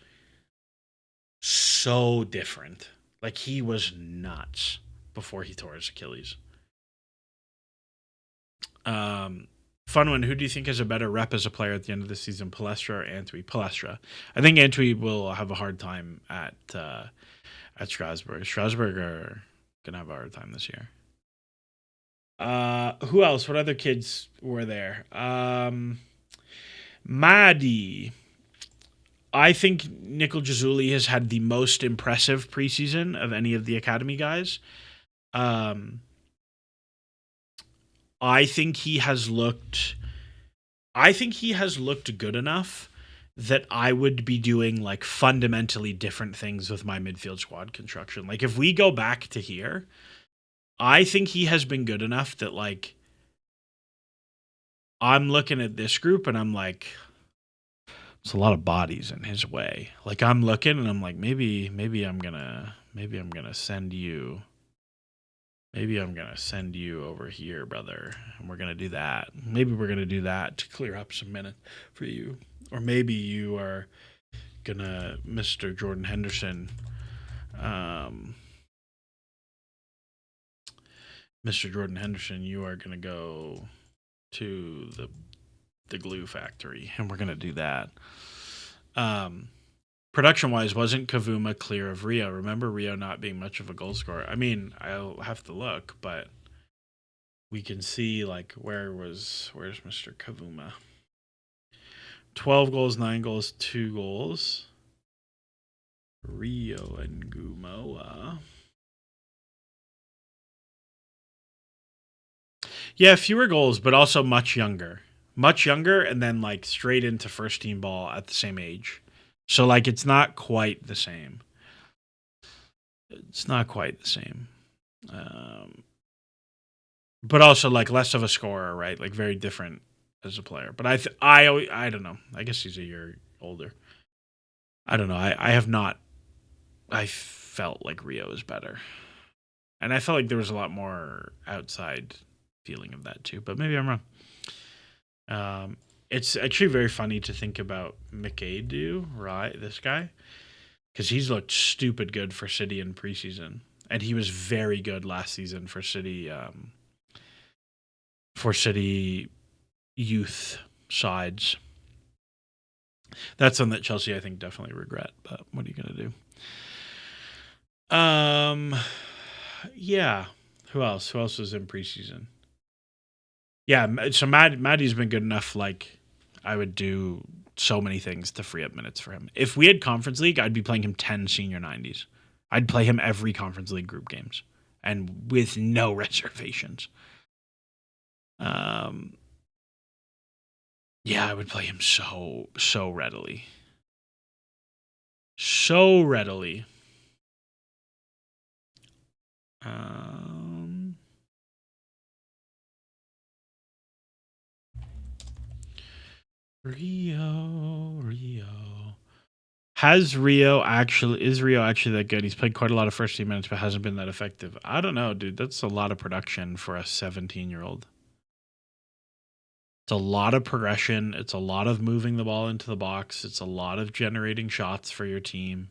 so different. Like, he was nuts before he tore his Achilles. Fun one. Who do you think has a better rep as a player at the end of the season, Palestra or Antwi? Palestra. I think Antwi will have a hard time at Strasbourg. Strasbourg are going to have a hard time this year. Who else? What other kids were there? Madi. I think Nicol Jazuli has had the most impressive preseason of any of the academy guys. I think he has looked good enough that I would be doing like fundamentally different things with my midfield squad construction. Like if we go back to here, I think he has been good enough that like I'm looking at this group and I'm like, there's a lot of bodies in his way. Like I'm looking and I'm like, maybe I'm gonna send you. Maybe I'm going to send you over here, brother, and we're going to do that. Maybe we're going to do that to clear up some minutes for you. Or maybe you are going to, Mr. Jordan Henderson, Mr. Jordan Henderson, you are going to go to the glue factory, and we're going to do that. Production-wise, wasn't Kavuma clear of Rio? Remember Rio not being much of a goal scorer? I mean, I'll have to look, but we can see, like, where's Mr. Kavuma? 12 goals, 9 goals, 2 goals. Rio and Gumoa. Yeah, fewer goals, but also much younger. Much younger, and then, like, straight into first-team ball at the same age. So, like, it's not quite the same. But also, like, less of a scorer, right? Like, very different as a player. But I don't know. I guess he's a year older. I don't know. I felt like Rio is better. And I felt like there was a lot more outside feeling of that, too. But maybe I'm wrong. It's actually very funny to think about McAdoo, right? This guy, because he's looked stupid good for City in preseason, and he was very good last season for City for City youth sides. That's something that Chelsea, I think, definitely regret. But what are you going to do? Yeah. Who else? Who else was in preseason? Yeah, so Maddie's been good enough. Like, I would do so many things to free up minutes for him. If we had Conference League, I'd be playing him 10 senior 90s. I'd play him every Conference League group games, and with no reservations. Yeah, I would play him so readily. So readily. Rio. Is Rio actually that good? He's played quite a lot of first team minutes, but hasn't been that effective. I don't know, dude. That's a lot of production for a 17-year-old. It's a lot of progression. It's a lot of moving the ball into the box. It's a lot of generating shots for your team.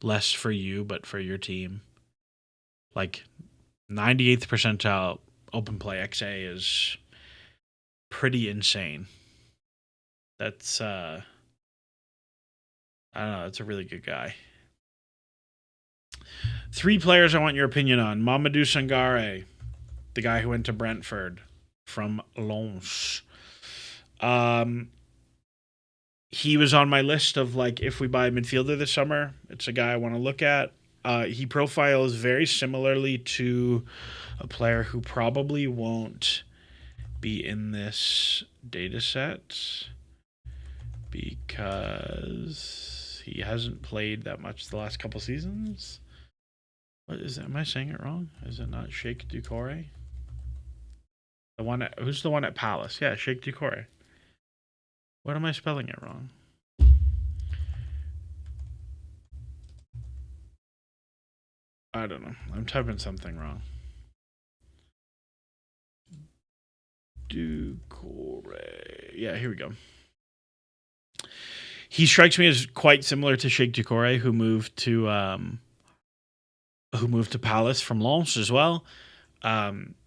Less for you, but for your team. Like 98th percentile open play XA is pretty insane. That's I don't know, that's a really good guy. 3 players I want your opinion on. Mamadou Sangare, the guy who went to Brentford from Lens. He was on my list of, like, if we buy a midfielder this summer, it's a guy I want to look at. He profiles very similarly to a player who probably won't be in this data set because he hasn't played that much the last couple seasons. What is that? Am I saying it wrong? Is it not Sheikh Doucouré? Who's the one at Palace? Yeah, Sheikh Doucouré. What am I spelling it wrong? I don't know. I'm typing something wrong. Doucouré. Yeah, here we go. He strikes me as quite similar to Sheikh Doucouré, who moved to Palace from Lens as well.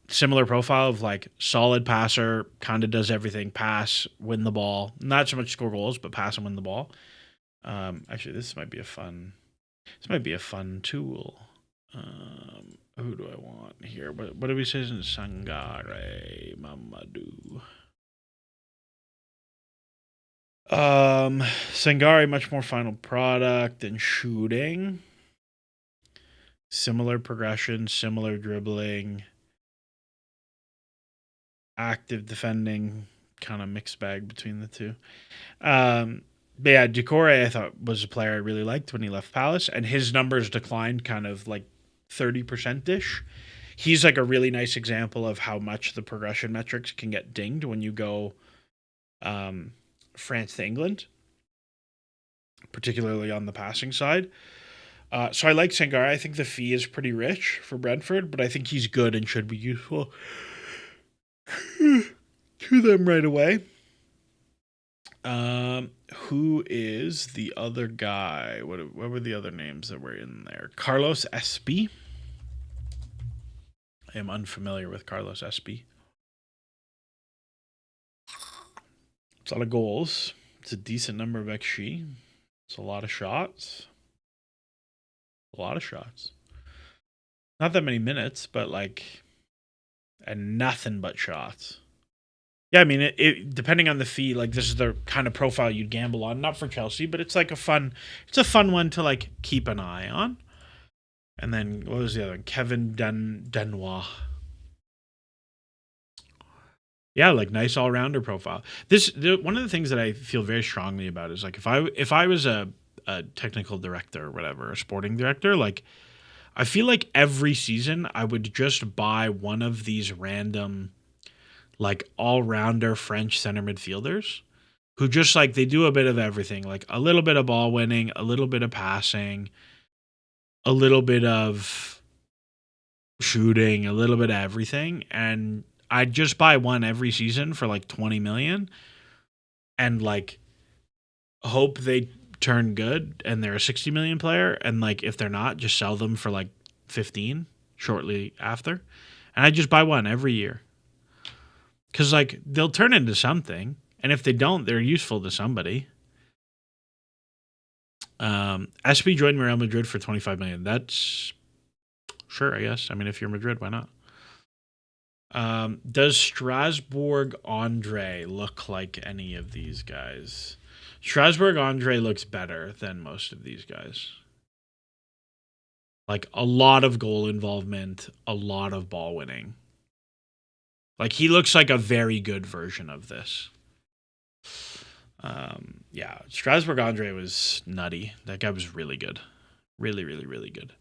Similar profile of, like, solid passer, kind of does everything: pass, win the ball. Not so much score goals, but pass and win the ball. Actually, this might be a fun tool. Who do I want here? What do we say? Sangare Mamadou. Sangare, much more final product and shooting. Similar progression, similar dribbling. Active defending, kind of mixed bag between the two. But yeah, Doucouré I thought was a player I really liked when he left Palace, and his numbers declined kind of like 30%-ish. He's like a really nice example of how much the progression metrics can get dinged when you go France to England, particularly on the passing side. So I like Sangare. I think the fee is pretty rich for Brentford, but I think he's good and should be useful to them right away. Who is the other guy? What were the other names that were in there? Carlos Espy. I am unfamiliar with Carlos Espy. It's a lot of goals. It's a decent number of XG. It's a lot of shots. Not that many minutes, but like, and nothing but shots. Yeah, I mean, it depending on the fee, like, this is the kind of profile you'd gamble on. Not for Chelsea, but it's like a fun one to, like, keep an eye on. And then what was the other one? Kevin Denois. Yeah, like, nice all rounder profile. One of the things that I feel very strongly about is, like, if I was a technical director or whatever, a sporting director, like, I feel like every season I would just buy one of these random, like, all-rounder French center midfielders who just, like, they do a bit of everything, like a little bit of ball winning, a little bit of passing, a little bit of shooting, a little bit of everything, and I'd just buy one every season for like 20 million and, like, hope they turn good and they're a 60 million player, and, like, if they're not, just sell them for like 15 shortly after, and I just buy one every year. Because, like, they'll turn into something. And if they don't, they're useful to somebody. SB joined Real Madrid for $25 million. That's sure, I guess. I mean, if you're Madrid, why not? Does Strasbourg Andre look like any of these guys? Strasbourg Andre looks better than most of these guys. Like, a lot of goal involvement, a lot of ball winning. Like, he looks like a very good version of this. Yeah, Strasbourg Andre was nutty. That guy was really good. Really, really, really good.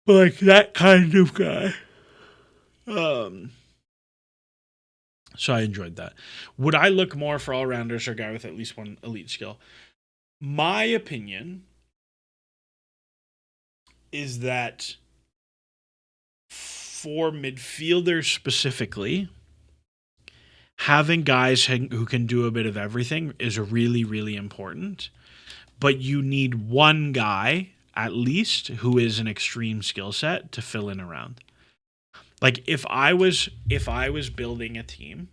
But, like, that kind of guy. So I enjoyed that. Would I look more for all-rounders or a guy with at least one elite skill? My opinion is that for midfielders specifically, having guys who can do a bit of everything is really, really important. But you need one guy, at least, who is an extreme skill set to fill in around. Like, if I was building a team,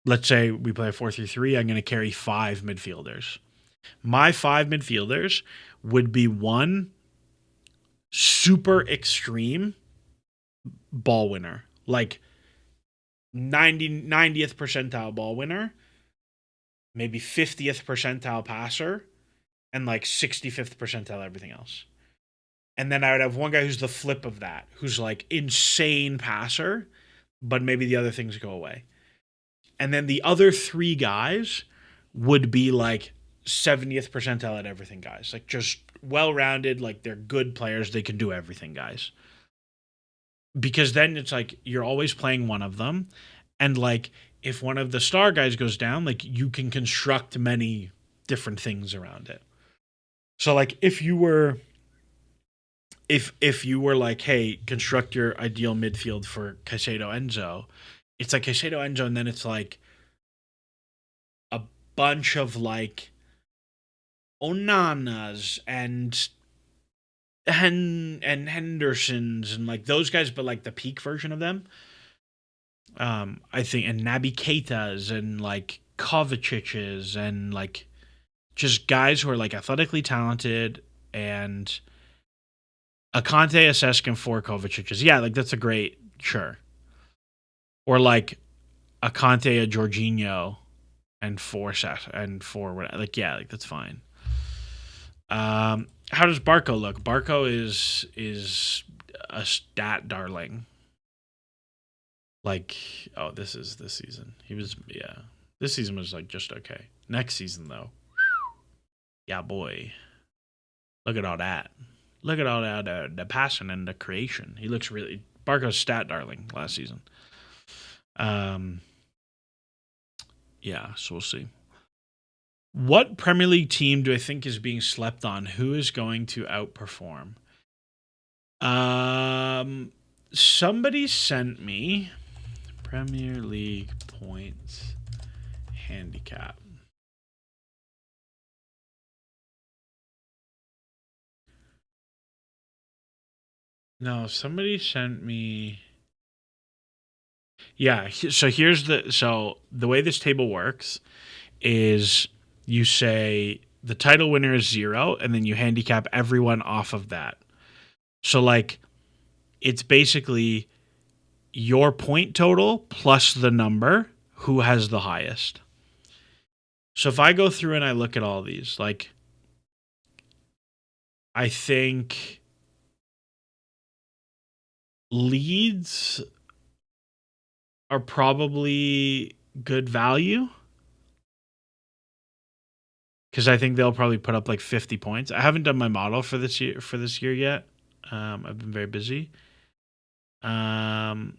let's say we play a 4-3-3, I'm going to carry 5 midfielders. My 5 midfielders would be one super extreme ball winner, like 90th percentile ball winner, maybe 50th percentile passer, and like 65th percentile everything else. And then I would have one guy who's the flip of that, who's like insane passer, but maybe the other things go away. And then the other 3 guys would be like 70th percentile at everything guys, like just well-rounded, like they're good players, they can do everything guys. Because then it's like you're always playing one of them, and like if one of the star guys goes down, like you can construct many different things around it. So like if you were like, hey, construct your ideal midfield for Caicedo Enzo, it's like Caicedo Enzo, and then it's like a bunch of like Onanas and Hendersons and like those guys, but like the peak version of them. I think, and Naby Keitas and like Kovacic's and like just guys who are like athletically talented, and a Conte, a Cesc, and 4 Kovacic's. Yeah, like that's a great, sure. Or like a Conte, a Jorginho, and 4 whatever. Like, yeah, like that's fine. How does Barco look? Barco is a stat darling. Like, oh, this is this season. He was, yeah. This season was like just okay. Next season though, yeah, boy. Look at all that. Look at all that, the passing and the creation. He looks really, Barco's stat darling last season. Yeah, so we'll see. What Premier League team do I think is being slept on? Who is going to outperform? Somebody sent me Premier League points handicap. No, somebody sent me. Yeah, so the way this table works is you say the title winner is 0, and then you handicap everyone off of that. So like it's basically your point total plus the number who has the highest. So if I go through and I look at all these, like I think Leeds are probably good value, because I think they'll probably put up like 50 points. I haven't done my model for this year yet. I've been very busy. I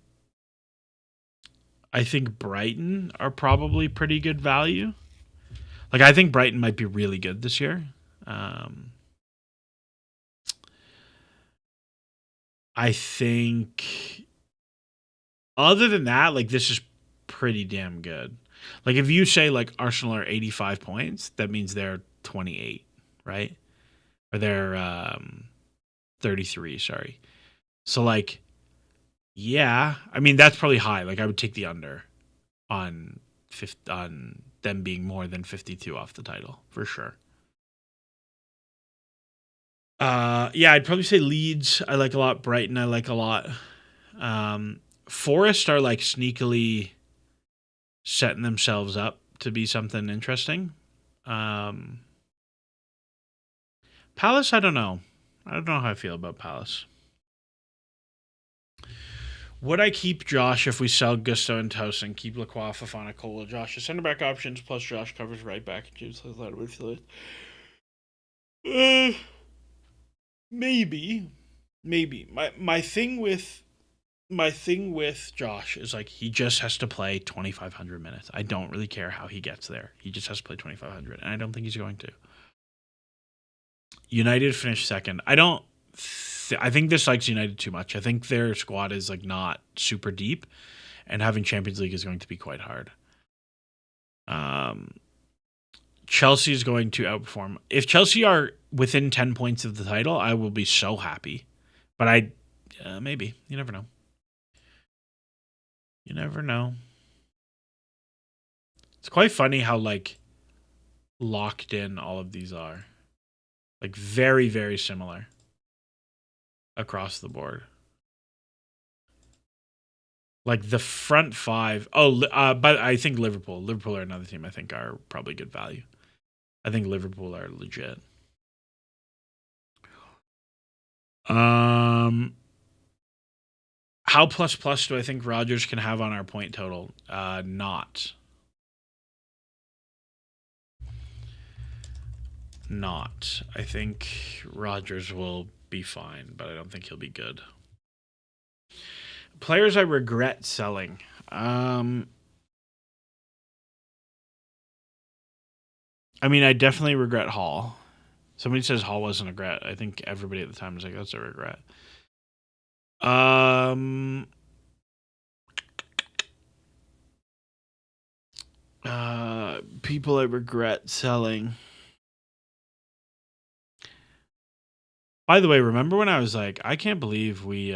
think Brighton are probably pretty good value. Like I think Brighton might be really good this year. I think other than that, like this is pretty damn good. Like if you say like Arsenal are 85 points, that means they're 28, right? Or they're 33, sorry. So like, yeah, I mean that's probably high. Like I would take the under on on them being more than 52 off the title for sure. Yeah, I'd probably say Leeds. I like a lot. Brighton, I like a lot. Forest are like sneakily setting themselves up to be something interesting. Um, Palace, I don't know. I don't know how I feel about Palace. Would I keep Josh if we sell Gusto and Toast and keep Lacroix, Fafana, Cole, Josh as center back options plus Josh covers right back and James Lazard midfield? Uh, maybe, maybe. My thing with Josh is like he just has to play 2,500 minutes. I don't really care how he gets there. He just has to play 2,500, and I don't think he's going to. United finished second. I think this likes United too much. I think their squad is like not super deep, and having Champions League is going to be quite hard. Chelsea is going to outperform. If Chelsea are within 10 points of the title, I will be so happy. But maybe. You never know. You never know. It's quite funny how like locked in all of these are. Like very, very similar across the board. Like the front five. But I think Liverpool are another team I think are probably good value. I think Liverpool are legit. How plus do I think Rodgers can have on our point total? Not. I think Rodgers will be fine, but I don't think he'll be good. Players I regret selling. I mean, I definitely regret Hall. Somebody says Hall wasn't a regret. I think everybody at the time was like, that's a regret. People I regret selling. By the way, remember when I was like, I can't believe we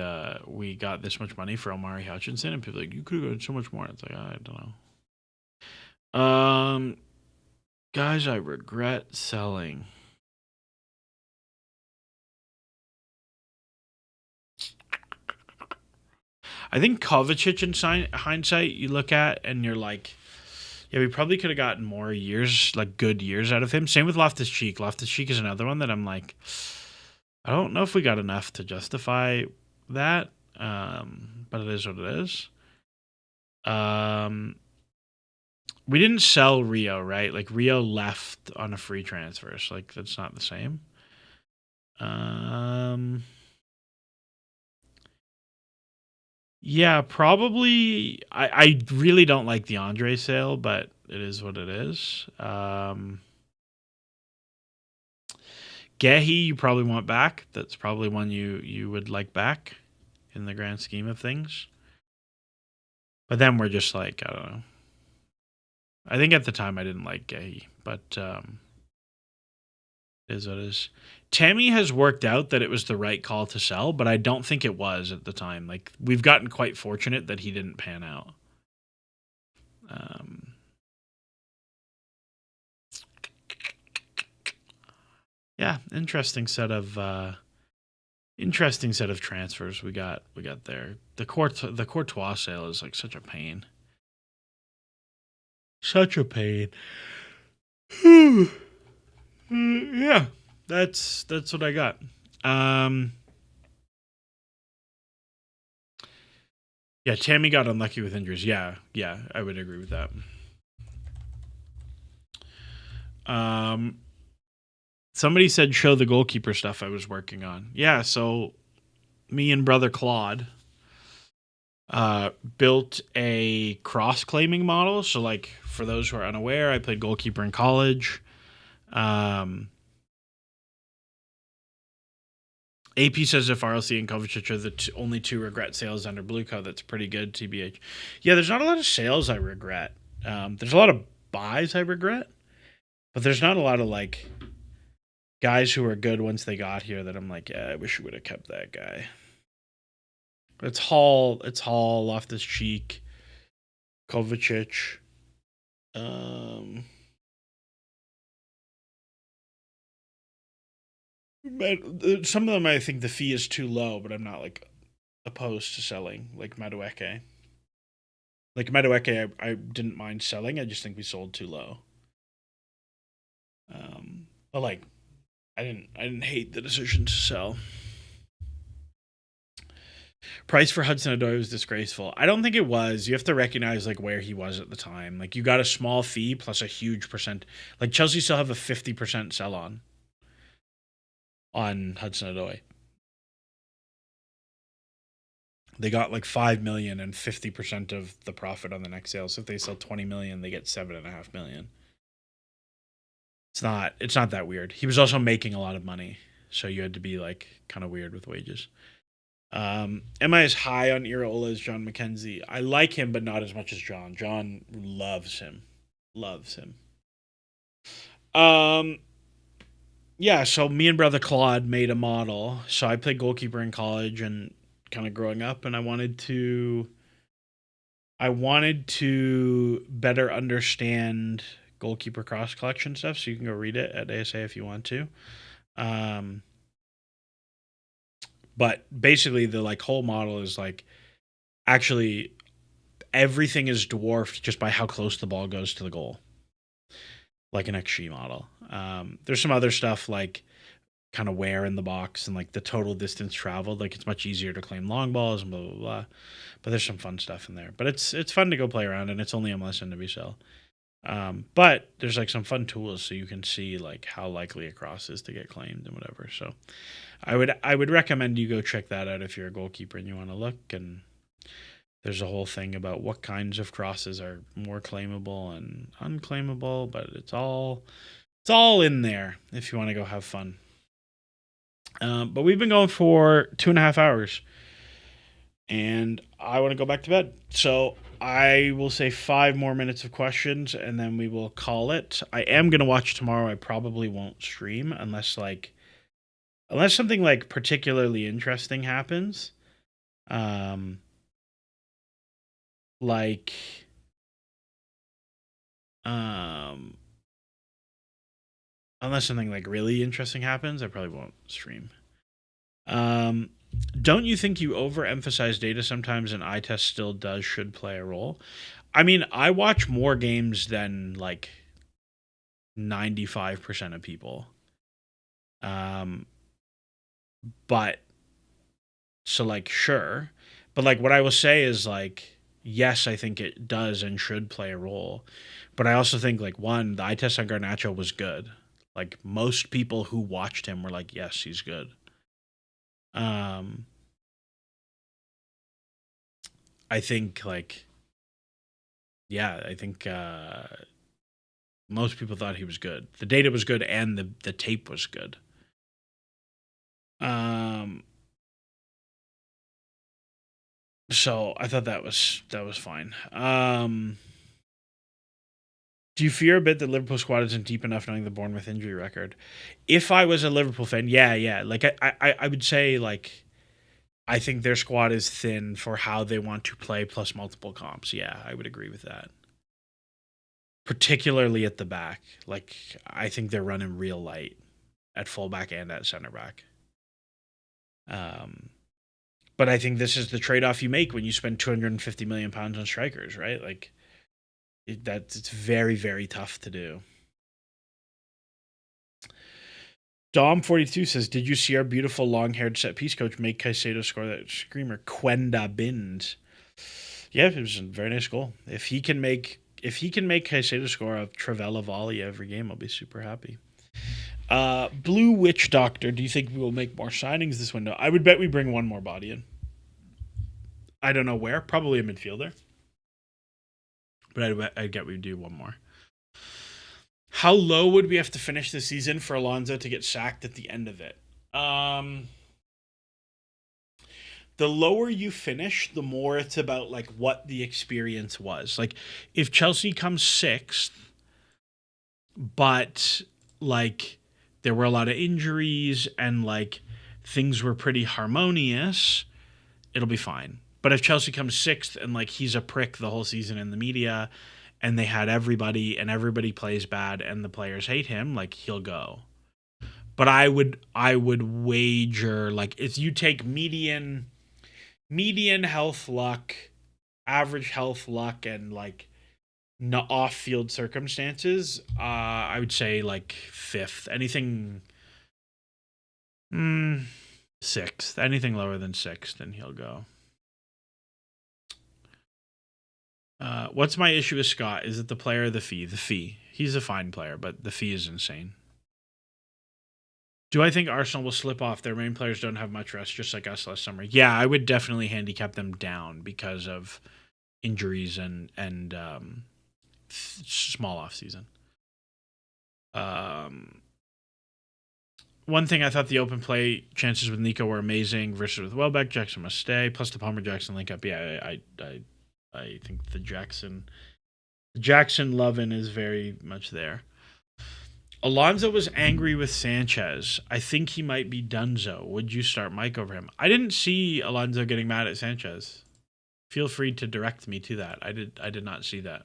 got this much money for Omari Hutchinson, and people were like, you could have gotten so much more. It's like, I don't know. Guys, I regret selling. I think Kovacic in hindsight, you look at and you're like, yeah, we probably could have gotten more years, like good years out of him. Same with Loftus-Cheek. Loftus-Cheek is another one that I'm like, I don't know if we got enough to justify that, but it is what it is. We didn't sell Rio, right? Like Rio left on a free transfer, so like that's not the same. Yeah, probably. I really don't like the Andre sale, but it is what it is. Gehi, you probably want back. That's probably one you would like back in the grand scheme of things. But then we're just like, I don't know. I think at the time I didn't like Gehi, but it is what it is. Tammy has worked out that it was the right call to sell, but I don't think it was at the time. Like we've gotten quite fortunate that he didn't pan out. Yeah, interesting set of transfers we got there. The Courtois sale is like such a pain. Such a pain. Yeah, that's what I got. Yeah, Tammy got unlucky with injuries. Yeah, I would agree with that. Somebody said show the goalkeeper stuff I was working on. Yeah, so me and brother Claude built a cross-claiming model. So, like, for those who are unaware, I played goalkeeper in college. AP says if RLC and Kovacic are the only two regret sales under Blueco, that's pretty good, TBH. Yeah, there's not a lot of sales I regret. There's a lot of buys I regret, but there's not a lot of, like, guys who are good once they got here that I'm like, yeah, I wish we would have kept that guy. It's Hall. It's Hall. Loftus Cheek. Kovacic. Some of them I think the fee is too low, but I'm not like opposed to selling, like Madueke. Like Madueke, I didn't mind selling. I just think we sold too low. But like, I didn't hate the decision to sell. Price for Hudson-Odoi was disgraceful. I don't think it was. You have to recognize like where he was at the time. Like you got a small fee plus a huge percent. Like Chelsea still have a 50% sell on Hudson-Odoi. They got like 5 million and 50% of the profit on the next sale. So if they sell 20 million, they get 7.5 million. It's not that weird. He was also making a lot of money, so you had to be like kind of weird with wages. Am I as high on Iraola as John McKenzie? I like him, but not as much as John. John loves him. Loves him. Yeah, so me and brother Claude made a model. So I played goalkeeper in college and kind of growing up, and I wanted to better understand goalkeeper cross collection stuff. So you can go read it at ASA if you want to. But basically the like whole model is like actually everything is dwarfed just by how close the ball goes to the goal, like an XG model. There's some other stuff like kind of wear in the box and like the total distance traveled. Like it's much easier to claim long balls and blah blah blah. But there's some fun stuff in there. But it's fun to go play around, and it's only MLS NWSL. But there's like some fun tools so you can see like how likely a cross is to get claimed and whatever. So I would recommend you go check that out if you're a goalkeeper and you want to look. And there's a whole thing about what kinds of crosses are more claimable and unclaimable, but it's all in there if you want to go have fun. But we've been going for 2.5 hours, and I want to go back to bed. So I will say 5 more minutes of questions, and then we will call it. I am going to watch tomorrow. I probably won't stream unless something like particularly interesting happens. Unless something like really interesting happens, I probably won't stream. Don't you think you overemphasize data sometimes, and eye test still should play a role? I mean, I watch more games than like 95% of people. But so like sure, but like what I will say is like yes, I think it does and should play a role, but I also think like one, the eye test on Garnacho was good. Like most people who watched him were like, yes, he's good. I think like, yeah, I think most people thought he was good. The data was good and the tape was good. So I thought that was fine. Do you fear a bit that Liverpool squad isn't deep enough knowing the Bournemouth injury record? If I was a Liverpool fan, yeah. Like I would say like I think their squad is thin for how they want to play plus multiple comps. Yeah, I would agree with that. Particularly at the back. Like I think they're running real light at fullback and at center back. But I think this is the trade-off you make when you spend £250 million on strikers, right? Like it's very, very tough to do. Dom42 says, did you see our beautiful long-haired set-piece coach make Caicedo score that screamer? Quenda Bind. Yeah, it was a very nice goal. If he can make Caicedo score a Travella volley every game, I'll be super happy. Blue Witch Doctor, do you think we will make more signings this window? I would bet we bring one more body in. I don't know where. Probably a midfielder. But I'd get we'd do one more. How low would we have to finish the season for Alonso to get sacked at the end of it? The lower you finish, the more it's about like what the experience was. Like if Chelsea comes 6th, but like there were a lot of injuries and like things were pretty harmonious, it'll be fine. But if Chelsea comes sixth and like he's a prick the whole season in the media, and they had everybody and everybody plays bad and the players hate him, like he'll go. But I would wager, like, if you take median health luck, average health luck, and like off field circumstances, I would say like fifth. Anything sixth. Anything lower than sixth, then he'll go. What's my issue with Scott? Is it the player or the fee? The fee. He's a fine player, but the fee is insane. Do I think Arsenal will slip off? Their main players don't have much rest, just like us last summer. Yeah, I would definitely handicap them down because of injuries and small off season. One thing, I thought the open play chances with Nico were amazing versus with Welbeck. Jackson must stay. Plus the Palmer Jackson link up. Yeah, I think the Jackson lovin' is very much there. Alonso was angry with Sanchez. I think he might be donezo. Would you start Mike over him? I didn't see Alonso getting mad at Sanchez. Feel free to direct me to that. I did not see that.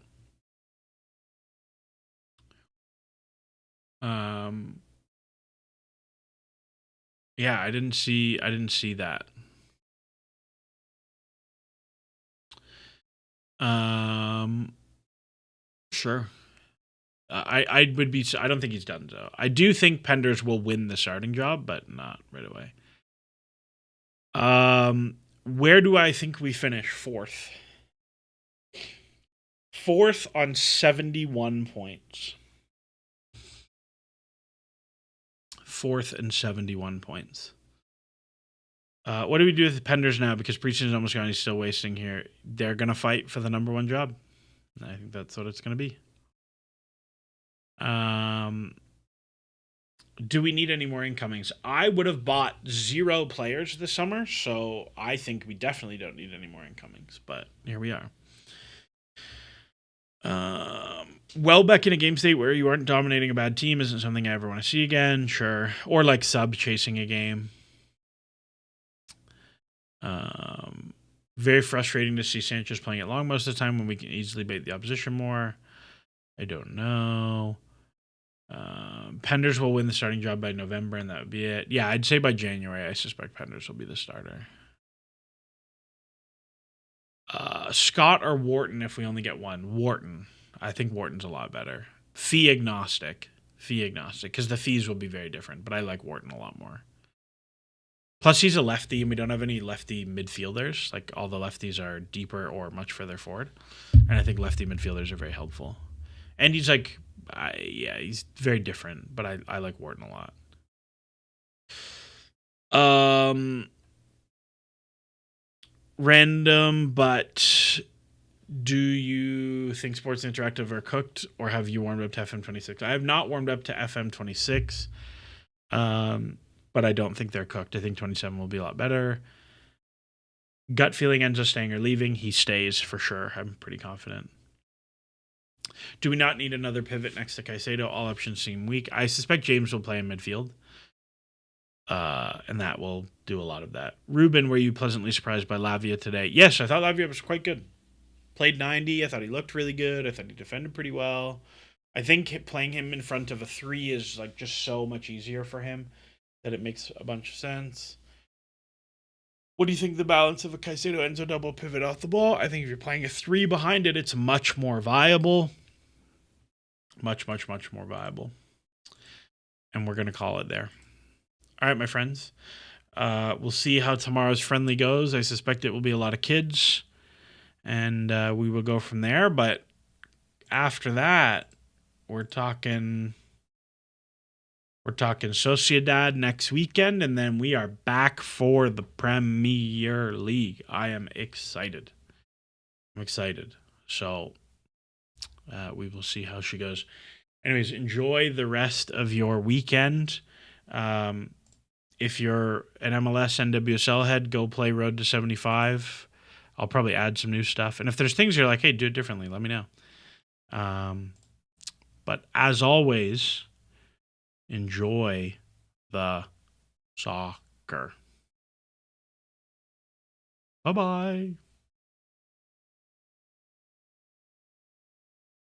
Yeah, I didn't see that. Sure. I would be. I don't think he's done so. I do think Penders will win the starting job, but not right away. Where do I think we finish? Fourth. Fourth on 71 points. Fourth and 71 points. What do we do with Penders now? Because Preseason is almost gone. He's still wasting here. They're going to fight for the number one job. I think that's what it's going to be. Do we need any more incomings? I would have bought 0 players this summer, so I think we definitely don't need any more incomings. But here we are. Welbeck in a game state where you aren't dominating a bad team isn't something I ever want to see again. Sure. Or like sub chasing a game. Very frustrating to see Sanchez playing it long most of the time when we can easily bait the opposition more. I don't know. Penders will win the starting job by November, and that would be it. Yeah, I'd say by January, I suspect Penders will be the starter. Scott or Wharton if we only get one. Wharton. I think Wharton's a lot better. Fee agnostic, because the fees will be very different, but I like Wharton a lot more. Plus, he's a lefty, and we don't have any lefty midfielders. Like, all the lefties are deeper or much further forward. And I think lefty midfielders are very helpful. And he's like, he's very different, but I like Wharton a lot. Random, but do you think Sports Interactive are cooked, or have you warmed up to FM26? I have not warmed up to FM26, but I don't think they're cooked. I think 27 will be a lot better. Gut feeling Enzo staying or leaving. He stays for sure. I'm pretty confident. Do we not need another pivot next to Caicedo? All options seem weak. I suspect James will play in midfield. And that will do a lot of that. Ruben, were you pleasantly surprised by Lavia today? Yes, I thought Lavia was quite good. Played 90. I thought he looked really good. I thought he defended pretty well. I think playing him in front of a 3 is like just so much easier for him that it makes a bunch of sense. What do you think of the balance of a Caicedo Enzo double pivot off the ball? I think if you're playing a 3 behind it, it's much more viable. Much, much, much more viable. And we're going to call it there. All right, my friends. We'll see how tomorrow's friendly goes. I suspect it will be a lot of kids. And we will go from there. But after that, we're talking Sociedad next weekend, and then we are back for the Premier League. I am excited. So we will see how she goes. Anyways, enjoy the rest of your weekend. If you're an MLS NWSL head, go play Road to 75. I'll probably add some new stuff. And if there's things you're like, hey, do it differently, let me know. But as always, enjoy the soccer. Bye-bye.